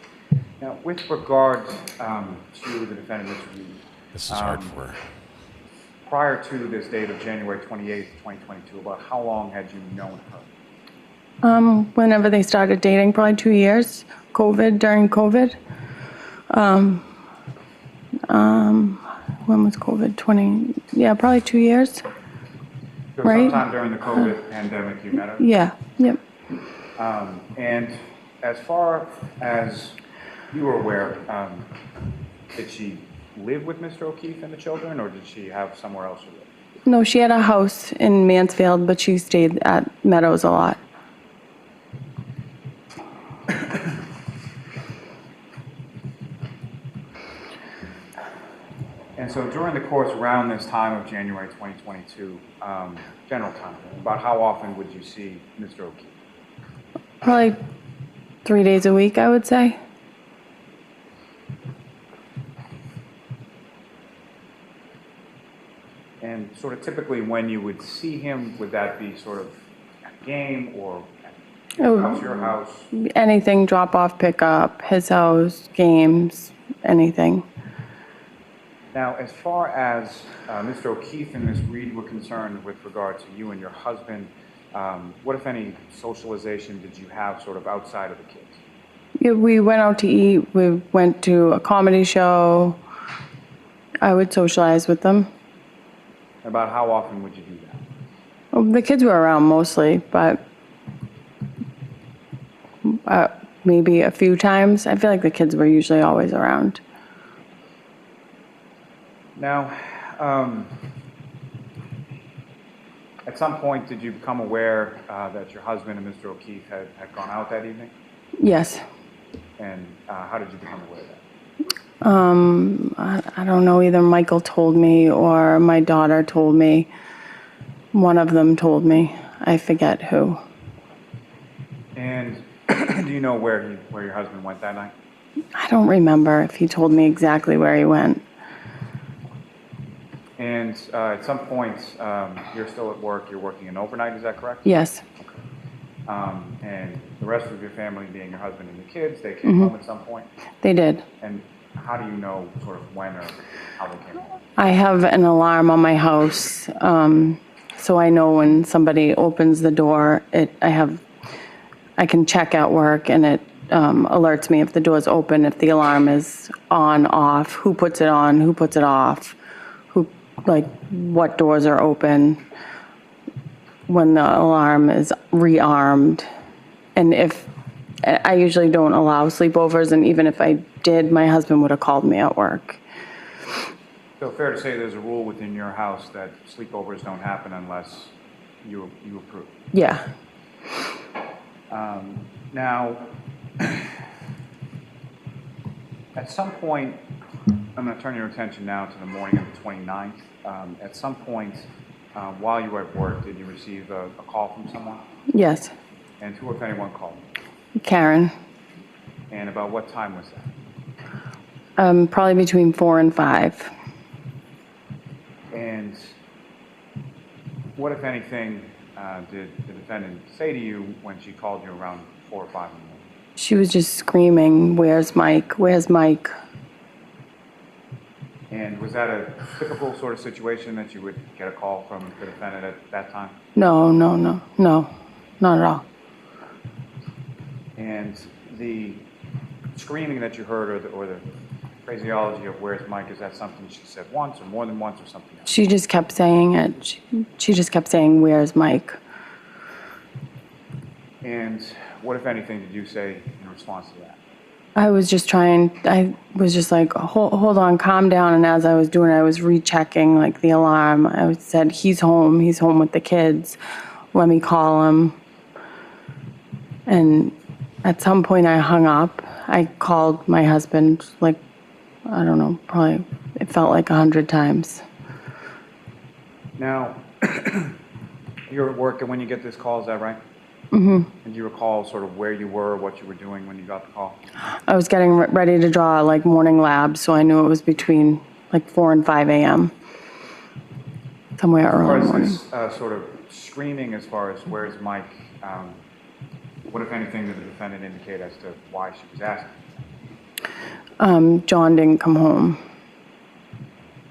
Now, with regard to the defendant, Ms. Reed, This is hard for her. prior to this date of January 28th, 2022, about how long had you known her? Whenever they started dating, probably 2 years. During COVID. When was COVID? Probably 2 years. So Right? sometime during the COVID pandemic, you met her? Yeah, yep. And as far as you were aware, did she live with Mr. O'Keefe and the children, or did she have somewhere else to live? No, she had a house in Mansfield, but she stayed at Meadows a lot. And so during the course around this time of January 2022, general time, about how often would you see Mr. O'Keefe? Probably 3 days a week, I would say. And sort of typically when you would see him, would that be sort of at a game or at your house? Anything, drop off, pick up, his house, games, anything. Now, as far as Mr. O'Keefe and Ms. Reed were concerned with regard to you and your husband, what, if any, socialization did you have sort of outside of the kids? Yeah, we went out to eat. We went to a comedy show. I would socialize with them. About how often would you do that? Well, the kids were around mostly, but maybe a few times. I feel like the kids were usually always around. Now, at some point, did you become aware that your husband and Mr. O'Keefe had gone out that evening? Yes. And how did you become aware of that? I don't know, either Michael told me or my daughter told me. One of them told me. I forget who. And do you know where your husband went that night? I don't remember if he told me exactly where he went. And at some point, you're still at work, you're working an overnight, is that correct? Yes. And the rest of your family, being your husband and the kids, they came home at some point? They did. And how do you know sort of when or how they came home? I have an alarm on my house, so I know when somebody opens the door. I can check at work, and it alerts me if the door's open, if the alarm is on, off, who puts it on, who puts it off, what doors are open, when the alarm is rearmed. And if I usually don't allow sleepovers, and even if I did, my husband would have called me at work. So fair to say there's a rule within your house that sleepovers don't happen unless you approve? Yeah. Now, at some point, I'm going to turn your attention now to the morning of the 29th. At some point, while you were at work, did you receive a call from someone? Yes. And who, if anyone, called? Karen. And about what time was that? Probably between 4 and 5. And what, if anything, did the defendant say to you when she called you around 4 or 5 in the morning? She was just screaming, "Where's Mike? Where's Mike?" And was that a typical sort of situation that you would get a call from the defendant at that time? No, not at all. And the screaming that you heard, or the phraseology of "Where's Mike," is that something she said once or more than once or something else? She just kept saying it. She just kept saying, "Where's Mike?" And what, if anything, did you say in response to that? I was just like, hold on, calm down. And as I was doing it, I was rechecking like the alarm. I said, he's home with the kids. Let me call him. And at some point I hung up. I called my husband, like, I don't know, probably, it felt like 100 times. Now, you're at work and when you get this call, is that right? Mm-hmm. And do you recall sort of where you were, what you were doing when you got the call? I was getting ready to draw like morning labs, so I knew it was between like 4 and 5 a.m. Somewhere early morning. As far as this sort of screaming, as far as where's Mike, what, if anything, did the defendant indicate as to why she was asking? John didn't come home.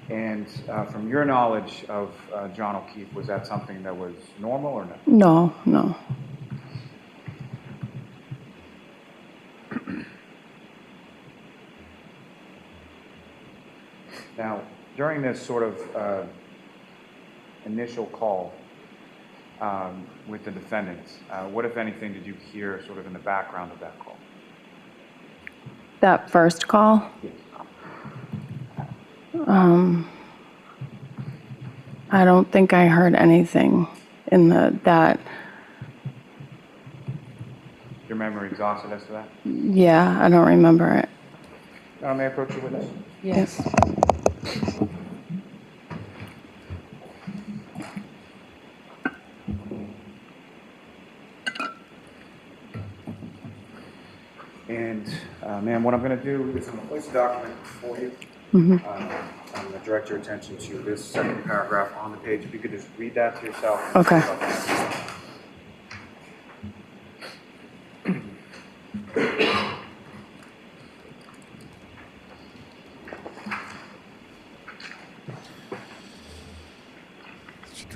And from your knowledge of John O'Keefe, was that something that was normal or no? No. Now, during this sort of initial call with the defendant, what, if anything, did you hear sort of in the background of that call? That first call? Yes. I don't think I heard anything in that. Your memory exhausted as to that? Yeah, I don't remember it. May I approach your witness? Yes. And, ma'am, what I'm going to do is I'm going to place a document before you. Mm-hmm. I'm going to direct your attention to this second paragraph on the page. If you could just read that to yourself. Okay. Should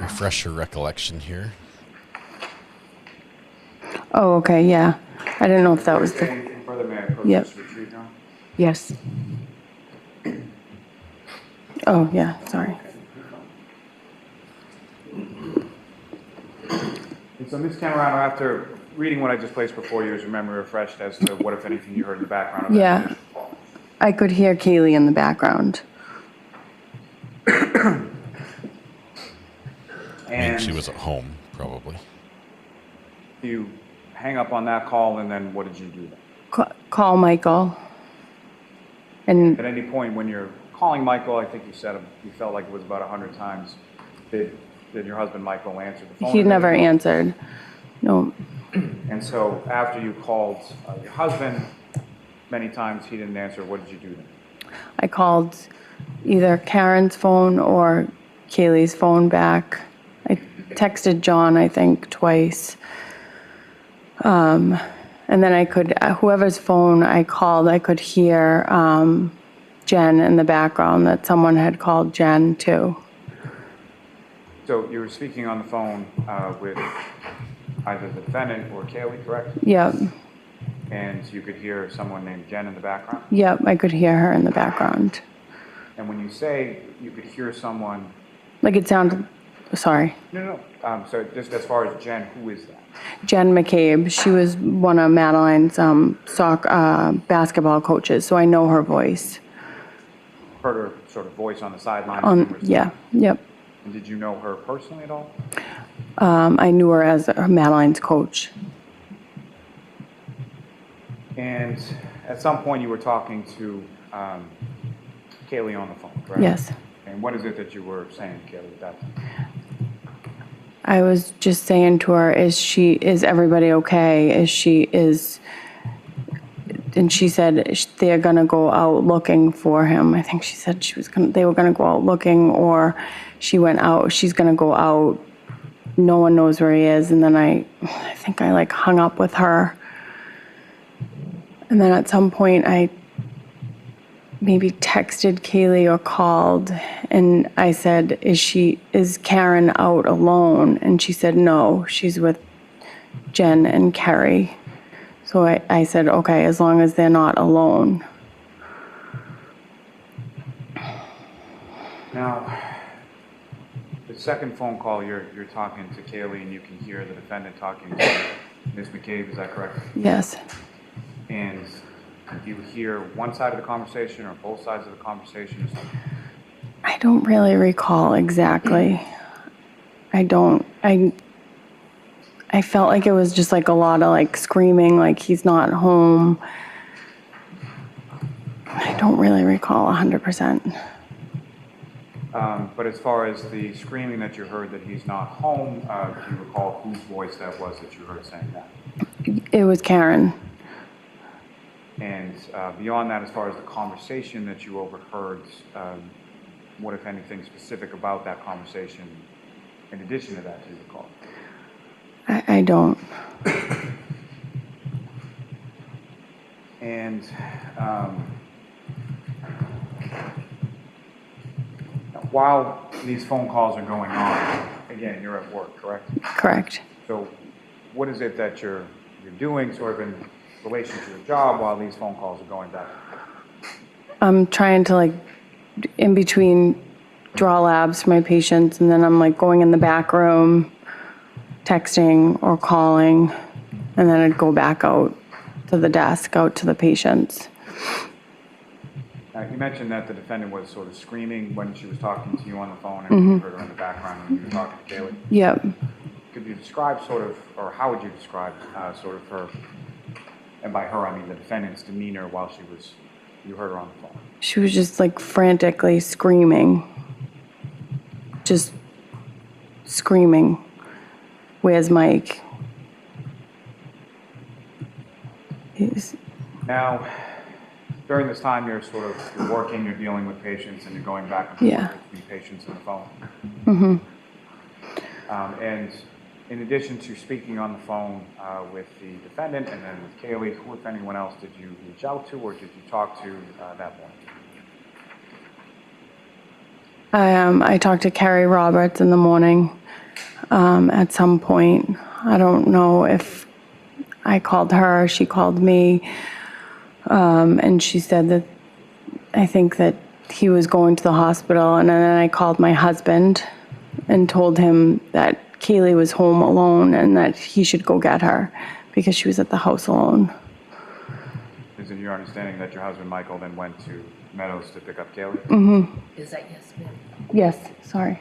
refresh your recollection here. Oh, okay, yeah. I didn't know if that was the... Anything further, may I approach Yep. this retrieve now? Yes. Oh, yeah, sorry. And so, Ms. Camerano, after reading what I just placed before you, is your memory refreshed as to what, if anything, you heard in the background of that Yeah. initial call? I could hear Kaylee in the background. And she was at home, probably. You hang up on that call, and then what did you do then? Call Michael. And At any point when you're calling Michael, I think you said you felt like it was about 100 times, did your husband Michael answer the phone? he never answered. No. And so after you called your husband many times, he didn't answer, what did you do then? I called either Karen's phone or Kaylee's phone back. I texted John, I think, twice. And then I could, whoever's phone I called, I could hear Jen in the background, that someone had called Jen too. So you were speaking on the phone with either the defendant or Kaylee, correct? Yep. And you could hear someone named Jen in the background? Yep, I could hear her in the background. And when you say you could hear someone... Like it sounded, sorry. No. So just as far as Jen, who is that? Jen McCabe, she was one of Madeline's basketball coaches, so I know her voice. Heard her sort of voice on the sidelines? Yeah, yep. And did you know her personally at all? I knew her as Madeline's coach. And at some point you were talking to Kaylee on the phone, correct? Yes. And what is it that you were saying to Kaylee at that time? I was just saying to her, is everybody okay? And she said they're gonna go out looking for him. I think she said they were gonna go out looking, or she went out, she's gonna go out. No one knows where he is. And then I think I like hung up with her. And then at some point I maybe texted Kaylee or called, and I said, is Karen out alone? And she said, no, she's with Jen and Kerry. So I said, okay, as long as they're not alone. Now, the second phone call, you're talking to Kaylee, and you can hear the defendant talking to Ms. McCabe, is that correct? Yes. And did you hear one side of the conversation or both sides of the conversation? I don't really recall exactly. I felt like it was just like a lot of like screaming, like he's not home. I don't really recall 100%. But as far as the screaming that you heard that he's not home, do you recall whose voice that was that you heard saying that? It was Karen. And beyond that, as far as the conversation that you overheard, what, if anything, specific about that conversation, in addition to that, do you recall? I don't. And while these phone calls are going on, again, you're at work, correct? Correct. So what is it that you're doing sort of in relation to your job while these phone calls are going back? I'm trying to like, in between, draw labs for my patients, and then I'm like going in the back room, texting or calling, and then I'd go back out to the desk, out to the patients. You mentioned that the defendant was sort of screaming when she was talking to you on the phone, and you heard her in the background when you were talking to Kaylee. Yep. Could you describe sort of, or how would you describe sort of her, and by her I mean the defendant's demeanor while you heard her on the phone? She was just like frantically screaming. Just screaming. Where's Mike? Now, during this time, you're working, you're dealing with patients, and you're going back and forth between patients and the phone. Mm-hmm. And in addition to speaking on the phone with the defendant and then with Kaylee, who, if anyone else, did you reach out to or did you talk to that morning? I talked to Carrie Roberts in the morning at some point. I don't know if I called her or she called me. And she said that I think that he was going to the hospital. And then I called my husband and told him that Kaylee was home alone and that he should go get her because she was at the house alone. Is it your understanding that your husband, Michael, then went to Meadows to pick up Kaylee? Mm-hmm. Is that yes, ma'am? Yes, sorry.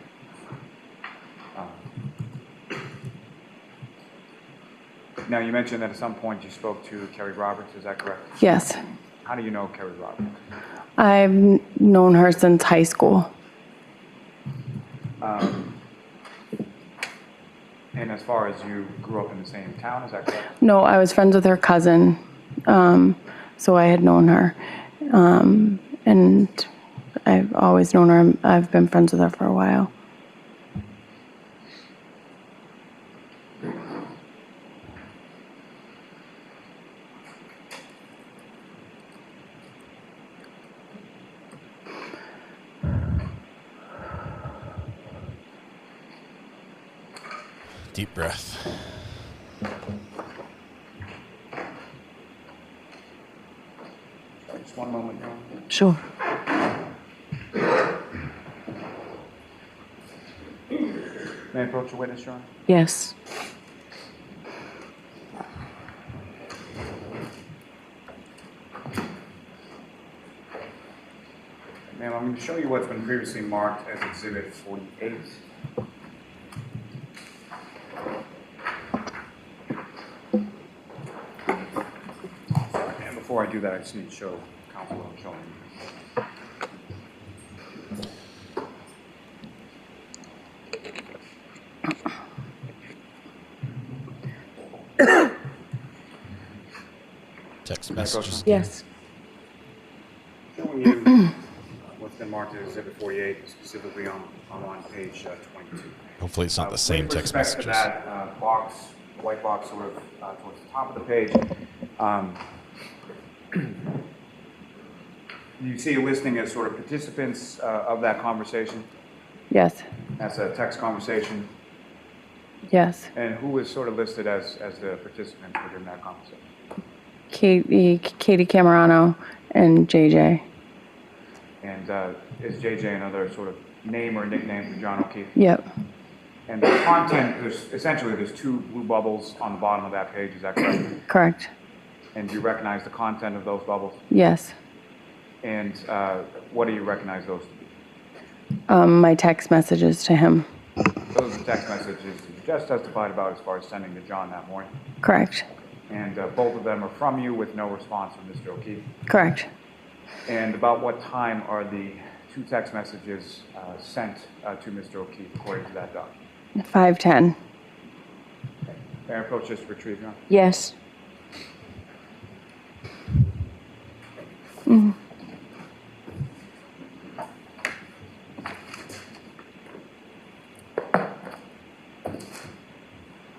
Now, you mentioned that at some point you spoke to Carrie Roberts, is that correct? Yes. How do you know Carrie Roberts? I've known her since high school. And as far as you grew up in the same town, is that correct? No, I was friends with her cousin, so I had known her. And I've always known her. I've been friends with her for a while. Deep breath. Just one moment, John. Sure. May I approach the witness, John? Yes. Ma'am, I'm going to show you what's been previously marked as Exhibit 48. And before I do that, I just need to show counsel what I'm showing you. Text messages. Yes. Showing you what's been marked as Exhibit 48, specifically on page 22. Hopefully it's not the same text messages. With respect to that white box sort of towards the top of the page, you see a listing as sort of participants of that conversation? Yes. That's a text conversation. Yes. And who is sort of listed as the participant within that conversation? Katie Camerano and JJ. And is JJ another sort of name or nickname for John O'Keefe? Yep. And the content, there's two blue bubbles on the bottom of that page, is that correct? Correct. And do you recognize the content of those bubbles? Yes. And what do you recognize those to be? My text messages to him. Those are text messages you just testified about as far as sending to John that morning. Correct. And both of them are from you with no response from Mr. O'Keefe. Correct. And about what time are the two text messages sent to Mr. O'Keefe according to that document? 5:10. May I approach this to retrieve, John? Yes. Mm-hmm.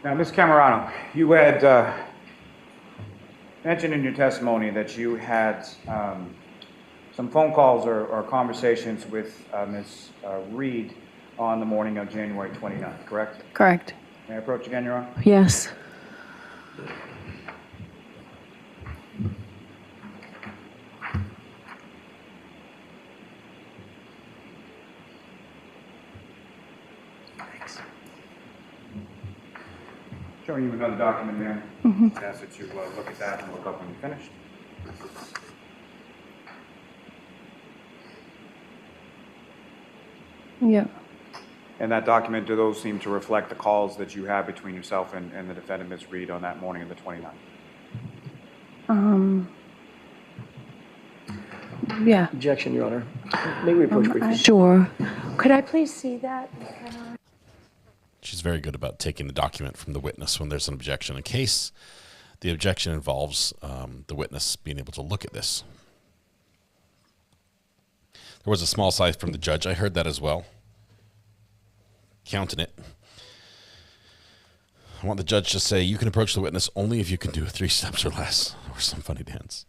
Now, Ms. Camerano, you had mentioned in your testimony that you had some phone calls or conversations with Ms. Reed on the morning of January 29th, correct? Correct. May I approach again, Your Honor? Yes. Showing you another document there. Mhm. Ask that you look at that and look up when you're finished. Yeah. And that document, do those seem to reflect the calls that you have between yourself and the defendant, Ms. Reed, on that morning of the 29th? Yeah. Objection, Your Honor. May we approach briefly? Sure. Could I please see that? She's very good about taking the document from the witness when there's an objection, in case the objection involves the witness being able to look at this. There was a small sigh from the judge. I heard that as well. Counting it. I want the judge to say, you can approach the witness only if you can do 3 steps or less, or some funny dance.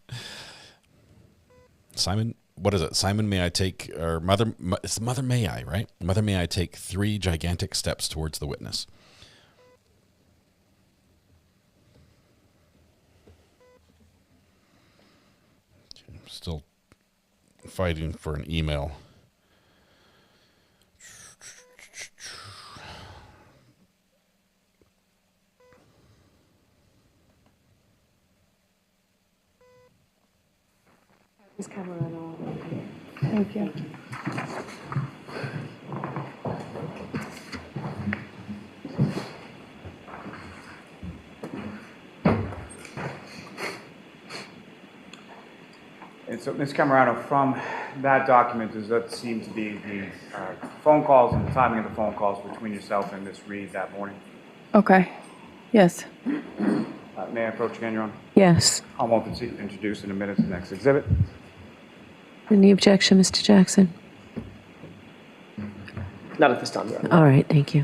Simon, what is it? Simon, may I take, or Mother, it's Mother, may I, right? Mother, may I take 3 gigantic steps towards the witness? I'm still fighting for an email. Ms. Camerano. Thank you. And so, Ms. Camerano, from that document, does that seem to be the phone calls and the timing of the phone calls between yourself and Ms. Reed that morning? Okay. Yes. May I approach again, Your Honor? Yes. I'll want to introduce in a minute the next exhibit. Any objection, Mr. Jackson? Not at this time, Your Honor. All right, thank you.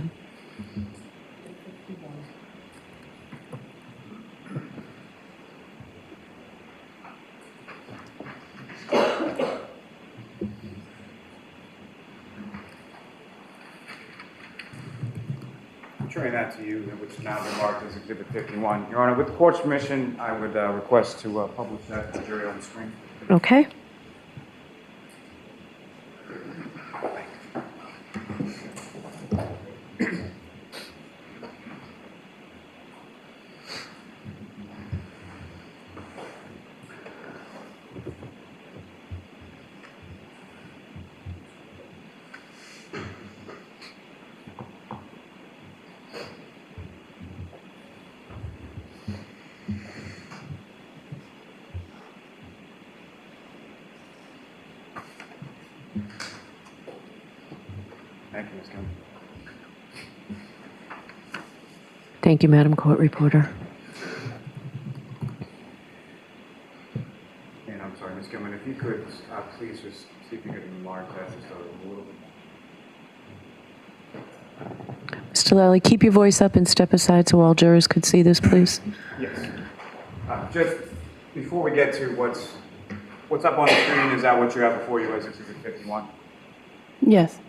I'm showing that to you, which is now been marked as Exhibit 51. Your Honor, with the court's permission, I would request to publish that to the jury on the screen. Okay. Thank you, Ms. Camerano. Thank you, Madam Court Reporter. And I'm sorry, Ms. Gilman, if you could please just see if you could enlarge that just a little bit. Mr. Lally, keep your voice up and step aside so all jurors could see this, please. Yes. Just before we get to what's up on the screen, is that what you have before you as Exhibit 51? Yes.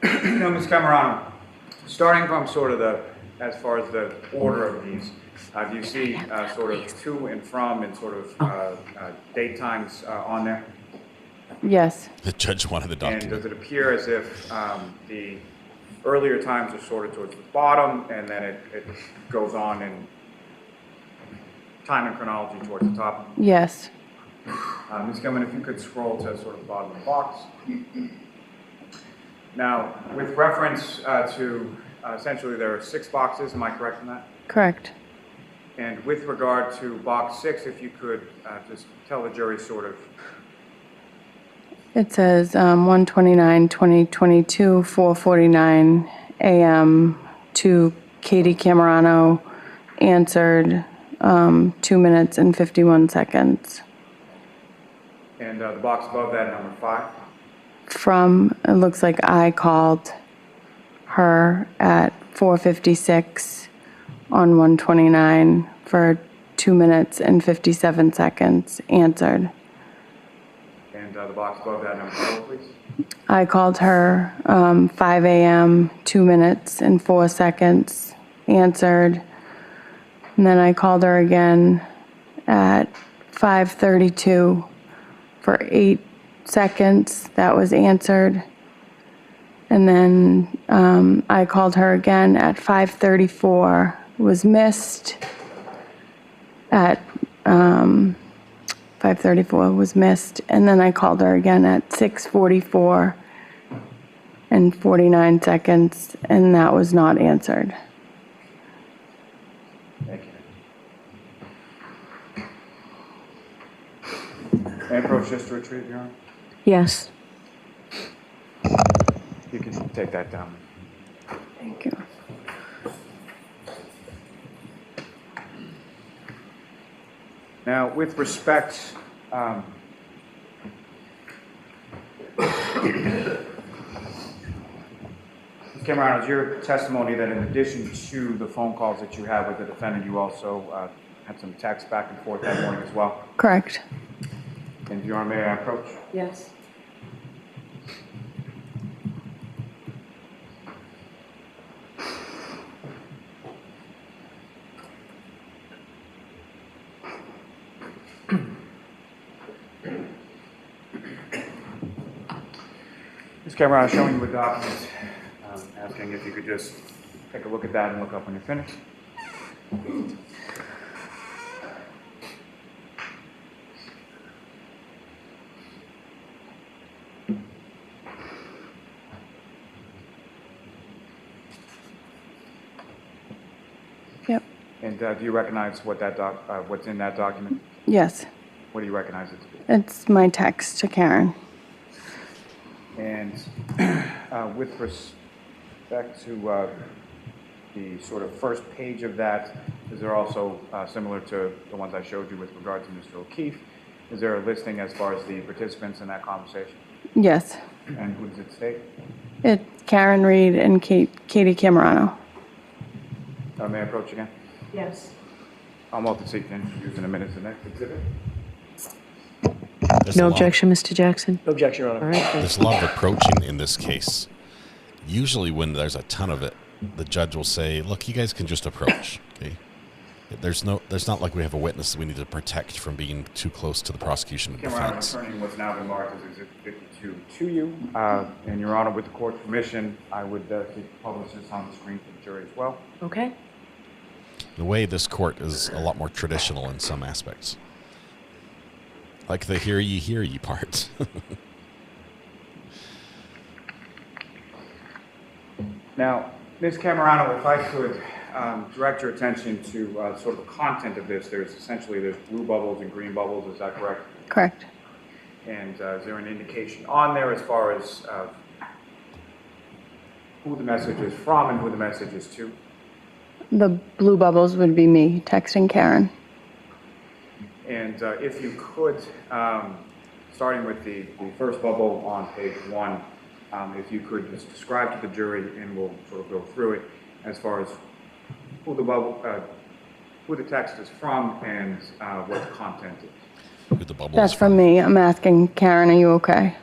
You know, Ms. Camerano, starting from sort of as far as the order of these, do you see sort of to and from and sort of date times on there? Yes. The judge wanted the document. And does it appear as if the earlier times are sorted towards the bottom, and then it goes on in time and chronology towards the top. Yes. Ms. Gilman, if you could scroll to sort of the bottom of the box. Now, with reference to essentially there are 6 boxes, am I correct in that? Correct. And with regard to box 6, if you could just tell the jury sort of. It says 1/29/2022, 4:49 a.m. to Katie Camerano, answered 2 minutes and 51 seconds. And the box above that, number 5. It looks like I called her at 4:56 on 1/29 for 2 minutes and 57 seconds, answered. And the box above that, number 4, please. I called her 5 a.m., 2 minutes and 4 seconds, answered. And then I called her again at 5:32 for 8 seconds. That was answered. And then I called her again at 5:34, was missed. At 5:34 was missed. And then I called her again at 6:44 and 49 seconds, and that was not answered. Thank you. And approach just to retrieve, Your Honor. Yes. You can take that down. Thank you. Now, with respect, Ms. Camerano, is your testimony that in addition to the phone calls that you had with the defendant, you also had some texts back and forth that morning as well? Correct. And Your Honor, may I approach? Yes. Ms. Camerano, showing you a document, asking if you could just take a look at that and look up when you're finished. Yep. And do you recognize what that what's in that document? Yes. What do you recognize it to be? It's my text to Karen. And with respect to the sort of first page of that, is there also, similar to the ones I showed you with regard to Mr. O'Keefe, is there a listing as far as the participants in that conversation? Yes. And who does it state? It's Karen Reed and Katie Camerano. May I approach again? Yes. I'll multi-seek to introduce in a minute the next exhibit. No objection, Mr. Jackson? No objection, Your Honor. All right. There's a lot of approaching in this case. Usually when there's a ton of it, the judge will say, look, you guys can just approach. Okay? There's not like we have a witness that we need to protect from being too close to the prosecution and Cameron, I'm defense. returning what's now been marked as Exhibit 52 to you. And Your Honor, with the court's permission, I would seek to publish this on the screen for the jury as well. Okay. The way this court is a lot more traditional in some aspects. Like the hear ye part. Now, Ms. Camerano, if I could direct your attention to sort of the content of this. There's blue bubbles and green bubbles, is that correct? Correct. And is there an indication on there as far as who the message is from and who the message is to? The blue bubbles would be me texting Karen. And if you could, starting with the first bubble on page 1, if you could just describe to the jury, and we'll sort of go through it, as far as who the text is from and what the content is. Who the bubble That's is from me. I'm asking Karen, are you okay?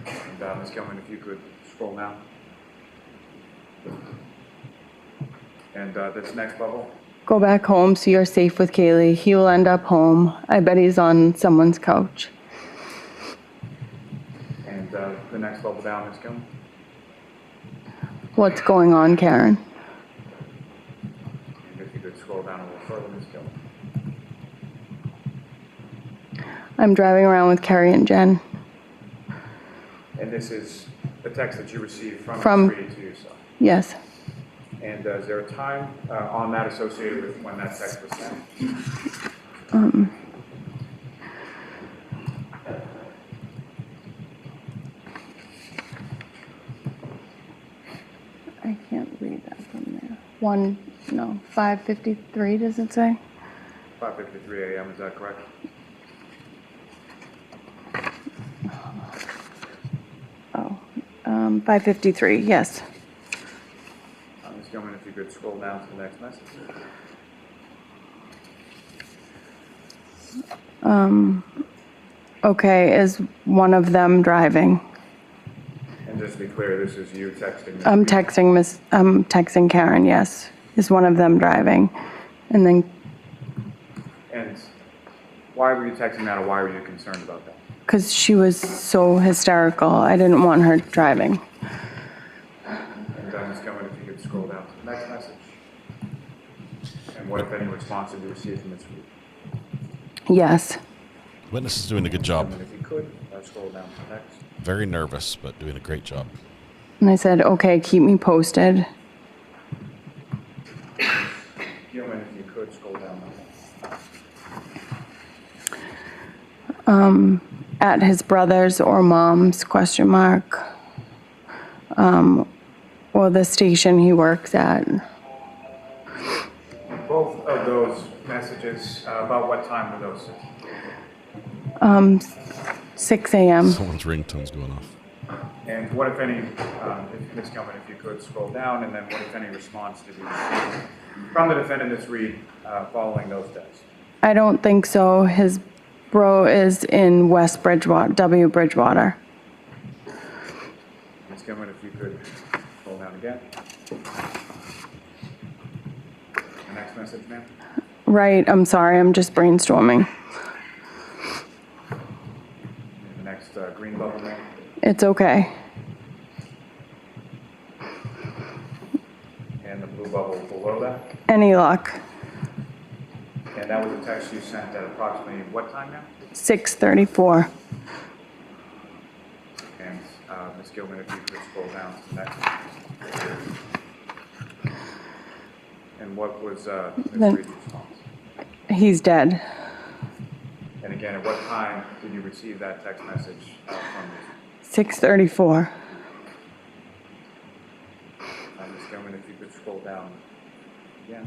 And Ms. Gilman, if you could scroll down. And this next bubble. Go back home so you're safe with Kaylee. He will end up home. I bet he's on someone's couch. And the next bubble down, Ms. Gilman. What's going on, Karen? And if you could scroll down a little further, Ms. Gilman. I'm driving around with Carrie and Jen. And this is the text that you received from From- Ms. Reed to yourself. Yes. And is there a time on that associated with when that text was sent? I can't read that from there. 5:53, does it say? 5:53 a.m., is that correct? Oh, 5:53, yes. Ms. Gilman, if you could scroll down to the next message. Okay, is one of them driving? And just to be clear, this is you texting Ms. I'm Reed. texting Karen, yes. Is one of them driving? And then, And why were you texting that, or why were you concerned about that? because she was so hysterical, I didn't want her driving. And Ms. Gilman, if you could scroll down to the next message. And what, if any, response did you receive from Ms. Reed? Yes. Witness is doing a good job. And if you could, scroll down to the next. Very nervous, but doing a great job. And I said, okay, keep me posted. Gilman, if you could, scroll down. At his brother's or mom's, ? Or the station he works at. Both of those messages, about what time were those? 6 a.m. Someone's ringtone's going off. And what, if any, Ms. Gilman, if you could scroll down, and then what, if any, response did you receive from the defendant, Ms. Reed, following those texts? I don't think so. His bro is in West Bridgewater, W. Bridgewater. Ms. Gilman, if you could scroll down again. The next message, ma'am. Right, I'm sorry, I'm just brainstorming. The next green bubble, ma'am. It's okay. And the blue bubble below that. Any luck? And that was a text you sent at approximately what time now? 6:34. And Ms. Gilman, if you could scroll down to the next. And what was Ms. Then- Reed's response? He's dead. And again, at what time did you receive that text message from Ms. 6:34. Ms. Gilman, if you could scroll down again.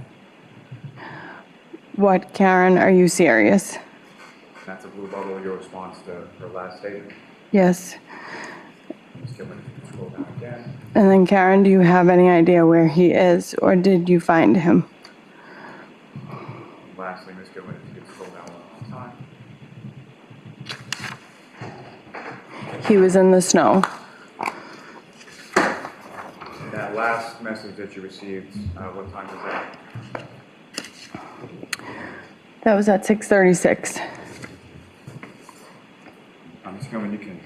What, Karen, are you serious? That's a blue bubble, your response to her last statement. Yes. Ms. Gilman, if you could scroll down again. And then Karen, do you have any idea where he is, or did you find him? Lastly, Ms. Gilman, if you could scroll down one more time. He was in the snow. And that last message that you received, what time was that? That was at 6:36. Ms. Gilman, you can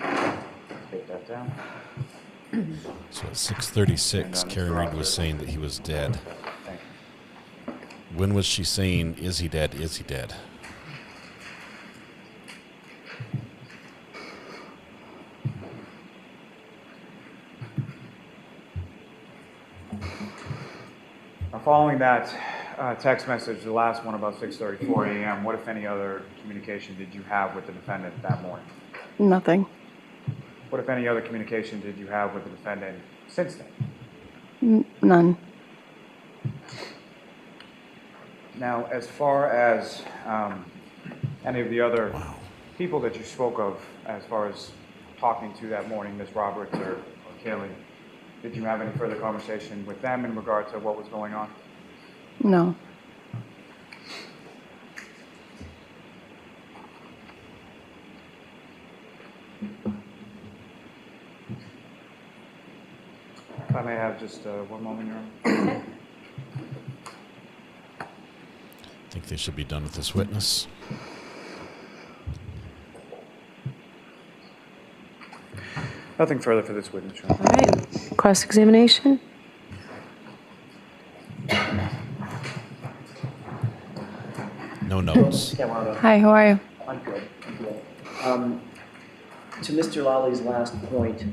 take that down. So at 6:36, Karen Reed was saying that he was dead. Thank you. When was she saying, is he dead, is he dead? Following that text message, the last one about 6:34 a.m., what, if any, other communication did you have with the defendant that morning? Nothing. What, if any, other communication did you have with the defendant since then? None. Now, as far as any of the other people that you spoke of, as far as talking to that morning, Ms. Roberts or Kaylee, did you have any further conversation with them in regard to what was going on? No. If I may have just one moment, Your Honor. I think they should be done with this witness. Nothing further for this witness, Your Honor. All right, cross-examination? notes. Camerano. Hi, how are you? I'm good. I'm good. To Mr. Lally last point,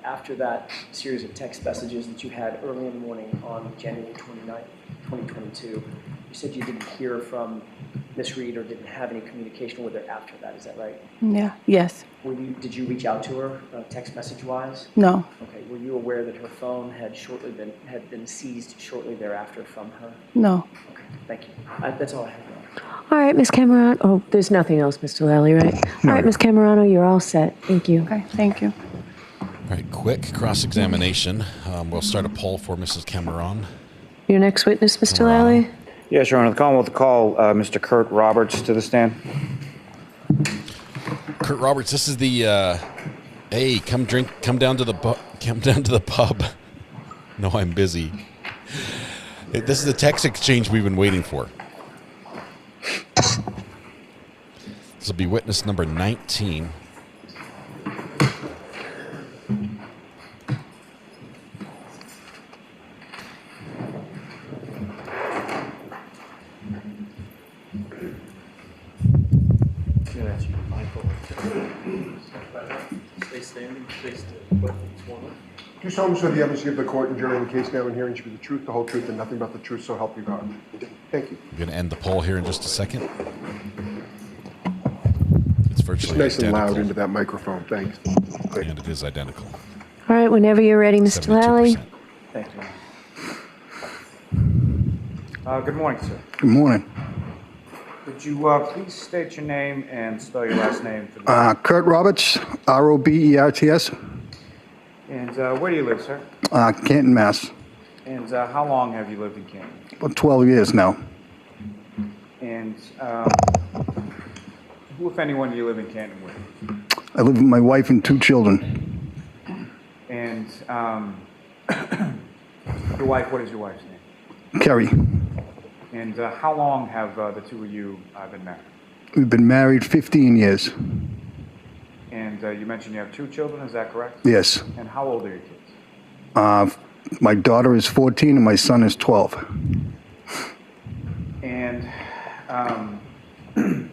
after that series of text messages that you had early in the morning on January 29th, 2022, you said you didn't hear from Miss Reed or didn't have any communication with her after that. Is that right? Yeah, yes. Did you reach out to her text message wise? No. Okay. Were you aware that her phone had been seized shortly thereafter from her? No. Okay. Thank you. That's all I have. All right, Ms. Camerano. Oh, there's nothing else, Mr. Lally, right? All right, Ms. Camerano, you're all set. Thank you. Okay, thank you. All right, quick cross-examination. We'll start a poll for Mrs. Cameron. Your next witness, Mr. Lally? Yes, Your Honor. The Commonwealth will call Mr. Kurt Roberts to the stand. Kurt Roberts, this is the, hey, come down to the pub. No, I'm busy. This is the text exchange we've been waiting for. This will be witness number 19. Stay standing, stay still. Do solemnly swear the evidence you give the court and jury in the case now and hearing should be the truth, the whole truth, and nothing but the truth, so help you God. Thank you. I'm going to end the poll here in just a second. It's virtually Just nice identical. and loud into that microphone. Thanks. And it is identical. All right, whenever you're ready, Mr. Lally. Thank you. Good morning, sir. Good morning. Would you please state your name and spell your last name for the Kurt Roberts, Roberts. And where do you live, sir? Canton, Mass. And how long have you lived in Canton? About 12 years now. And who, if anyone, do you live in Canton with? I live with my wife and 2 children. And your wife, what is your wife's name? Kerry. And how long have the two of you been married? We've been married 15 years. And you mentioned you have 2 children, is that correct? Yes. And how old are your kids? My daughter is 14 and my son is 12. And do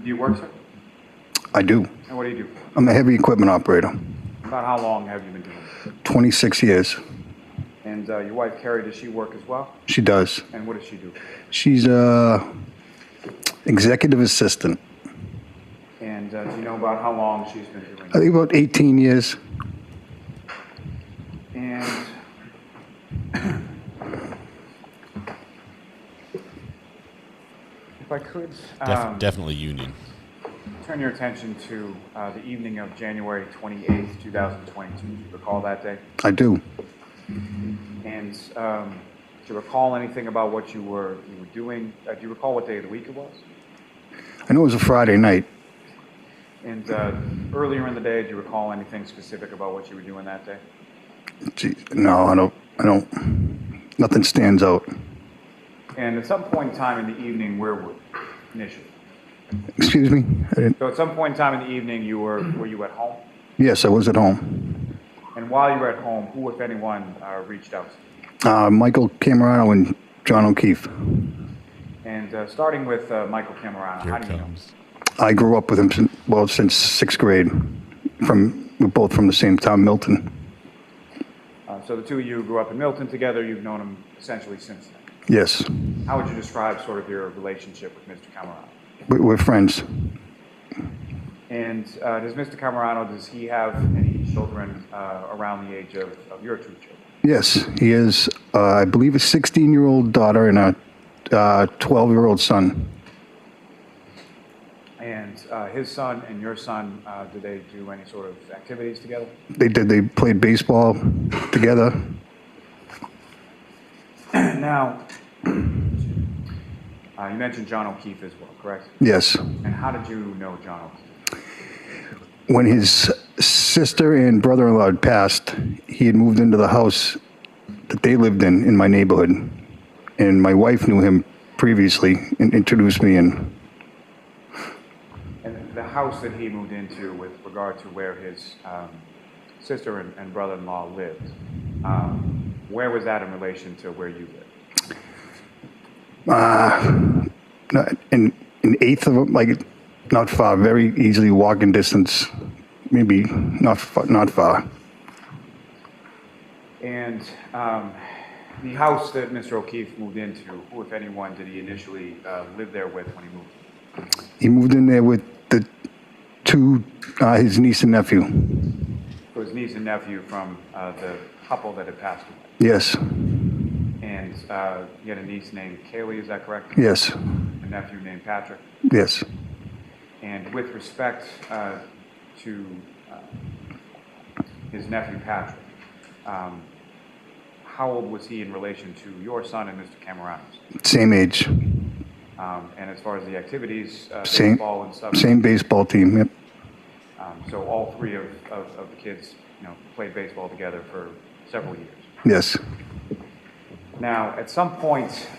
you work, sir? I do. And what do you do? I'm a heavy equipment operator. About how long have you been doing it? 26 years. And your wife, Carrie, does she work as well? She does. And what does she do? She's executive assistant. And do you know about how long she's been doing I think about 18 years. And if I could Definitely union. turn your attention to the evening of January 28th, 2022. Do you recall that day? I do. And do you recall anything about what you were doing? Do you recall what day of the week it was? I know it was a Friday night. And earlier in the day, do you recall anything specific about what you were doing that day? Gee, no, I don't. Nothing stands out. And at some point in time in the evening, where were you initially? Excuse me? I didn't. So at some point in time in the evening, were you at home? Yes, I was at home. And while you were at home, who, if anyone, reached out to you? Michael Camerano and John O'Keefe. And starting with Michael Camerano, how do you know? I grew up with him since 6th grade. We're both from the same town, Milton. So the two of you grew up in Milton together. You've known him essentially since then. Yes, How would you describe sort of your relationship with Mr. Camerano? we're friends. And does Mr. Camerano, does he have any children around the age of your 2 children? Yes, he is, I believe, a 16-year-old daughter and a 12-year-old son. And his son and your son, do they do any sort of activities together? They did. They played baseball together. Now, you mentioned John O'Keefe as well, correct? Yes. And how did you know John O'Keefe? When his sister and brother-in-law had passed, he had moved into the house that they lived in my neighborhood. And my wife knew him previously and introduced me in. And the house that he moved into with regard to where his sister and brother-in-law lived, where was that in relation to where you lived? An eighth of it, like not far, very easily walking distance, maybe not far. And the house that Mr. O'Keefe moved into, who, if anyone, did he initially live there with when he moved? He moved in there with the two, his niece and nephew. So his niece and nephew from the couple that had passed away. Yes. And you had a niece named Kaylee, is that correct? Yes. A nephew named Patrick? Yes. And with respect to his nephew Patrick, how old was he in relation to your son and Mr. Camerano's? Same age. And as far as the activities, Same, baseball and stuff? same baseball team, yep. So all three of the kids, played baseball together for several years? Yes. Now, at some point,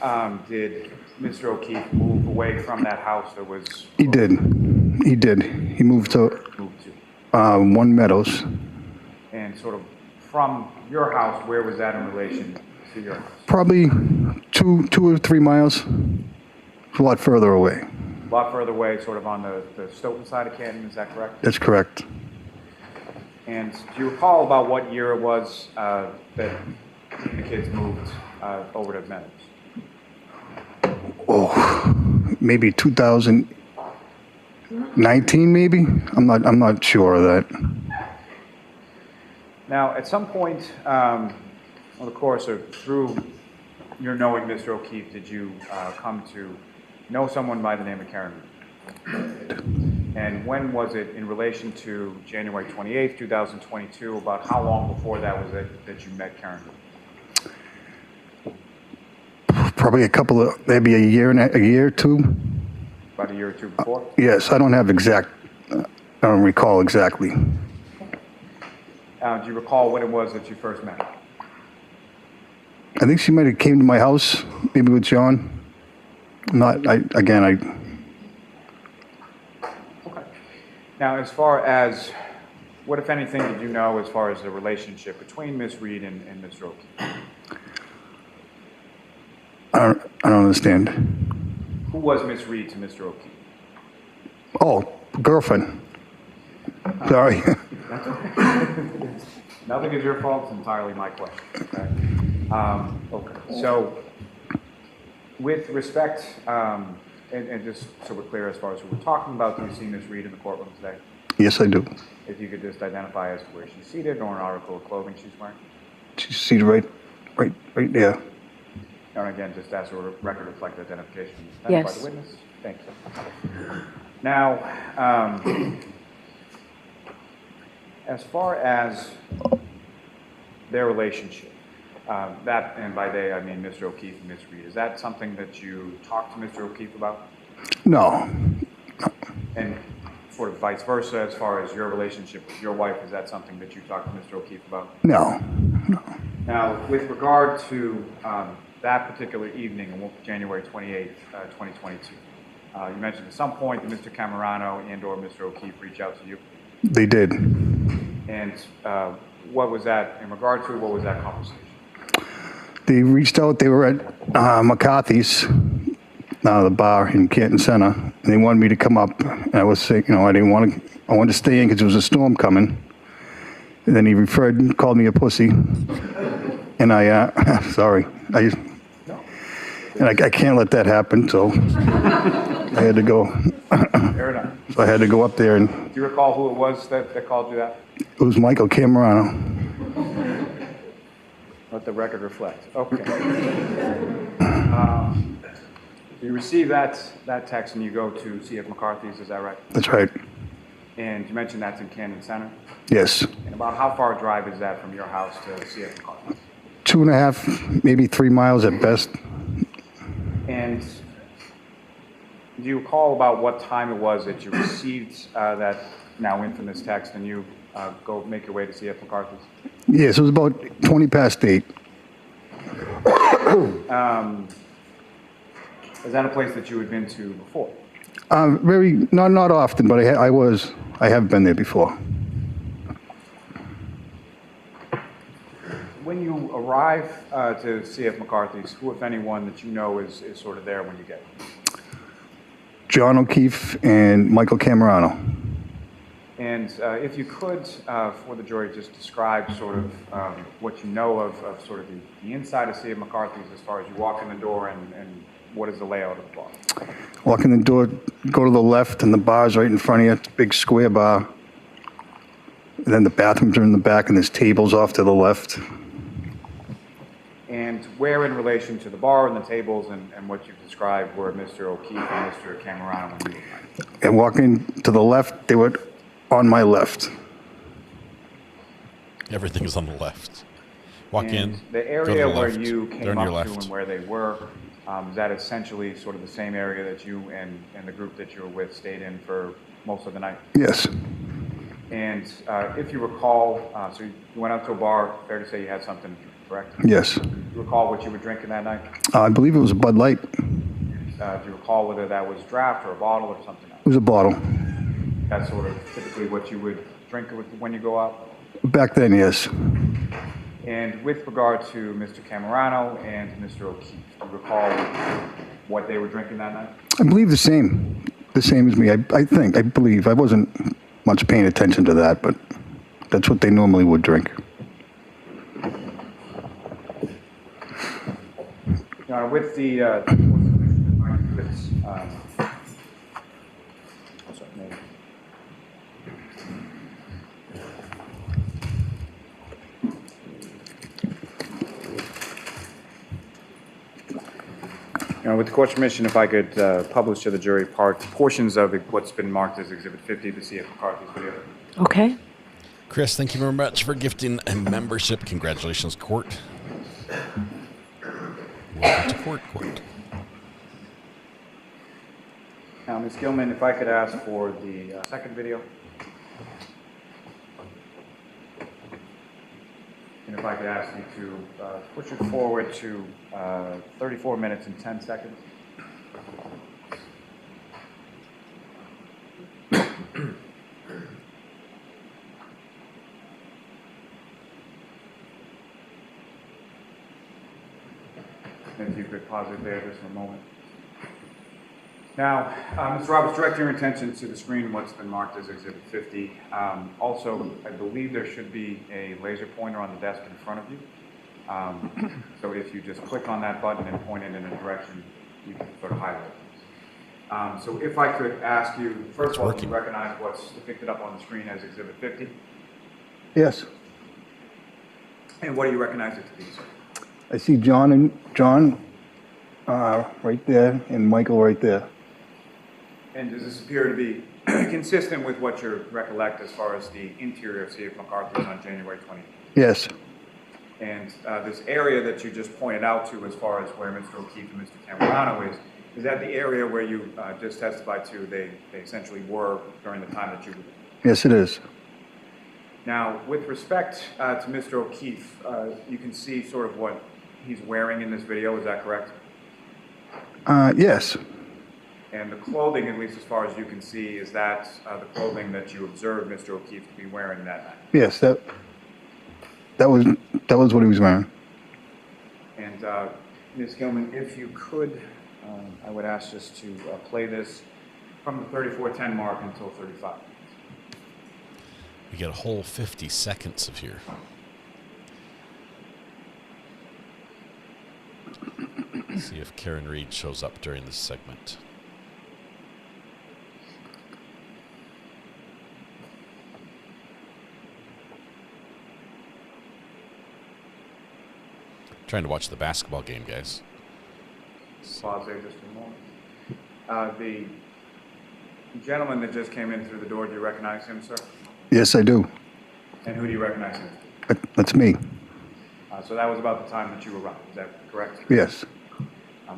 did Mr. O'Keefe move away from that house that was? He did. He did. He moved to One Meadows. And sort of from your house, where was that in relation to your house? Probably 2 or 3 miles. A lot further away. A lot further away, sort of on the Stoughton side of Canton, is that correct? That's correct. And do you recall about what year it was that the kids moved over to Meadows? Oh, maybe 2019, maybe? I'm not sure of that. Now, at some point, over the course or through your knowing Mr. O'Keefe, did you come to know someone by the name of Karen? And when was it in relation to January 28th, 2022? About how long before that was it that you met Karen? Probably maybe a year or two. About a year or two before? Yes, I don't recall exactly. Do you recall when it was that you first met? I think she might have came to my house, maybe with John. Okay. Now, as far as, what, if anything, did you know as far as the relationship between Miss Reed and Mr. O'Keefe? I don't understand. Who was Miss Reed to Mr. O'Keefe? Oh, girlfriend. Sorry. Nothing is your fault. It's entirely my question. Okay. Okay. So, with respect, and just so we're clear as far as who we're talking about, do you see Miss Reed in the courtroom today? Yes, I do. If you could just identify as to where she's seated or an article of clothing she's wearing. She's seated right there. And again, just as a record reflect identification. Yes. By the witness. Thank you. Now, as far as their relationship, that, and by they I mean Mr. O'Keefe and Miss Reed, is that something that you talked to Mr. O'Keefe about? No. And sort of vice versa, as far as your relationship with your wife, is that something that you talked to Mr. O'Keefe about? No. Now, with regard to that particular evening on January 28th, 2022, you mentioned at some point that Mr. Camerano and or Mr. O'Keefe reached out to you. They did. And what was that, in regard to, what was that conversation? They reached out. They were at McCarthy's, the bar in Canton Center, and they wanted me to come up. And I was saying, I didn't want to. I wanted to stay in because there was a storm coming. And then he called me a pussy, and I can't let that happen. So I had to go. Fair enough. So I had to go up there and. Do you recall who it was that called you that? It was Michael Camerano. Let the record reflect. Okay. You receive that text and you go to CF McCarthy's, is that right? That's right. And you mentioned that's in Canton Center? Yes. And about how far a drive is that from your house to CF McCarthy's? 2.5, maybe 3 miles at best. And do you recall about what time it was that you received that now infamous text and you go make your way to CF McCarthy's? Yes, it was about 20 past 8. Is that a place that you had been to before? Not often, but I have been there before. when you arrive to CF McCarthy's, who, if anyone, that you know is sort of there when you get there? John O'Keefe and Michael Camerano. And if you could, for the jury, just describe sort of what you know of sort of the inside of CF McCarthy's as far as you walk in the door and what is the layout of the bar? Walk in the door, go to the left, and the bar's right in front of you. It's a big square bar. And then the bathrooms are in the back, and there's tables off to the left. And where in relation to the bar and the tables and what you've described were Mr. O'Keefe and Mr. Camerano when you arrived? And walking to the left, they were on my left. Everything is on the left. Walk in. The go to area the where left. you They're came on your up to left. and where they were, is that essentially sort of the same area that you and the group that you were with stayed in for most of the night? Yes. And if you recall, so you went out to a bar, fair to say you had something, correct? Yes. Do you recall what you were drinking that night? I believe it was a Bud Light. Do you recall whether that was draft or a bottle or something else? It was a bottle. That's sort of typically what you would drink when you go out? Back then, yes. And with regard to Mr. Camerano and Mr. O'Keefe, do you recall what they were drinking that night? I believe the same. The same as me. I believe. I wasn't much paying attention to that, but that's what they normally would drink. With the with the court's permission, if I could publish to the jury portions of what's been marked as Exhibit 50 to CF McCarthy's video. Okay. Chris, thank you very much for gifting a membership. Congratulations, court. Welcome to court. Now, Ms. Gilman, if I could ask for the second video. And if I could ask you to push it forward to 34 minutes and 10 seconds. If you could pause it there just for a moment. Now, Mr. Roberts, direct your attention to the screen, what's been marked as Exhibit 50. Also, I believe there should be a laser pointer on the desk in front of you. So if you just click on that button and point it in a direction, you can sort of highlight things. So if I could ask you, first of all, do you recognize what's depicted up on the screen as Exhibit 50? Yes. And what do you recognize it to be, sir? I see John right there and Michael right there. And does this appear to be consistent with what you recollect as far as the interior of CF McCarthy's on January 20th? Yes. And this area that you just pointed out to as far as where Mr. O'Keefe and Mr. Camerano is that the area where you just testified to they essentially were during the time that you were there? Yes, it is. Now, with respect to Mr. O'Keefe, you can see sort of what he's wearing in this video, is that correct? Yes. And the clothing, at least as far as you can see, is that the clothing that you observed Mr. O'Keefe to be wearing that night? Yes, that was what he was wearing. And Ms. Gilman, if you could, I would ask just to play this from the 34:10 mark until 35. We get a whole 50 seconds of here. See if Karen Reed shows up during this segment. Trying to watch the basketball game, guys. Pause there just a moment. The gentleman that just came in through the door, do you recognize him, sir? Yes, I do. And who do you recognize him? That's me. So that was about the time that you arrived, is that correct? Yes.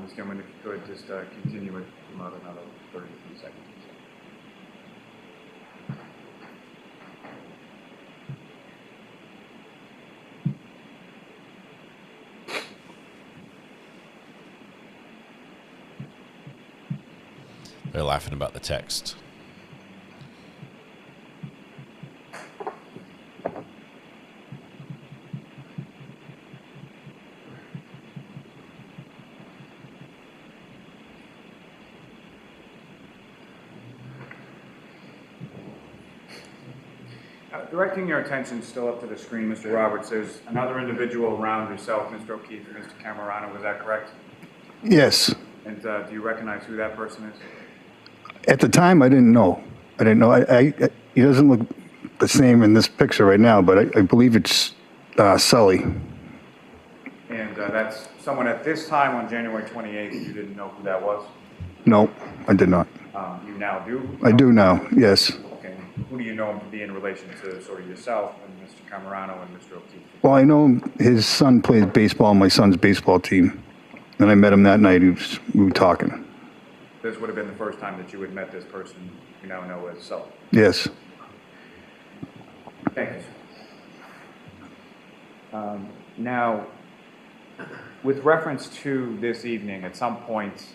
Ms. Gilman, if you could just continue it for about another 33 seconds. They're laughing about the text. Directing your attention still up to the screen, Mr. Roberts, there's another individual around yourself, Mr. O'Keefe and Mr. Camerano, was that correct? Yes. And do you recognize who that person is? At the time, I didn't know. He doesn't look the same in this picture right now, but I believe it's Sully. And that's someone at this time on January 28th, you didn't know who that was? No, I did not. You now do? I do now, yes. Okay. Who do you know him to be in relation to sort of yourself and Mr. Camerano and Mr. O'Keefe? Well, I know his son plays baseball on my son's baseball team. And I met him that night. We were talking. This would have been the first time that you had met this person you now know as Sully. Yes. Thank you, sir. Now, with reference to this evening, at some point,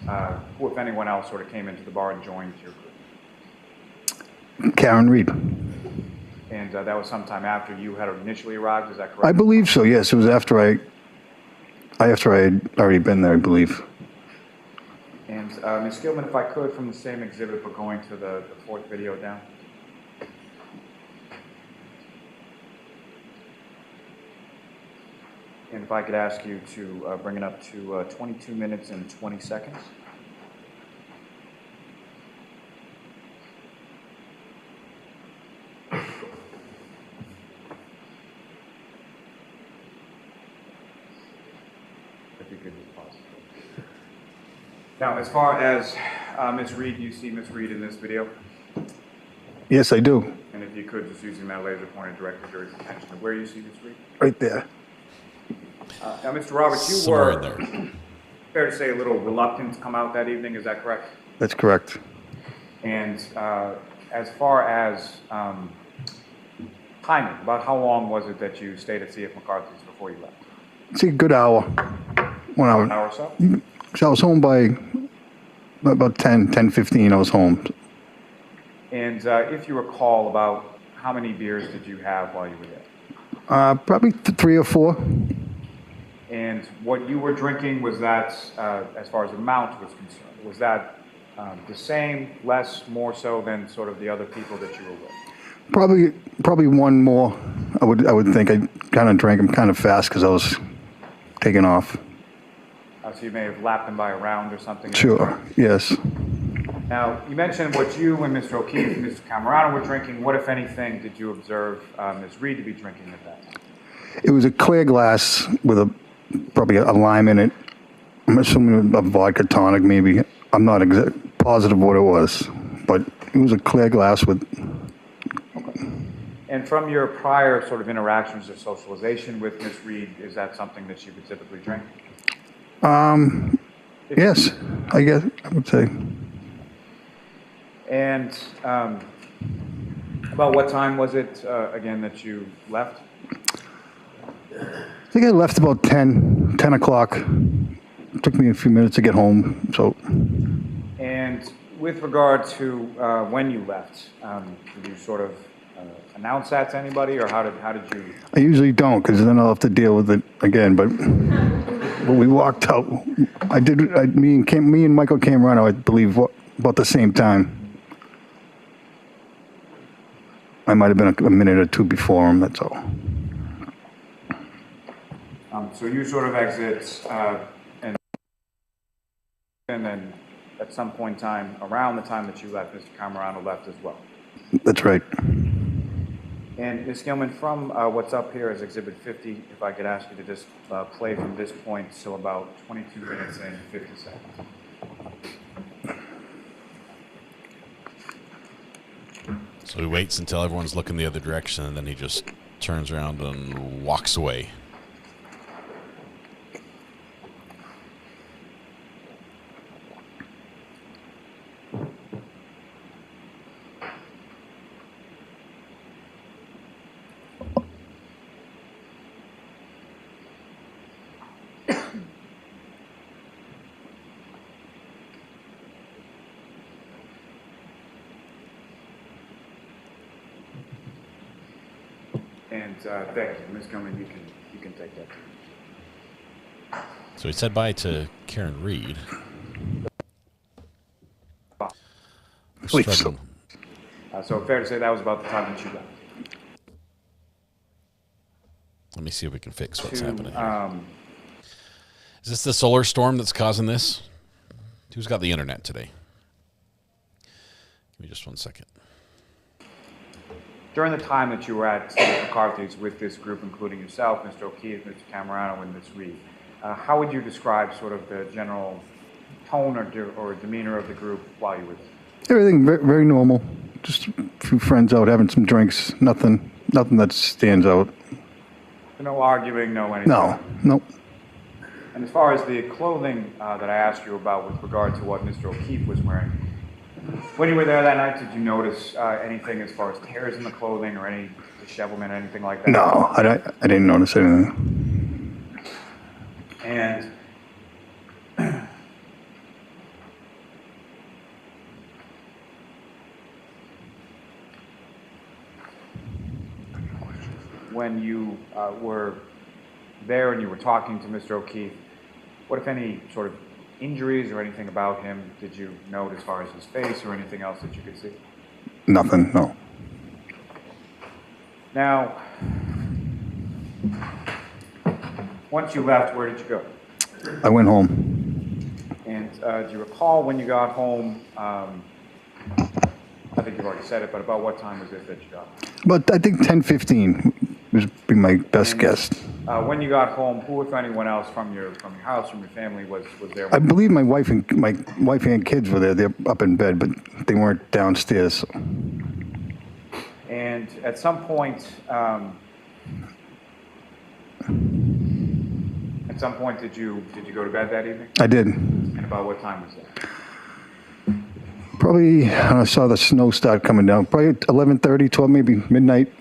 who, if anyone else, sort of came into the bar and joined your group? Karen Reed. And that was sometime after you had initially arrived, is that correct? I believe so, yes. It was after I had already been there, I believe. And Ms. Gilman, if I could, from the same exhibit, but going to the fourth video down. And if I could ask you to bring it up to 22 minutes and 20 seconds. If you could just pause. Now, as far as Ms. Reed, you see Ms. Reed in this video? Yes, I do. And if you could, just using that laser pointer, direct the jury's attention to where you see Ms. Reed? Right there. Now, Mr. Roberts, you Somewhere were, in there. fair to say, a little reluctant to come out that evening, is that correct? That's correct. And as far as timing, about how long was it that you stayed at C.F. McCarthy's before you left? It's a good hour. 1 hour. An hour or so? So I was home by about 10:15. I was home. And if you recall, about how many beers did you have while you were there? Probably 3 or 4. And what you were drinking, was that, as far as amount was concerned, was that the same, less, more so than sort of the other people that you were with? Probably one more. I would think. I kind of drank them kind of fast because I was taking off. So you may have lapped them by a round or something? Sure. Yes. Now, you mentioned what you and Mr. O'Keefe and Mr. Camerano were drinking. What, if anything, did you observe Ms. Reed to be drinking at that time? It was a clear glass with probably a lime in it. I'm assuming a vodka tonic, maybe. I'm not positive what it was, but it was a clear glass with. Okay. And from your prior sort of interactions or socialization with Ms. Reed, is that something that she would typically drink? Yes, I guess I would say. And about what time was it, again, that you left? I think I left about 10 o'clock. It took me a few minutes to get home, so. And with regard to when you left, did you sort of announce that to anybody, or how did you? I usually don't, because then I'll have to deal with it again, but when we walked out, me and Michael Camerano, I believe, about the same time. I might have been a minute or two before him, that's all. So you sort of exit, and then at some point in time, around the time that you left, Mr. Camerano left as well. That's right. And Ms. Gilman, from what's up here as Exhibit 50, if I could ask you to just play from this point till about 22 minutes and 50 seconds. So he waits until everyone's looking the other direction, and then he just turns around and walks away. And thank you, Ms. Gilman. You can take that. So he said bye to Karen Reed. So fair to say that was about the time that you left. Let me see if we can fix what's happening. to, Is this the solar storm that's causing this? Who's got the internet today? Give me just 1 second. during the time that you were at St. McCarthy's with this group, including yourself, Mr. O'Keefe, Mr. Camerano, and Ms. Reed, how would you describe sort of the general tone or demeanor of the group while you were there? Everything very, very normal. Just a few friends out having some drinks. Nothing that stands out. No arguing, no anything? No, nope. And as far as the clothing that I asked you about with regard to what Mr. O'Keefe was wearing, when you were there that night, did you notice anything as far as tears in the clothing or any dishevelment, anything like that? No, I didn't notice anything. And when you were there and you were talking to Mr. O'Keefe, what, if any, sort of injuries or anything about him did you note as far as his face or anything else that you could see? Nothing, no. Now, once you left, where did you go? I went home. And do you recall when you got home, I think you've already said it, but about what time was it that you got home? But I think 10:15 would be my best guess. When you got home, who, if anyone else from your house, from your family, was there? I believe my wife and kids were there. They're up in bed, but they weren't downstairs. So. And at some point, did you go to bed that evening? I did. And about what time was that? Probably when I saw the snow start coming down. Probably 11:30, 12, maybe midnight.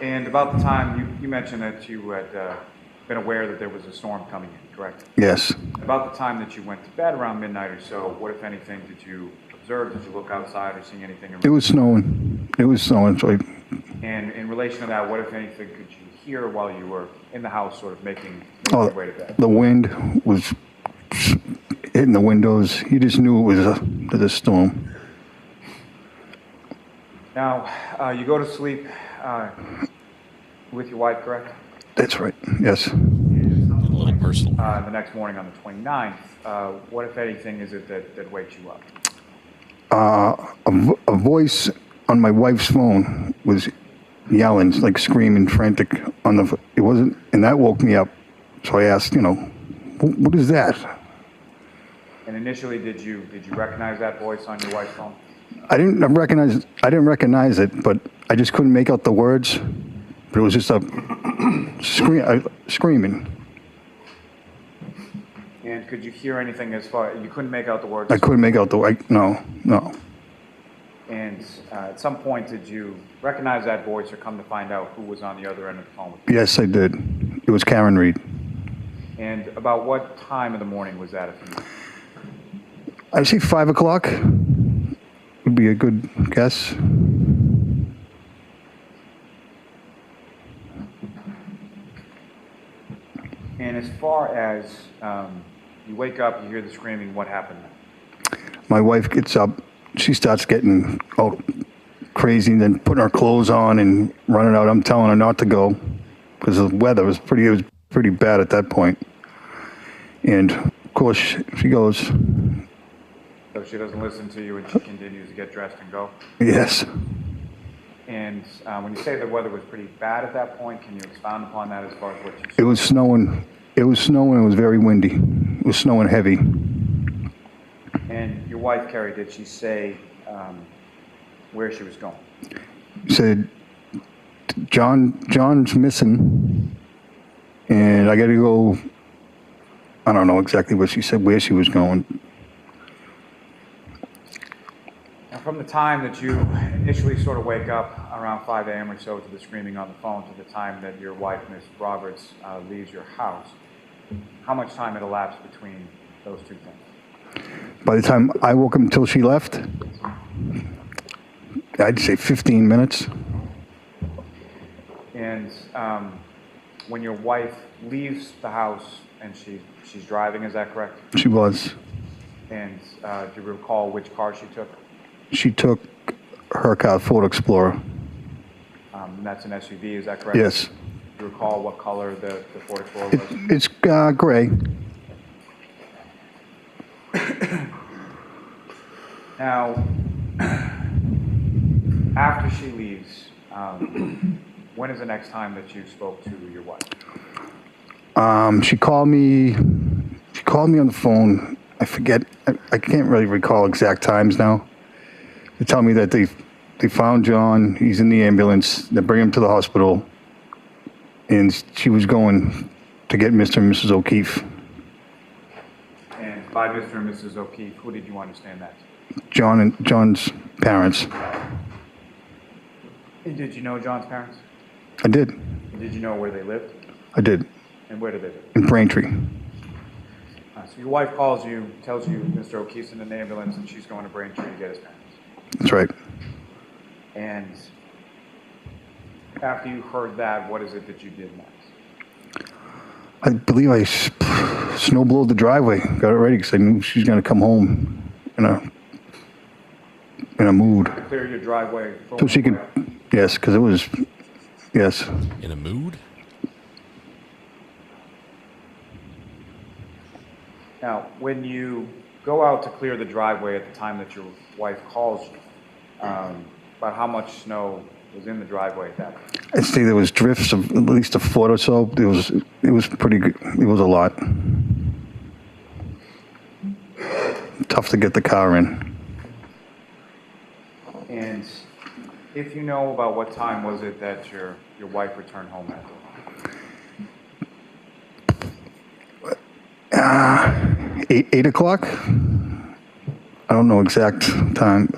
And about the time, you mentioned that you had been aware that there was a storm coming in, correct? Yes. About the time that you went to bed, around midnight or so, what, if anything, did you observe? Did you look outside or see anything? It was snowing. It was snowing. So And in relation to that, what, if anything, could you hear while you were in the house, sort of making your way to bed? The wind was hitting the windows. You just knew it was a storm. Now, you go to sleep with your wife, correct? That's right, yes. A little personal. The next morning on the 29th, what, if anything, is it that wakes you up? A voice on my wife's phone was yelling, like screaming, frantic on the. It wasn't, and that woke me up. So I asked, what is that? And initially, did you recognize that voice on your wife's phone? I didn't recognize it, but I just couldn't make out the words. But it was just a screaming. And could you hear anything as far? You couldn't make out the words. I couldn't make out no. And at some point, did you recognize that voice, or come to find out who was on the other end of the phone with you? Yes, I did. It was Karen Reed. And about what time of the morning was that? If you know? I see 5 o'clock would be a good guess. And as far as you wake up, you hear the screaming, what happened then? My wife gets up. She starts getting all crazy and then putting her clothes on and running out. I'm telling her not to go because the weather was pretty bad at that point. And of course she goes. So she doesn't listen to you and she continues to get dressed and go? Yes. And when you say the weather was pretty bad at that point, can you expound upon that as far as what you said? It was snowing. It was snowing. It was very windy. It was snowing heavy. And your wife, Carrie, did she say where she was going? She said, John's missing, and I got to go. I don't know exactly what she said, where she was going. Now, from the time that you initially sort of wake up around 5 a.m. or so to the screaming on the phone to the time that your wife, Ms. Roberts, leaves your house, how much time had elapsed between those two things? By the time I woke up until she left, I'd say 15 minutes. And when your wife leaves the house and she's driving, is that correct? She was. And do you recall which car she took? She took her car, Ford Explorer. That's an SUV, is that correct? Yes. Do you recall what color the Ford Explorer was? It's gray. Now, after she leaves, when is the next time that you spoke to your wife? She called me on the phone. I forget, I can't really recall exact times now. They tell me that they found John, he's in the ambulance, they bring him to the hospital, and she was going to get Mr. and Mrs. O'Keefe. And by Mr. and Mrs. O'Keefe, who did you understand that to? John's parents. And did you know John's parents? I did. And did you know where they lived? I did. And where did they live? In Braintree. So your wife calls you, tells you Mr. O'Keefe's in an ambulance and she's going to Braintree to get his parents. That's right. And after you heard that, what is it that you did next? I believe I snowblowed the driveway, got it ready because I knew she was going to come home in a mood. To clear your driveway. So she could, yes, because it was, yes. In a mood? Now, when you go out to clear the driveway at the time that your wife calls you, about how much snow was in the driveway at that point? I'd say there was drifts of at least a foot or so. It was pretty good. It was a lot. Tough to get the car in. And if you know about what time was it that your wife returned home that day? 8 o'clock? I don't know exact time.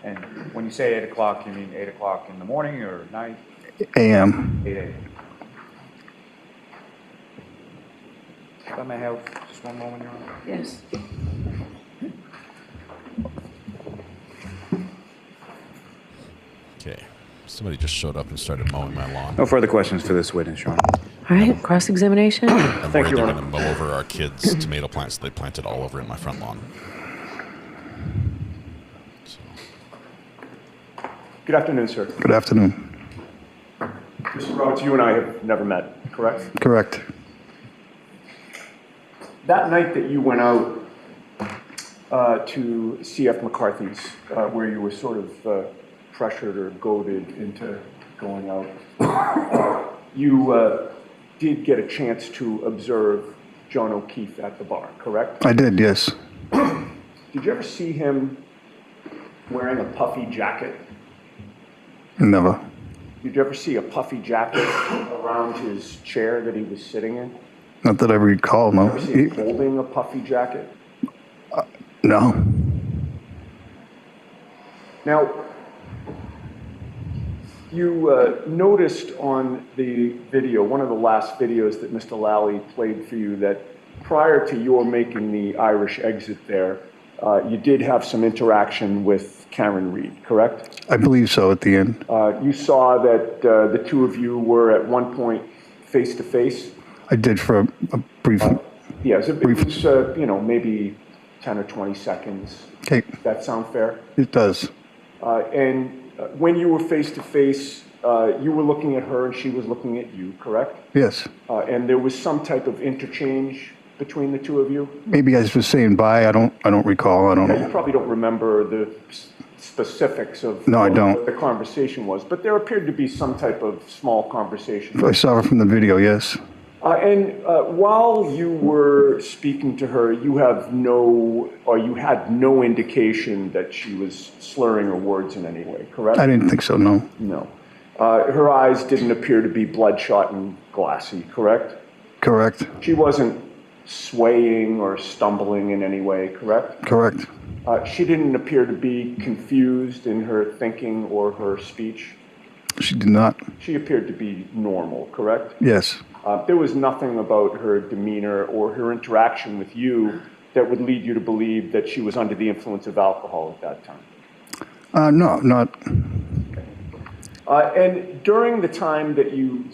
And when you say 8 o'clock, you mean 8 o'clock in the morning or night? AM. 8 a.m. If I may have just one moment, Your Honor. Yes. Okay. Somebody just showed up and started mowing my lawn. No further questions for this witness, Your Honor. All right, cross-examination. I'm worried they're going to mow over our kids' tomato plants they planted all over in my front lawn. Good afternoon, sir. Good afternoon. Mr. Roberts, you and I have never met, correct? Correct. That night that you went out to CF McCarthy's, where you were sort of pressured or goaded into going out, you did get a chance to observe John O'Keefe at the bar, correct? I did, yes. Did you ever see him wearing a puffy jacket? Never. Did you ever see a puffy jacket around his chair that he was sitting in? Not that I recall, no. Did you ever see him holding a puffy jacket? No. Now, you noticed on the video, one of the last videos that Mr. Lally played for you, that prior to your making the Irish exit there, you did have some interaction with Karen Reed, correct? I believe so at the end. You saw that the two of you were at one point face to face? I did for a brief... Yes, it was, maybe 10 or 20 seconds. Okay. Does that sound fair? It does. And when you were face to face, you were looking at her and she was looking at you, correct? Yes. And there was some type of interchange between the two of you? Maybe I was saying bye. I don't recall. I don't know. You probably don't remember the specifics of No, I don't. what the conversation was, but there appeared to be some type of small conversation. I saw her from the video, yes. And while you were speaking to her, you had no indication that she was slurring her words in any way, correct? I didn't think so, no. No. Her eyes didn't appear to be bloodshot and glassy, correct? Correct. She wasn't swaying or stumbling in any way, correct? Correct. She didn't appear to be confused in her thinking or her speech? She did not. She appeared to be normal, correct? Yes. There was nothing about her demeanor or her interaction with you that would lead you to believe that she was under the influence of alcohol at that time? No, not. And during the time that you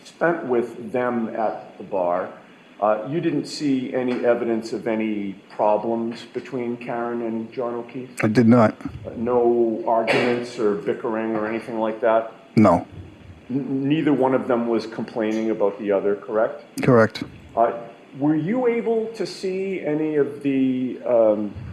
spent with them at the bar, You didn't see any evidence of any problems between Karen and John O'Keefe? I did not. No arguments or bickering or anything like that? No. Neither one of them was complaining about the other, correct? Correct. Were you able to see any of the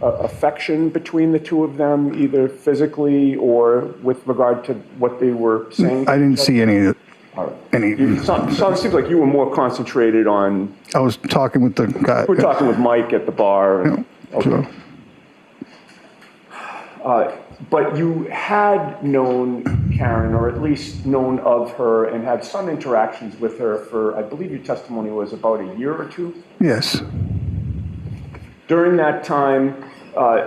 affection between the two of them, either physically or with regard to what they were saying? I didn't see any. So it seems like you were more concentrated on. I was talking with the guy. We're talking with Mike at the bar. Okay. But you had known Karen, or at least known of her, and had some interactions with her for, I believe your testimony was about a year or two? Yes. During that time,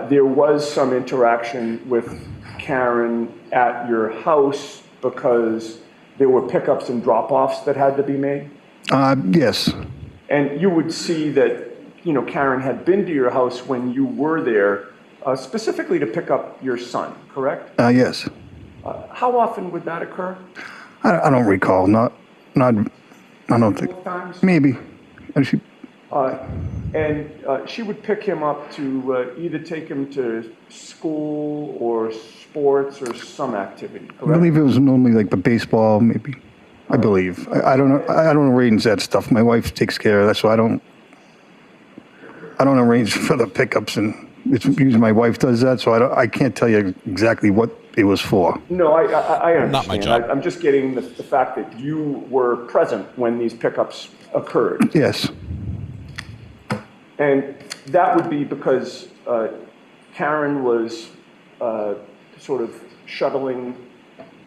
there was some interaction with Karen at your house because there were pickups and drop-offs that had to be made? Yes. And you would see that, Karen had been to your house when you were there, specifically to pick up your son, correct? Yes. How often would that occur? I don't recall. Not. I don't think. Times? Maybe. And she would pick him up to either take him to school or sports or some activity, correct? I believe it was normally like the baseball, maybe. I believe. I don't know. I don't arrange that stuff. My wife takes care of that, so I don't arrange for the pickups, and it's usually my wife does that. So I can't tell you exactly what it was for. No, I understand. Not my job. I'm just getting the fact that you were present when these pickups occurred. Yes. And that would be because Karen was sort of shuttling,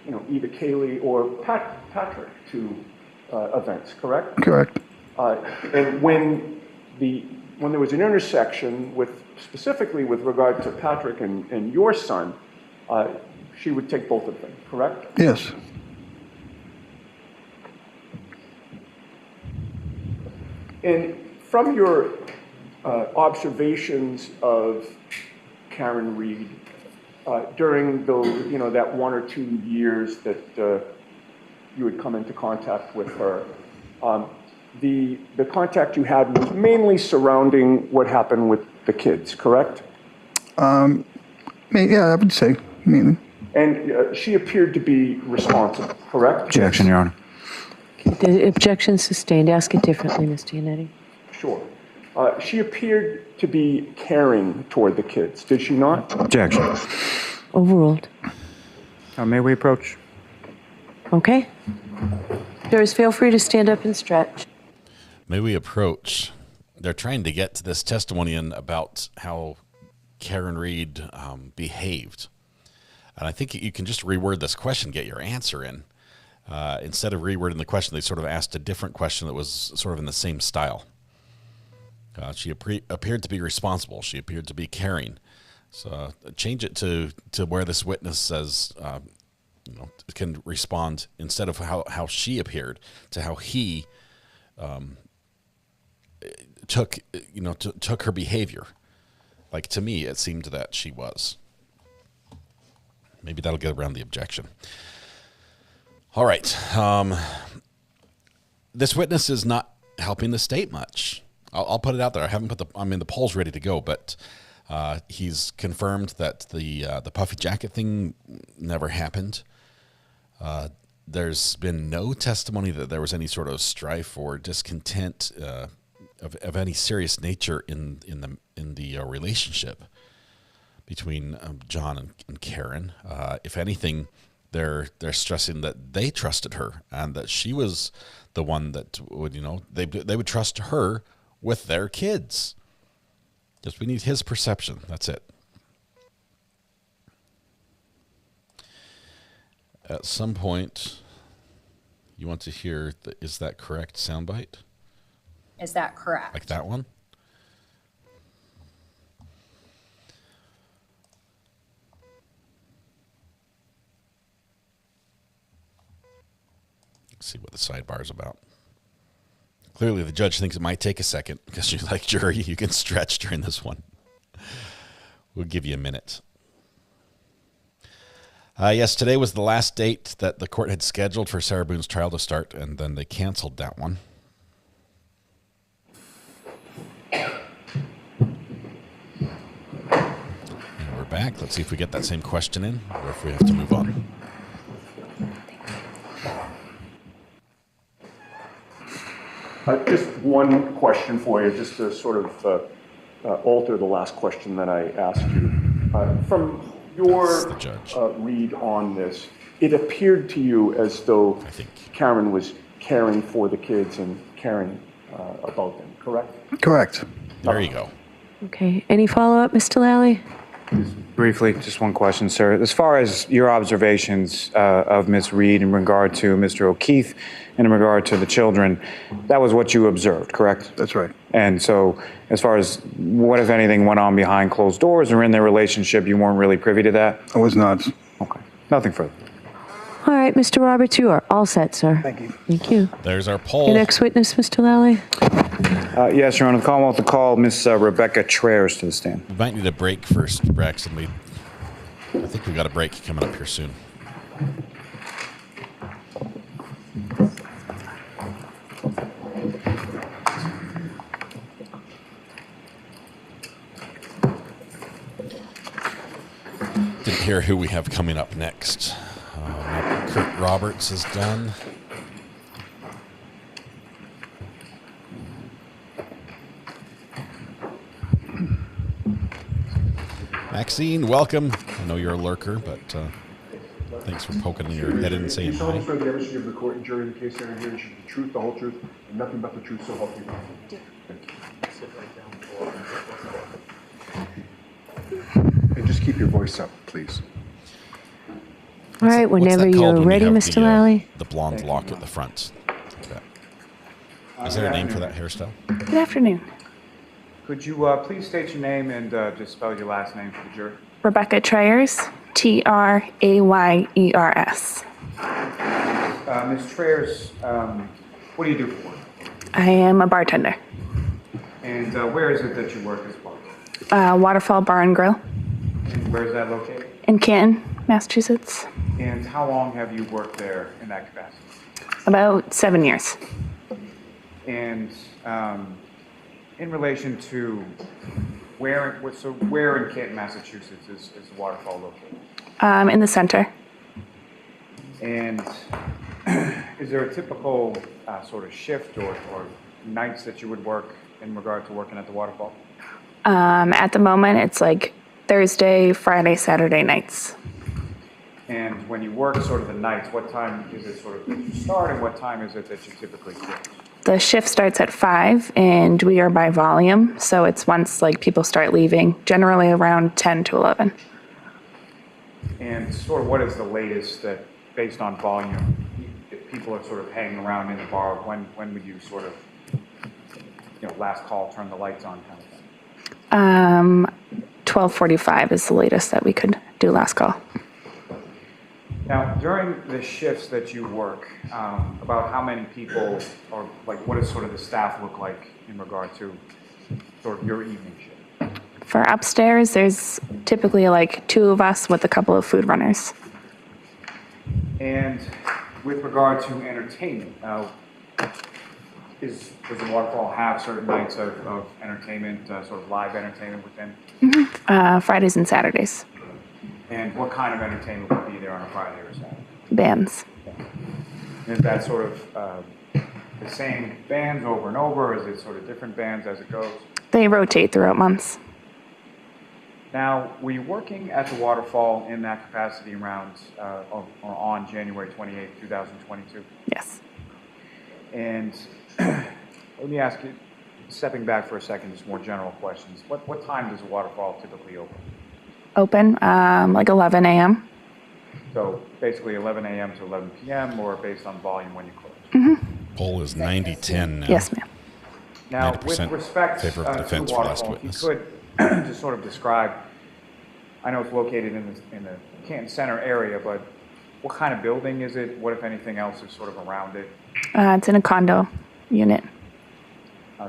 either Kaylee or Patrick to events, correct? Correct. And when there was an intersection specifically with regard to Patrick and your son, she would take both of them, correct? Yes. And from your observations of Karen Reed during that 1 or 2 years that you would come into contact with her, the contact you had was mainly surrounding what happened with the kids, correct? Yeah, I would say mainly. And she appeared to be responsible, correct? Objection, Your Honor. The objection sustained. Ask it differently, Ms. Giannetti. Sure. She appeared to be caring toward the kids, did she not? Objection. Overruled. May we approach? Okay. Jurors, feel free to stand up and stretch. May we approach? They're trying to get to this testimony in about how Karen Reed behaved. And I think you can just reword this question, get your answer in. Instead of rewording the question, they sort of asked a different question that was sort of in the same style. She appeared to be responsible. She appeared to be caring. So change it to where this witness says, can respond instead of how she appeared to how he took her behavior. Like, to me, it seemed that she was. Maybe that'll get around the objection. All right. This witness is not helping the state much. I'll put it out there. The poll's ready to go, but he's confirmed that the puffy jacket thing never happened. There's been no testimony that there was any sort of strife or discontent of any serious nature in the relationship between John and Karen. If anything, they're stressing that they trusted her and that she was the one that would, they would trust her with their kids. Just we need his perception. That's it. At some point, you want to hear the "Is that correct?" soundbite? Is that correct? Like that one? Let's see what the sidebar is about. Clearly, the judge thinks it might take a second because you're like, jury, you can stretch during this one. We'll give you a minute. Yes, today was the last date that the court had scheduled for Sarah Boone's trial to start, and then they canceled that one. back. Let's see if we get that same question in or if we have to move on. Just one question for you, just to sort of alter the last question that I asked you. From your read on this, it appeared to you as though Karen was caring for the kids and caring about them, correct? Correct. There you go. Okay, any follow-up, Mr. Lally? Briefly, just one question, sir. As far as your observations of Ms. Reed in regard to Mr. O'Keefe and in regard to the children, that was what you observed, correct? That's right. And so as far as what, if anything, went on behind closed doors or in their relationship, you weren't really privy to that? I was not. Okay. Nothing further. All right, Mr. Roberts, you are all set, sir. Thank you. Thank you. There's our poll. Your next witness, Mr. Lally? Yes, Your Honor. The Commonwealth will call Miss Rebecca Traers to the stand. We might need a break first, Braxton. I think we got a break coming up here soon. Didn't hear who we have coming up next. Kurt Roberts is done. Maxine, welcome. I know you're a lurker, but thanks for poking your head in and saying hi. For the evidence of the court and jury in the case there and here, should the truth, the whole truth, and nothing but the truth, so help you God. And just keep your voice up, please. All right, whenever you're ready, Mr. Lally. The blonde lock at the front. Is there a name for that hairstyle? Good afternoon. Could you please state your name and just spell your last name for the jury? Rebecca Traers, Trayers. Ms. Traers, what do you do for work? I am a bartender. And where is it that you work as bar? Waterfall Bar and Grill And where is that located? in Canton, Massachusetts. And how long have you worked there in that capacity? About 7 years. And in relation to where in Canton, Massachusetts is the waterfall located? In the center. And is there a typical sort of shift or nights that you would work in regard to working at the waterfall? At the moment, it's like Thursday, Friday, Saturday nights. And when you work sort of the nights, what time is it sort of that you start and what time is it that you typically finish? The shift starts at 5 and we are by volume. So it's once like people start leaving, generally around 10 to 11. And sort of what is the latest that, based on volume, if people are sort of hanging around in the bar, when would you sort of, last call, turn the lights on kind of thing? 12:45 is the latest that we could do last call. Now, during the shifts that you work, about how many people, or like what does sort of the staff look like in regard to sort of your evening shift? For upstairs, there's typically like 2 of us with a couple of food runners. And with regard to entertainment, does the waterfall have certain nights of entertainment, sort of live entertainment within? Fridays and Saturdays. And what kind of entertainment would be there on a Friday or Saturday? Bands. Is that sort of the same bands over and over, or is it sort of different bands as it goes? They rotate throughout months. Now, were you working at the waterfall in that capacity around or on January 28th, 2022? Yes. And let me ask you, stepping back for a second, just more general questions. What time does the waterfall typically open? Open like 11 a.m. So basically 11 a.m. to 11 p.m. or based on volume when you close? Poll is 90-10 now. Yes, ma'am. Now, with 90% respect to favor of the defense for last waterfall, if witness. you could just sort of describe, I know it's located in the Canton Center area, but what kind of building is it? What, if anything else, is sort of around it? It's in a condo unit.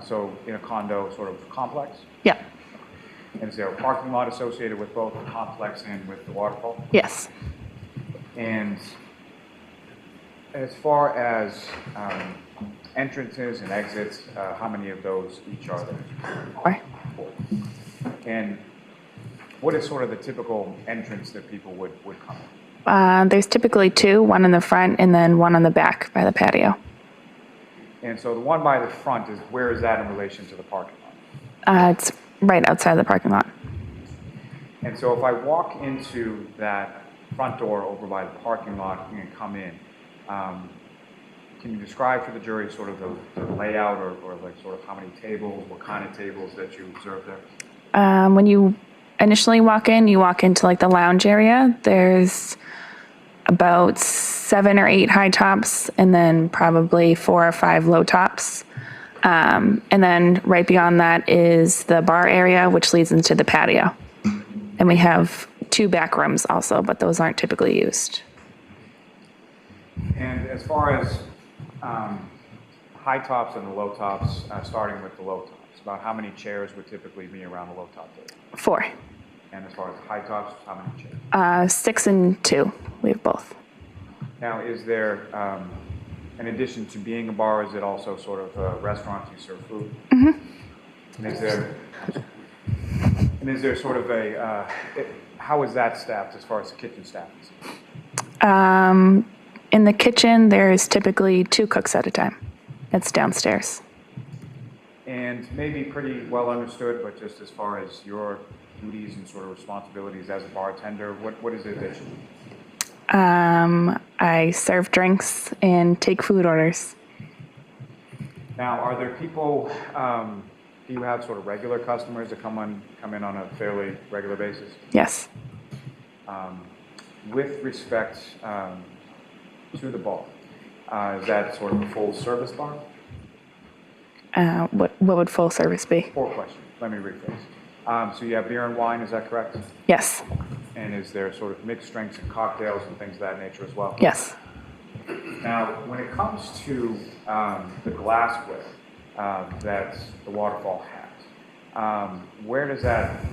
So in a condo sort of complex? Yeah. And is there a parking lot associated with both the complex and with the waterfall? Yes. And as far as entrances and exits, how many of those each are there? 4. And what is sort of the typical entrance that people would come? There's typically two, one in the front and then one on the back by the patio. And so the one by the front is, where is that in relation to the parking lot? It's right outside the parking lot. And so if I walk into that front door over by the parking lot and come in, can you describe for the jury sort of the layout or like sort of how many tables, what kind of tables that you observe there? When you initially walk in, you walk into like the lounge area. There's about 7 or 8 high tops and then probably 4 or 5 low tops. And then right beyond that is the bar area, which leads into the patio. And we have 2 back rooms also, but those aren't typically used. And as far as high tops and the low tops, starting with the low tops, about how many chairs would typically be around the low top table? 4. And as far as high tops, how many chairs? 6 and 2. We have both. Now, is there, in addition to being a bar, is it also sort of a restaurant? You serve food? Mm-hmm. And is there sort of a, how is that staffed as far as the kitchen staff is? In the kitchen, there's typically 2 cooks at a time. It's downstairs. And maybe pretty well understood, but just as far as your duties and sort of responsibilities as a bartender, what is it that you do? I serve drinks and take food orders. Now, are there people, do you have sort of regular customers that come in on a fairly regular basis? Yes. With respect to the bar, is that sort of a full service bar? What would full service be? 4 questions. Let me rephrase. So you have beer and wine, is that correct? Yes. And is there sort of mixed drinks and cocktails and things of that nature as well? Yes. Now, when it comes to the glassware that the waterfall has, where does that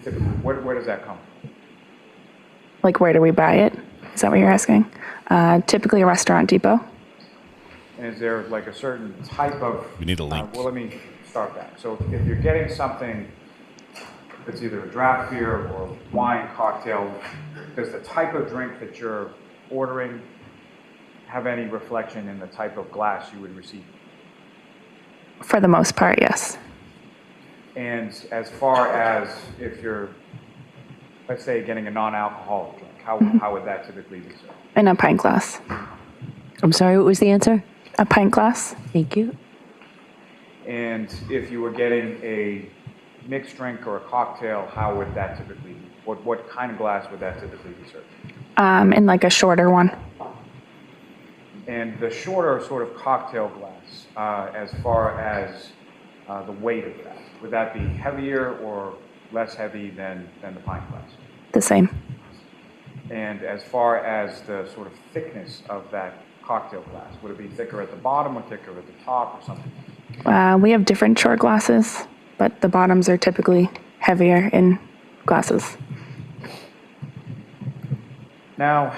typically, where does that come from? Like, where do we buy it? Is that what you're asking? Typically a restaurant depot. And is there like a certain type of... We need a link. Well, let me start back. So if you're getting something that's either a draft beer or wine cocktail, does the type of drink that you're ordering have any reflection in the type of glass you would receive? For the most part, yes. And as far as if you're, let's say, getting a non-alcoholic drink, how would that typically be served? In a pint glass. I'm sorry, what was the answer? A pint glass. Thank you. And if you were getting a mixed drink or a cocktail, how would that typically be? What kind of glass would that typically be served? In like a shorter one. And the shorter sort of cocktail glass, as far as the weight of that, would that be heavier or less heavy than the pint glass? The same. And as far as the sort of thickness of that cocktail glass, would it be thicker at the bottom or thicker at the top or something? We have different short glasses, but the bottoms are typically heavier in glasses. Now,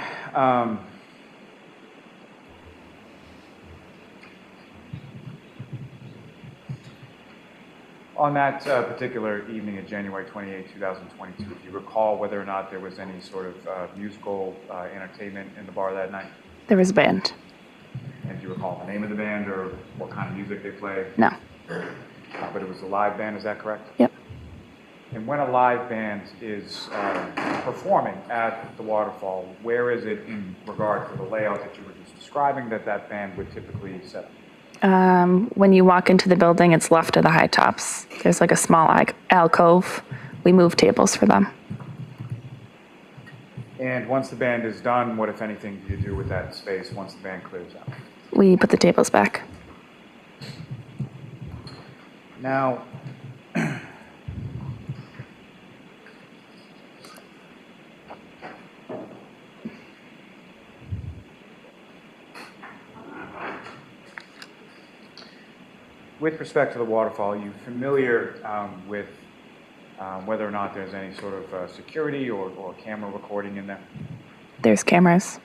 on that particular evening of January 28, 2022, do you recall whether or not there was any sort of musical entertainment in the bar that night? There was a band. And do you recall the name of the band or what kind of music they played? No. But it was a live band, is that correct? Yep. And when a live band is performing at the waterfall, where is it in regard to the layout that you were just describing that band would typically set up? When you walk into the building, it's left of the high tops. There's like a small alcove. We move tables for them. And once the band is done, what, if anything, do you do with that space once the band clears out? We put the tables back. Now, with respect to the waterfall, are you familiar with whether or not there's any sort of security or camera recording in there? There's cameras.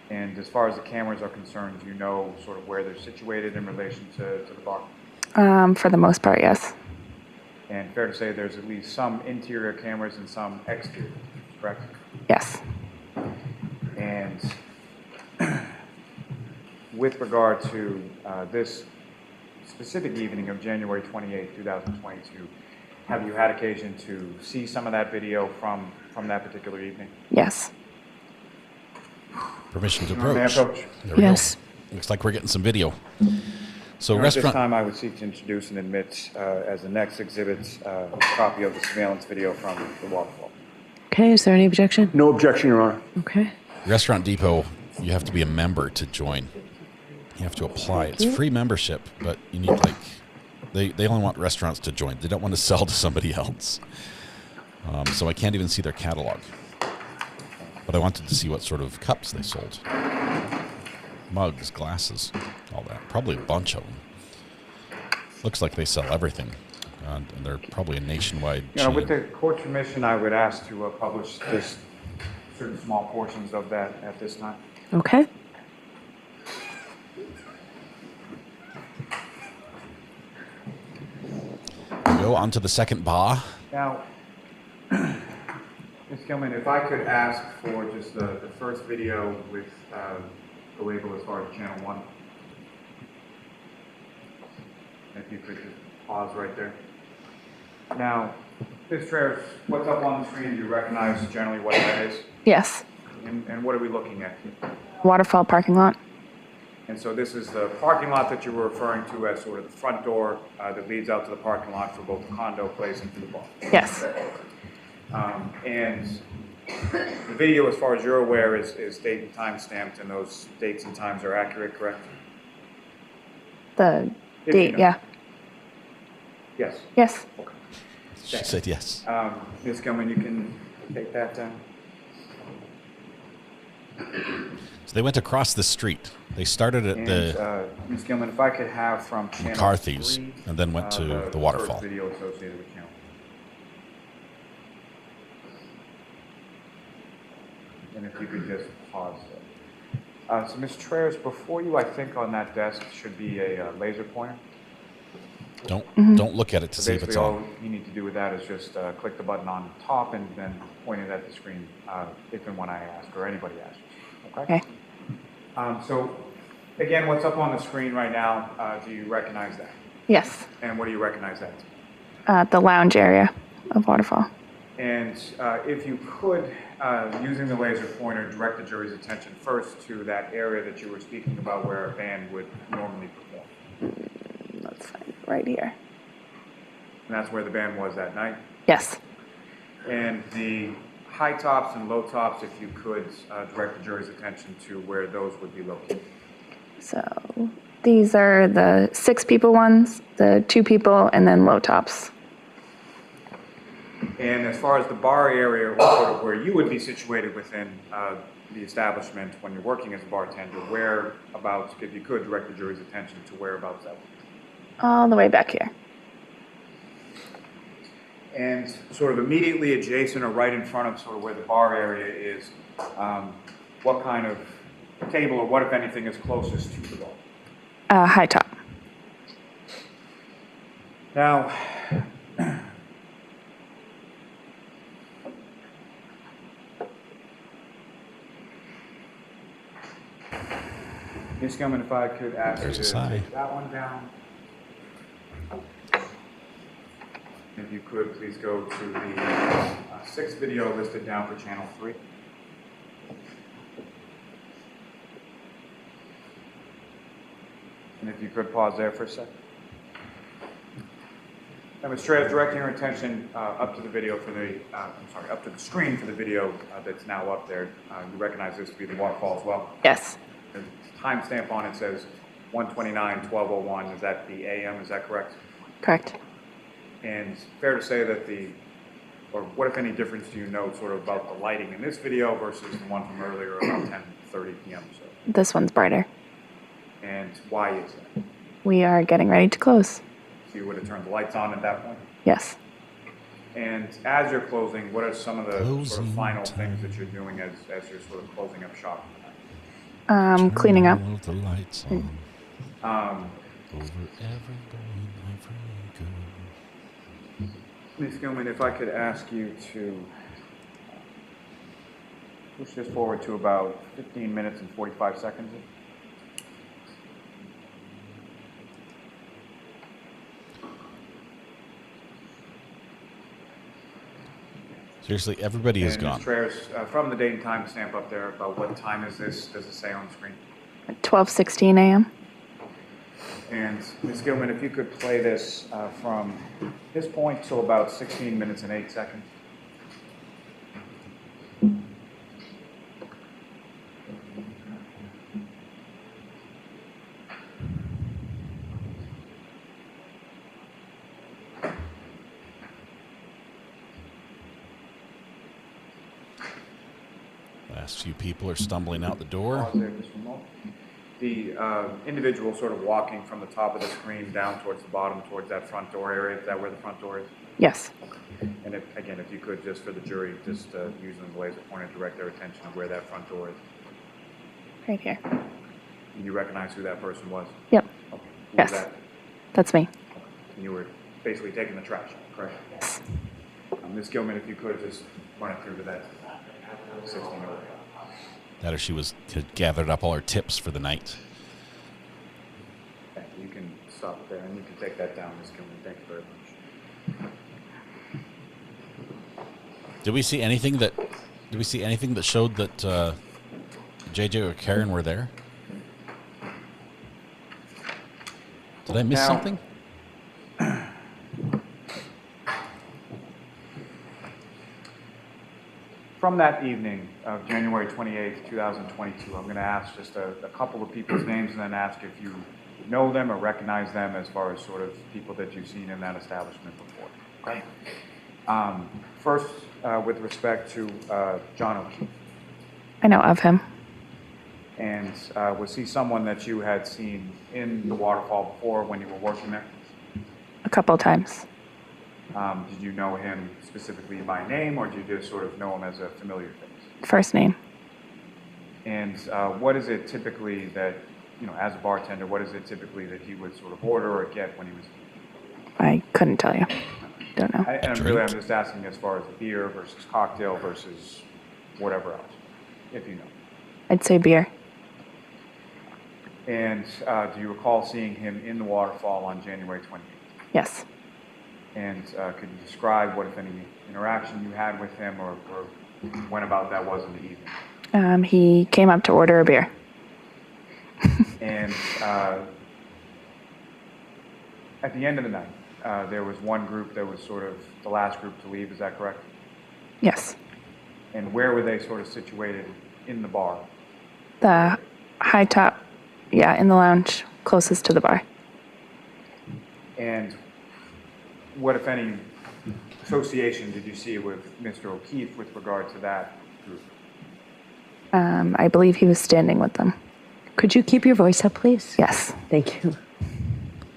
And as far as the cameras are concerned, do you know sort of where they're situated in relation to the bar? For the most part, yes. And fair to say there's at least some interior cameras and some exterior, correct? Yes. And with regard to this specific evening of January 28, 2022, have you had occasion to see some of that video from that particular evening? Yes. Permission to May I approach. approach? There we Yes. go. Looks like we're getting some video. So At this restaurant. time, I would seek to introduce and admit as the next exhibit a copy of the surveillance video from the waterfall. Okay, is there any objection? No objection, Your Honor. Okay. Restaurant Depot, you have to be a member to join. You have to apply. It's free membership, but you need they only want restaurants to join. They don't want to sell to somebody else. So I can't even see their catalog. But I wanted to see what sort of cups they sold. Mugs, glasses, all that. Probably a bunch of them. Looks like they sell everything. And they're probably a nationwide chain. With the court's permission, I would ask to publish just certain small portions of that at this time. Okay. We go on to the second bar. Now, Ms. Gilman, if I could ask for just the first video with the label as far as channel 1. If you could just pause right there. Now, Ms. Traers, what's up on the screen? Do you recognize generally what that is? Yes. And what are we looking at? Waterfall parking lot. And so this is the parking lot that you were referring to as sort of the front door that leads out to the parking lot for both the condo place and for the bar. Yes. And the video, as far as you're aware, is date and time stamped, and those dates and times are accurate, correct? The If date, you know. yeah. Yes. Yes. Okay. She said yes. Ms. Gilman, you can take that down. So they went across the street. They started at the Ms. Gilman, if I could have from channel McCarthy's 3, and then went to the waterfall. first video associated with channel. And if you could just pause there. So Ms. Traers, before you, I think on that desk should be a laser pointer. Don't look at it to So see if it's basically, all on. you need to do with that is just click the button on top and then point it at the screen if and when I ask or anybody asks. Okay? So again, what's up on the screen right now, do you recognize that? Yes. And what do you recognize that? The lounge area of Waterfall. And if you could, using the laser pointer, direct the jury's attention first to that area that you were speaking about where a band would normally perform. Let's find it right here. And that's where the band was that night? Yes. And the high tops and low tops, if you could direct the jury's attention to where those would be located. So these are the 6 people ones, the 2 people, and then low tops. And as far as the bar area, or sort of where you would be situated within the establishment when you're working as a bartender, whereabouts, if you could direct the jury's attention to whereabouts that would be? All the way back here. And sort of immediately adjacent or right in front of sort of where the bar area is, what kind of table or what, if anything, is closest to the bar? High top. Now, Ms. Gilman, if I could ask you to take that one down. If you could, please go to the 6th video listed down for channel 3. And if you could pause there for a second. Now, Ms. Traers, directing your attention up to the video for the, up to the screen for the video that's now up there. You recognize this to be the waterfall as well? Yes. The timestamp on it says 1:29/12:01. Is that the AM? Is that correct? Correct. And fair to say that or what if any difference do you note sort of about the lighting in this video versus the one from earlier about 10:30 p.m. or so? This one's brighter. And why is that? We are getting ready to close. So you would have turned the lights on at that point? Yes. And as you're closing, what are some of the sort of final things that you're doing as you're sort of closing up shop? Cleaning up. The lights on. Over every Ms. Gilman, if I could ask you to push this forward to about 15 minutes and 45 seconds. Seriously, everybody is And gone. Ms. Traers, from the date and time stamp up there, about what time is this? Does it say on the screen? 12:16 a.m. And Ms. Gilman, if you could play this from this point till about 16 minutes and 8 seconds. Last few people are stumbling out the door. Pause there just for a moment. The individual sort of walking from the top of the screen down towards the bottom, towards that front door area. Is that where the front door is? Yes. And if, again, if you could, just for the jury, just using the laser pointer, direct their attention to where that front door is. Right here. And you recognize who that person was? Yep. Okay. Who Yes. was that? That's me. And you were basically taking the trash, correct? Yes. Ms. Gilman, if you could just run it through to that 16 over. That or she had gathered up all her tips for the night. Okay, you can stop it there, and you can take that down, Ms. Gilman. Thank you very much. Did we see anything that showed that JJ or Karen were there? Did I miss Now- something? From that evening of January 28th, 2022, I'm going to ask just a couple of people's names and then ask if you know them or recognize them as far as sort of people that you've seen in that establishment before. Okay. First, with respect to John O'Keefe. I know of him. And was he someone that you had seen in the waterfall before when you were working there? A couple times. Did you know him specifically by name, or did you just sort of know him as a familiar face? First name. And what is it typically that, as a bartender, what is it typically that he would sort of order or get when he was? I couldn't tell you. Don't know. I'm just asking as far as beer versus cocktail versus whatever else, if you know. I'd say beer. And do you recall seeing him in the waterfall on January 28th? Yes. And could you describe what, if any, interaction you had with him or when about that was in the evening? He came up to order a beer. And at the end of the night, there was one group that was sort of the last group to leave, is that correct? Yes. And where were they sort of situated in the bar? The high top, yeah, in the lounge, closest to the bar. And what, if any, association did you see with Mr. O'Keefe with regard to that group? I believe he was standing with them. Could you keep your voice up, please? Yes. Thank you.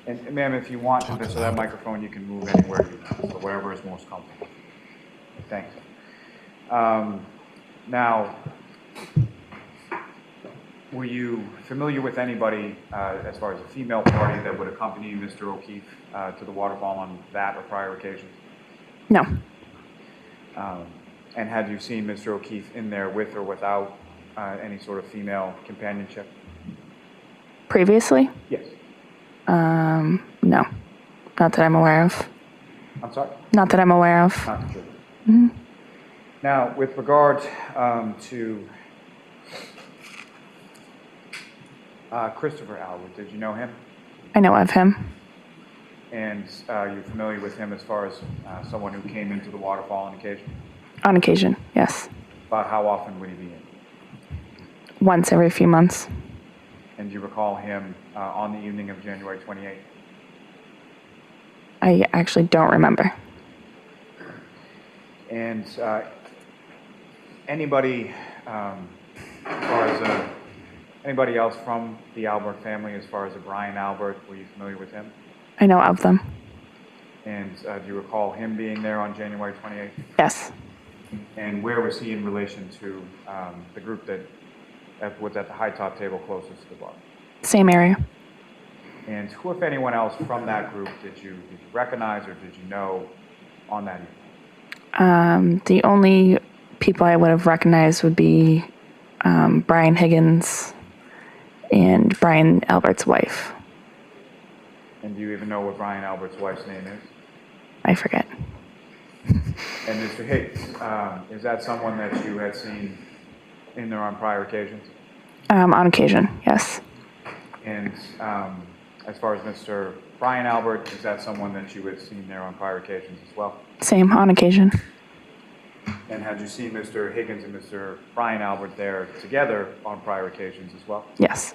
And ma'am, if you want to, so that microphone, you can move anywhere you want, so whatever is most comfortable. Thanks. Now, were you familiar with anybody as far as a female party that would accompany Mr. O'Keefe to the waterfall on that or prior occasions? No. And had you seen Mr. O'Keefe in there with or without any sort of female companionship? Previously? Yes. No. Not that I'm aware of. I'm sorry? Not that I'm aware of. Not sure. Mhm. Now, with regard to Christopher Alwood, did you know him? I know of him. And you're familiar with him as far as someone who came into the waterfall on occasion? On occasion, yes. About how often would he be in? Once every few months. And do you recall him on the evening of January 28th? I actually don't remember. And anybody, as far as anybody else from the Albert family, as far as a Brian Albert, were you familiar with him? I know of them. And do you recall him being there on January 28th? Yes. And where was he in relation to the group that was at the high top table closest to the bar? Same area. And who, if anyone else from that group, did you recognize or did you know on that evening? The only people I would have recognized would be Brian Higgins and Brian Albert's wife. And do you even know what Brian Albert's wife's name is? I forget. And Mr. Higgs, is that someone that you had seen in there on prior occasions? On occasion, yes. And as far as Mr. Brian Albert, is that someone that you had seen there on prior occasions as well? Same, on occasion. And had you seen Mr. Higgins and Mr. Brian Albert there together on prior occasions as well? Yes.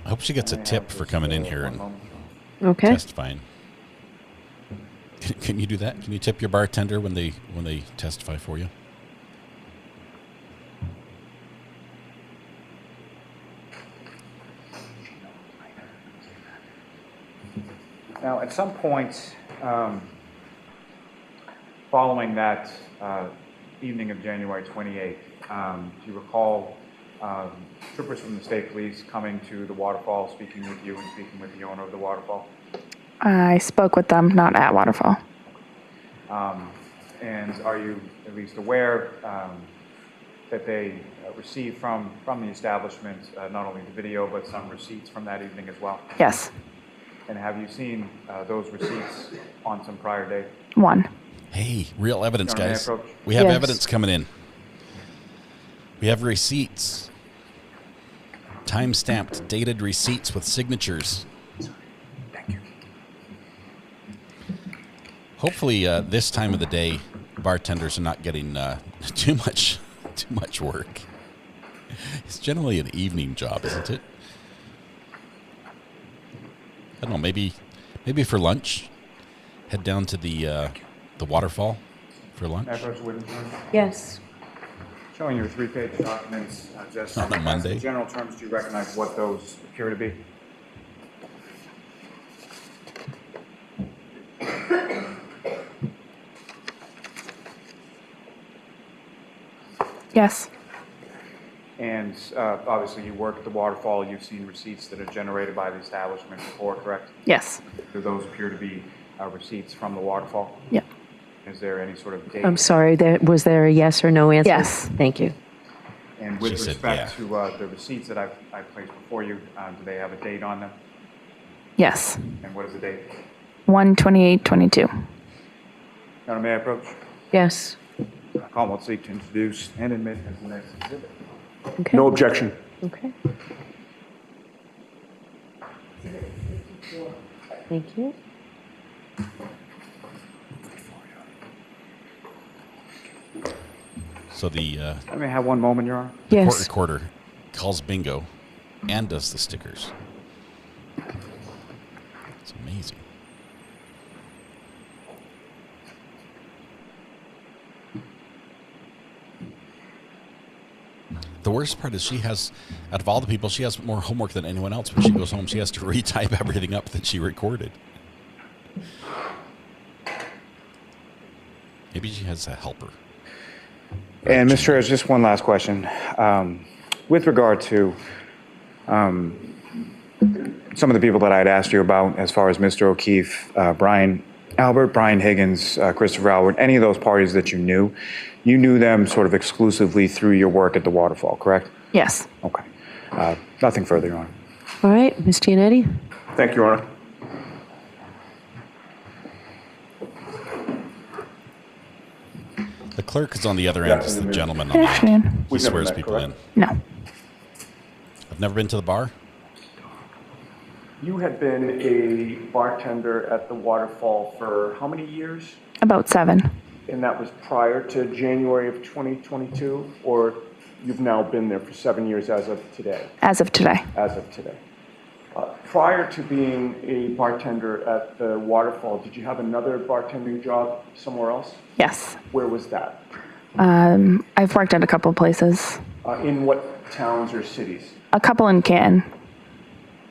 I hope she gets a tip for coming in here and Okay. testifying. Can you do that? Can you tip your bartender when they testify for you? Now, at some point following that evening of January 28th, do you recall troopers from the state police coming to the waterfall, speaking with you and speaking with the owner of the waterfall? I spoke with them, not at Waterfall. And are you at least aware that they received from the establishment not only the video but some receipts from that evening as well? Yes. And have you seen those receipts on some prior date? One. Hey, real evidence, May I guys. approach? We have Yes. evidence coming in. We have receipts. Time-stamped, dated receipts with signatures. Thank you. Hopefully, this time of the day, bartenders are not getting too much work. It's generally an evening job, isn't it? I don't know. Maybe for lunch, head down to the waterfall for lunch. May I approach the witness room? Yes. Showing your 3-page documents, just On a Monday. in general terms, do you recognize what those appear to be? Yes. And obviously you work at the waterfall, you've seen receipts that are generated by the establishment before, correct? Yes. Do those appear to be receipts from the waterfall? Yep. Is there any sort of date? I'm sorry, was there a yes or no answer? Yes. Thank you. And with She said respect to the receipts that I've placed before you, do they have a date on them? Yes. And what is the date? 1/28/22. Madam, may I approach? Yes. Call will seek to introduce and admit as the next exhibit. Okay. No objection. Okay. Thank you. So the I may have one moment, Your Honor. court Yes. recorder calls bingo and does the stickers. It's amazing. The worst part is she has, out of all the people, she has more homework than anyone else. When she goes home, she has to retype everything up that she recorded. Maybe she has a helper. And Mr. Ayres, just one last question. With regard to some of the people that I had asked you about, as far as Mr. O'Keefe, Brian Albert, Brian Higgins, Christopher Albert, any of those parties that you knew them sort of exclusively through your work at the Waterfall, correct? Yes. Okay. Nothing further, Your Honor. All right, Ms. Giannetti? Thank you, Your Honor. The clerk is on the other end, is the gentleman on Good the end. afternoon. He We've never swears met, people correct? in. No. I've never been to the bar. You had been a bartender at the Waterfall for how many years? About 7. And that was prior to January of 2022? Or you've now been there for 7 years as of today? As of today. As of today. Prior to being a bartender at the Waterfall, did you have another bartending job somewhere else? Yes. Where was that? I've worked at a couple places. In what towns or cities? A couple in Canton.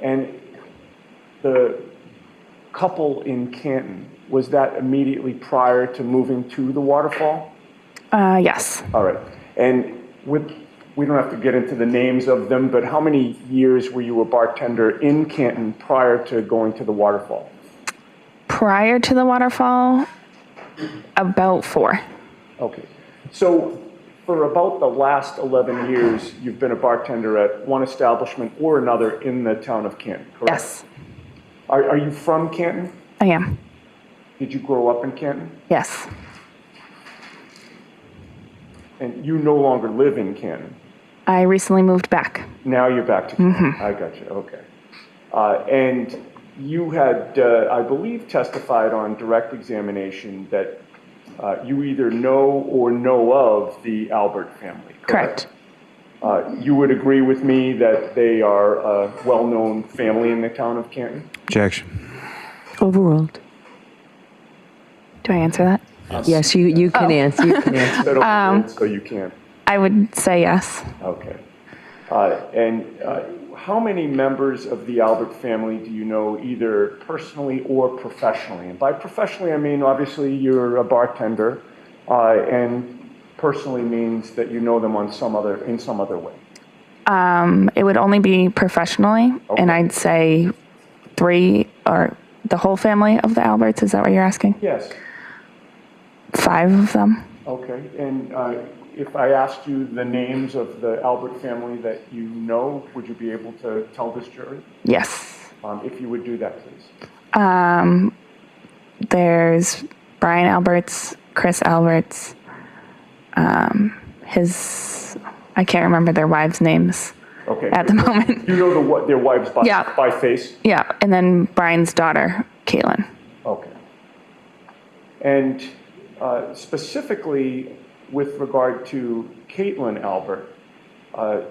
And the couple in Canton, was that immediately prior to moving to the Waterfall? Yes. All right. And we don't have to get into the names of them, but how many years were you a bartender in Canton prior to going to the waterfall? Prior to the waterfall, about 4. Okay. So for about the last 11 years, you've been a bartender at one establishment or another in the town of Canton, correct? Yes. Are you from Canton? I am. Did you grow up in Canton? Yes. And you no longer live in Canton? I recently moved back. Now you're back to Canton. I got you. Okay. And you had, I believe, testified on direct examination that you either know or know of the Albert family, correct? You would agree with me that they are a well-known family in the town of Canton? Objection. Overruled. Do I answer that? Yes, you can answer. You can answer. Said overruled, so you can. I would say yes. Okay. And how many members of the Albert family do you know either personally or professionally? And by professionally, I mean, obviously, you're a bartender, and personally means that you know them in some other way. It would only be professionally, and I'd say 3 or the whole family of the Alberts. Is that what you're asking? Yes. 5 of them. Okay. And if I asked you the names of the Albert family that you know, would you be able to tell this jury? Yes. If you would do that, please. There's Brian Alberts, Chris Alberts, I can't remember their wives' names at the moment. You know their wives by face? Yeah, and then Brian's daughter, Caitlin. Okay. And specifically with regard to Caitlin Albert, can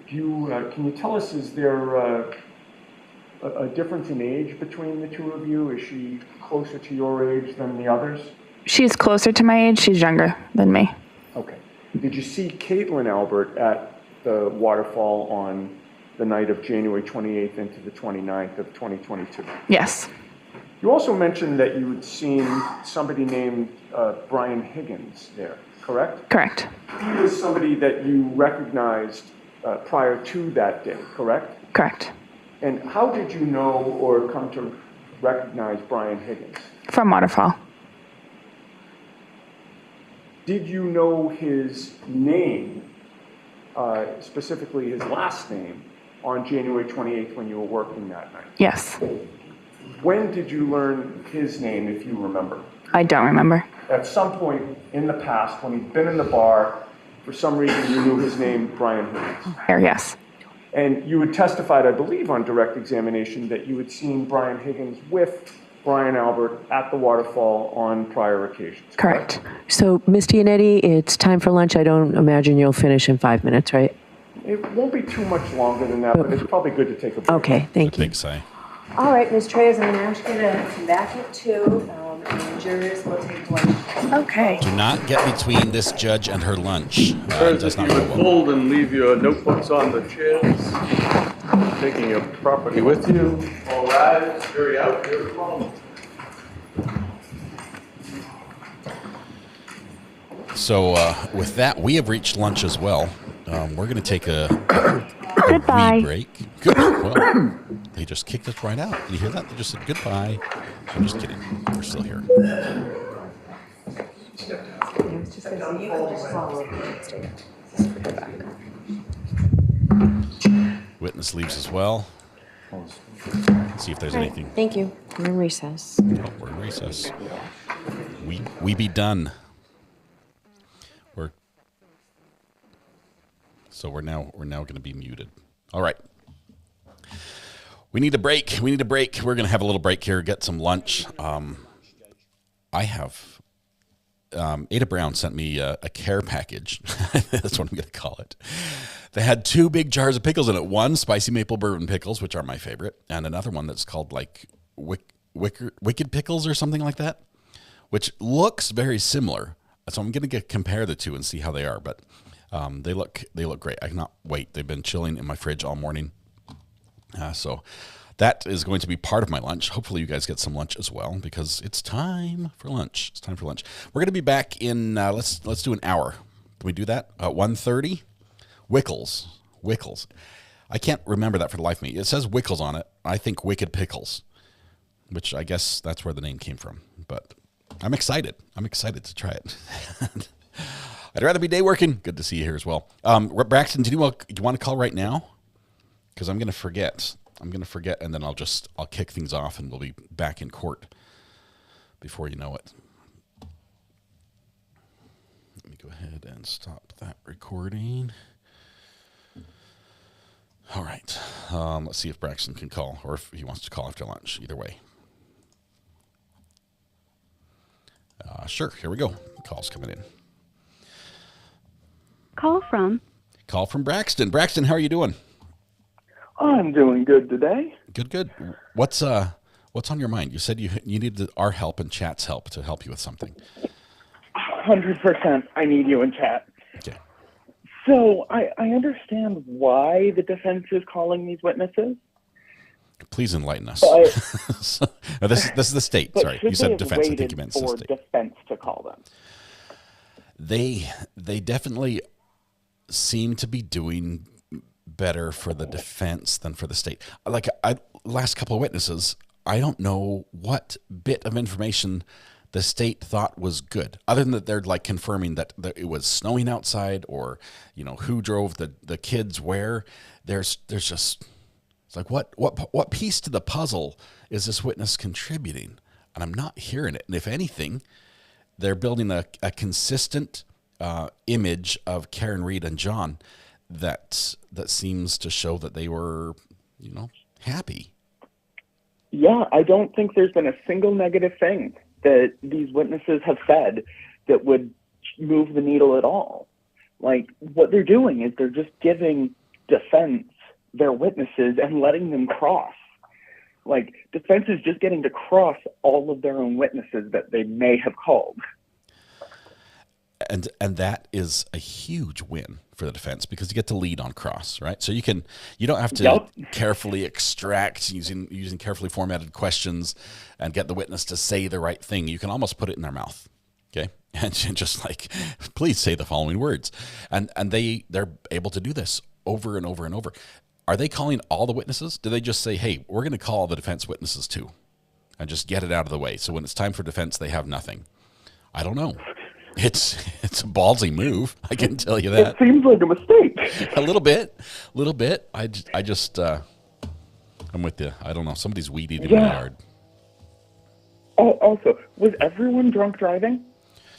you tell us, is there a difference in age between the two of you? Is she closer to your age than the others? She's closer to my age. She's younger than me. Okay. Did you see Caitlin Albert at the waterfall on the night of January 28th into the 29th of 2022? Yes. You also mentioned that you had seen somebody named Brian Higgins there, correct? Correct. He was somebody that you recognized prior to that day, correct? Correct. And how did you know or come to recognize Brian Higgins? From waterfall. Did you know his name, specifically his last name, on January 28th when you were working that night? Yes. When did you learn his name, if you remember? I don't remember. At some point in the past, when he'd been in the bar, for some reason you knew his name, Brian Higgins. Yes. And you had testified, I believe, on direct examination that you had seen Brian Higgins with Brian Albert at the waterfall on prior occasions. Correct. So, Ms. Gianetti, it's time for lunch. I don't imagine you'll finish in 5 minutes, right? It won't be too much longer than that, but it's probably good to take a break. Okay, thank you. Big sigh. All right, Ms. Treyes, I'm going to ask you to come back at 2, and jurors will take lunch. Okay. Do not get between this judge and her lunch. Sirs, Does if not you go would well. fold and leave your notebooks on the chairs, taking your property with you. All rise, jury out, jury call. So with that, we have reached lunch as well. We're going to take a wee break. Good. Well, they just kicked us right out. You hear that? They just said goodbye. I'm just kidding. We're still here. Witness leaves as well. See if there's anything. Thank you. We're in recess. Oh, we're in recess. We be done. We're now going to be muted. All right. We need a break. We're going to have a little break here, get some lunch. I have Ada Brown sent me a care package. That's what I'm going to call it. They had 2 big jars of pickles in it. One, spicy maple bourbon pickles, which are my favorite, and another one that's called like Wicked Pickles or something like that, which looks very similar. So I'm going to compare the two and see how they are. But they look great. I cannot wait. They've been chilling in my fridge all morning. So that is going to be part of my lunch. Hopefully you guys get some lunch as well, because it's time for lunch. It's time for lunch. We're going to be back in, let's do an hour. Can we do that? 1:30? Wickles. I can't remember that for the life of me. It says Wickles on it. I think Wicked Pickles, which I guess that's where the name came from. But I'm excited. I'm excited to try it. I'd rather be day working. Good to see you here as well. Braxton, do you want to call right now? Because I'm going to forget. And then I'll kick things off, and we'll be back in court before you know it. Let me go ahead and stop that recording. All right. Let's see if Braxton can call, or if he wants to call after lunch. Either way. Sure. Here we go. Call's coming in. Call from Braxton. Braxton, how are you doing? I'm doing good today. Good. What's on your mind? You said you needed our help and chat's help to help you with something. 100%. I need you in chat. Okay. So I understand why the defense is calling these witnesses. Please enlighten us. But, no, this is the state. But Sorry, should you said they defense. have I think you waited meant the for state. defense to call them? They definitely seem to be doing better for the defense than for the state. Like last couple of witnesses, I don't know what bit of information the state thought was good, other than that they're like confirming that it was snowing outside, or who drove the kids where. There's just, it's like what piece to the puzzle is this witness contributing? And I'm not hearing it. And if anything, they're building a consistent image of Karen Reed and John that seems to show that they were, happy. Yeah, I don't think there's been a single negative thing that these witnesses have said that would move the needle at all. Like, what they're doing is they're just giving defense their witnesses and letting them cross. Like, defense is just getting to cross all of their own witnesses that they may have called. And that is a huge win for the defense, because you get to lead on cross, right? So you don't have to carefully extract using carefully formatted questions and get the witness to say the right thing. You can almost put it in their mouth, okay? And just like, please say the following words. And they're able to do this over and over and over. Are they calling all the witnesses? Do they just say, hey, we're going to call the defense witnesses too, and just get it out of the way, so when it's time for defense, they have nothing? I don't know. It's a ballsy move, I can tell you that. It seems like a mistake. A little bit. I just I'm with you. I don't know. Somebody's weed eating in the yard. Oh, also, was everyone drunk driving?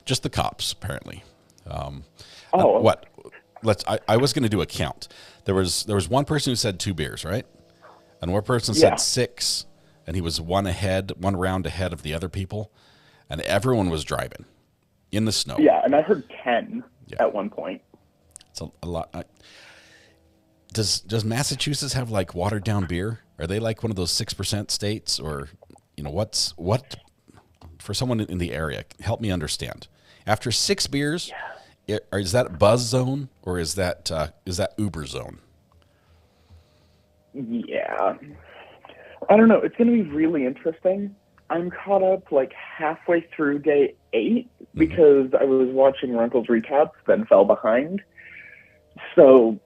Just the cops, apparently. What? I was going to do a count. There was one person who said 2 beers, right? And one person said 6, and he was one round ahead of the other people, and everyone was driving in the snow. Yeah, and I heard 10 at one point. It's a lot. Does Massachusetts have like watered down beer? Are they like one of those 6% states, or what for someone in the area? Help me understand. After 6 beers, is that buzz zone, or is that Uber zone? Yeah, I don't know. It's going to be really interesting. I'm caught up like halfway through day 8 because I was watching Runkle's recaps, then fell behind. So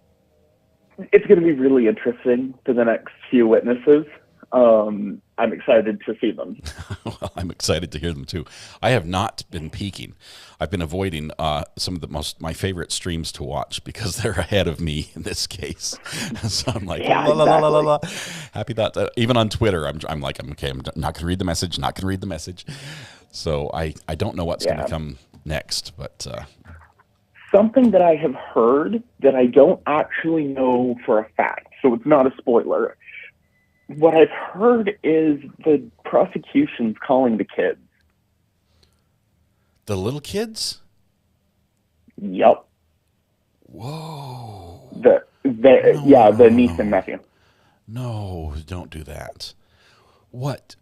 it's going to be really interesting for the next few witnesses. I'm excited to see them. Well, I'm excited to hear them too. I have not been peeking. I've been avoiding some of my favorite streams to watch because they're ahead of me in this case. So I'm like, happy that even on Twitter, I'm like, okay, I'm not going to read the message. Not going to read the message. So I don't know what's going to come next, but something that I have heard that I don't actually know for a fact, so it's not a spoiler. What I've heard is the prosecution's calling the kids. The little kids? Yep. Whoa. The niece and nephew. No, don't do that. What?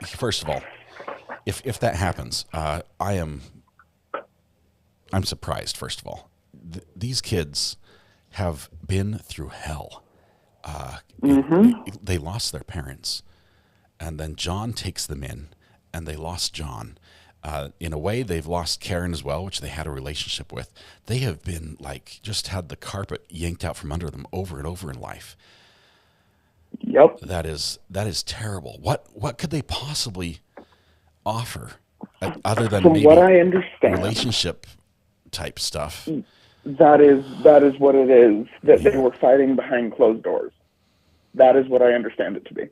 First of all, if that happens, I'm surprised. First of all, these kids have been through hell. They lost their parents, and then John takes them in, and they lost John. In a way, they've lost Karen as well, which they had a relationship with. They have been just had the carpet yanked out from under them over and over in life. Yep. That is terrible. What could they possibly offer other than From maybe what I understand, relationship type stuff? That is what it is, that they were fighting behind closed doors. That is what I understand it to be.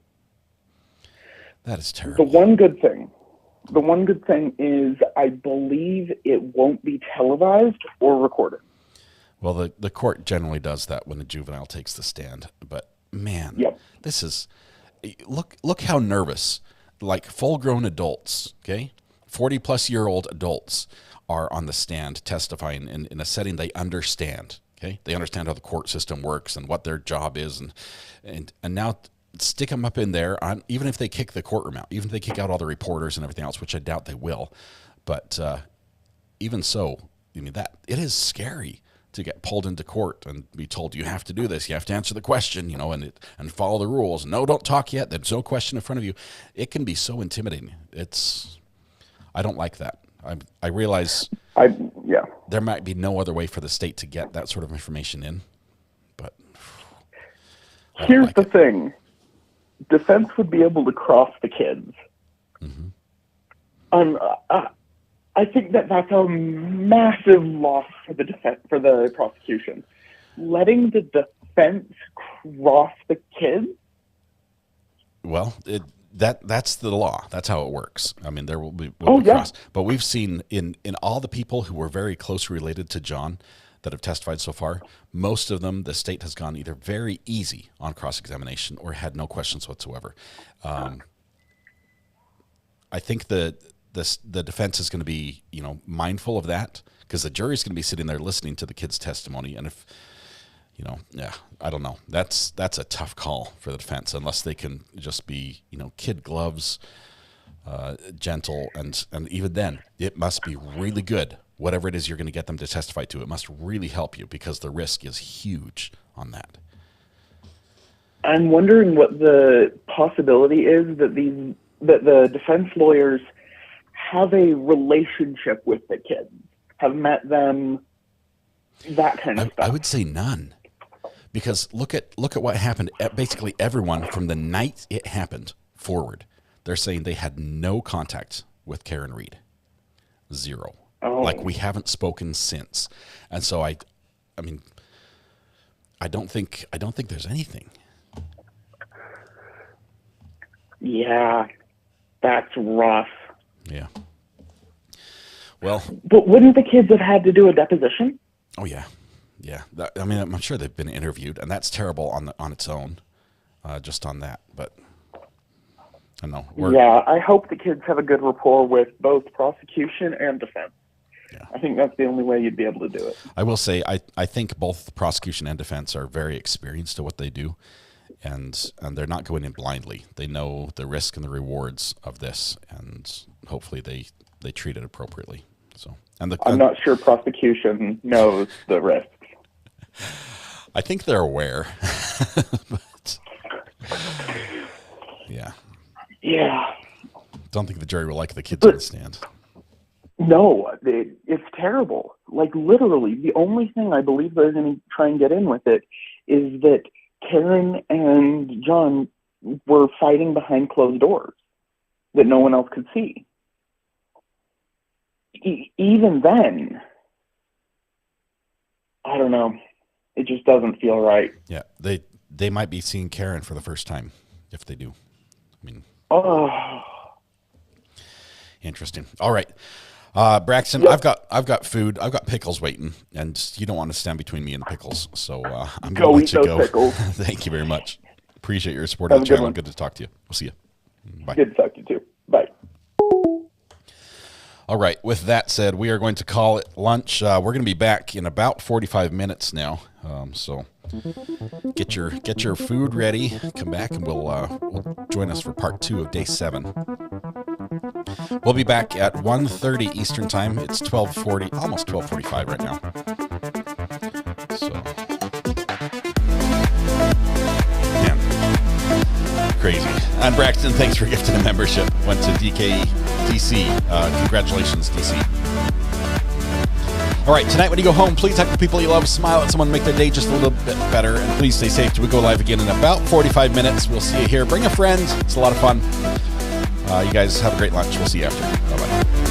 That is terrible. The one good thing is I believe it won't be televised or recorded. Well, the court generally does that when a juvenile takes the stand. But man, this is, look how nervous, like full-grown adults, okay, 40-plus-year-old adults are on the stand testifying in a setting they understand. Okay, they understand how the court system works and what their job is, and now stick them up in there. Even if they kick the courtroom out, even if they kick out all the reporters and everything else, which I doubt they will, but even so, I mean that it is scary to get pulled into court and be told you have to do this, you have to answer the question, and follow the rules. No, don't talk yet. There's no question in front of you. It can be so intimidating. I don't like that. I realize there might be no other way for the state to get that sort of information in, but here's the thing. Defense would be able to cross the kids. I think that's a massive loss for the for the prosecution. Letting the defense cross the kids? Well, that's the law. That's how it works. I mean, there will be cross. But we've seen in all the people who were very closely related to John that have testified so far, most of them, the state has gone either very easy on cross-examination or had no questions whatsoever. I think the defense is going to be, mindful of that, because the jury's going to be sitting there listening to the kid's testimony. And if, I don't know. That's a tough call for the defense, unless they can just be, kid gloves, gentle. And even then, it must be really good. Whatever it is you're going to get them to testify to, it must really help you, because the risk is huge on that. I'm wondering what the possibility is that the defense lawyers have a relationship with the kids, have met them, that kind of stuff. I would say none, because look at what happened. Basically, everyone from the night it happened forward, they're saying they had no contact with Karen Reed, zero. Oh. Like, we haven't spoken since, and so I don't think there's anything. Yeah, that's rough. Yeah. Well, but wouldn't the kids have had to do a deposition? Oh yeah, yeah. I'm sure they've been interviewed, and that's terrible on its own, just on that. But I don't know. I hope the kids have a good rapport with both prosecution and defense. Yeah. I think that's the only way you'd be able to do it. I will say, I think both prosecution and defense are very experienced at what they do, and they're not going in blindly. They know the risk and the rewards of this, and hopefully they treat it appropriately. So, I'm not sure prosecution knows the risks. I think they're aware, but yeah. Don't think the jury will like the kids on the stand. No, it's terrible. Like, literally, the only thing I believe they're going to try and get in with it is that Karen and John were fighting behind closed doors that no one else could see. Even then, I don't know. It just doesn't feel right. Yeah, they might be seeing Karen for the first time if they do. I mean, interesting. All right. Braxton, yep. I've got food. I've got pickles waiting, and you don't want to stand between me and the pickles. So I'm going to let you go. Pickles. Thank you very much. Appreciate your support of the channel. Good to talk to you. We'll see you. Bye. Good to talk to you too. Bye. All right. With that said, we are going to call it lunch. We're going to be back in about 45 minutes now. So get your food ready. Come back and we'll join us for part 2 of day 7. We'll be back at 1:30 Eastern Time. It's 12:40, almost 12:45 right now. So. crazy. And Braxton, thanks for gifting a membership. Went to DC. Congratulations, DC. All right, tonight when you go home, please heckle people you love, smile at someone, make their day just a little bit better, and please stay safe till we go live again in about 45 minutes. We'll see you here. Bring a friend. It's a lot of fun. You guys have a great lunch. We'll see you after. Bye-bye.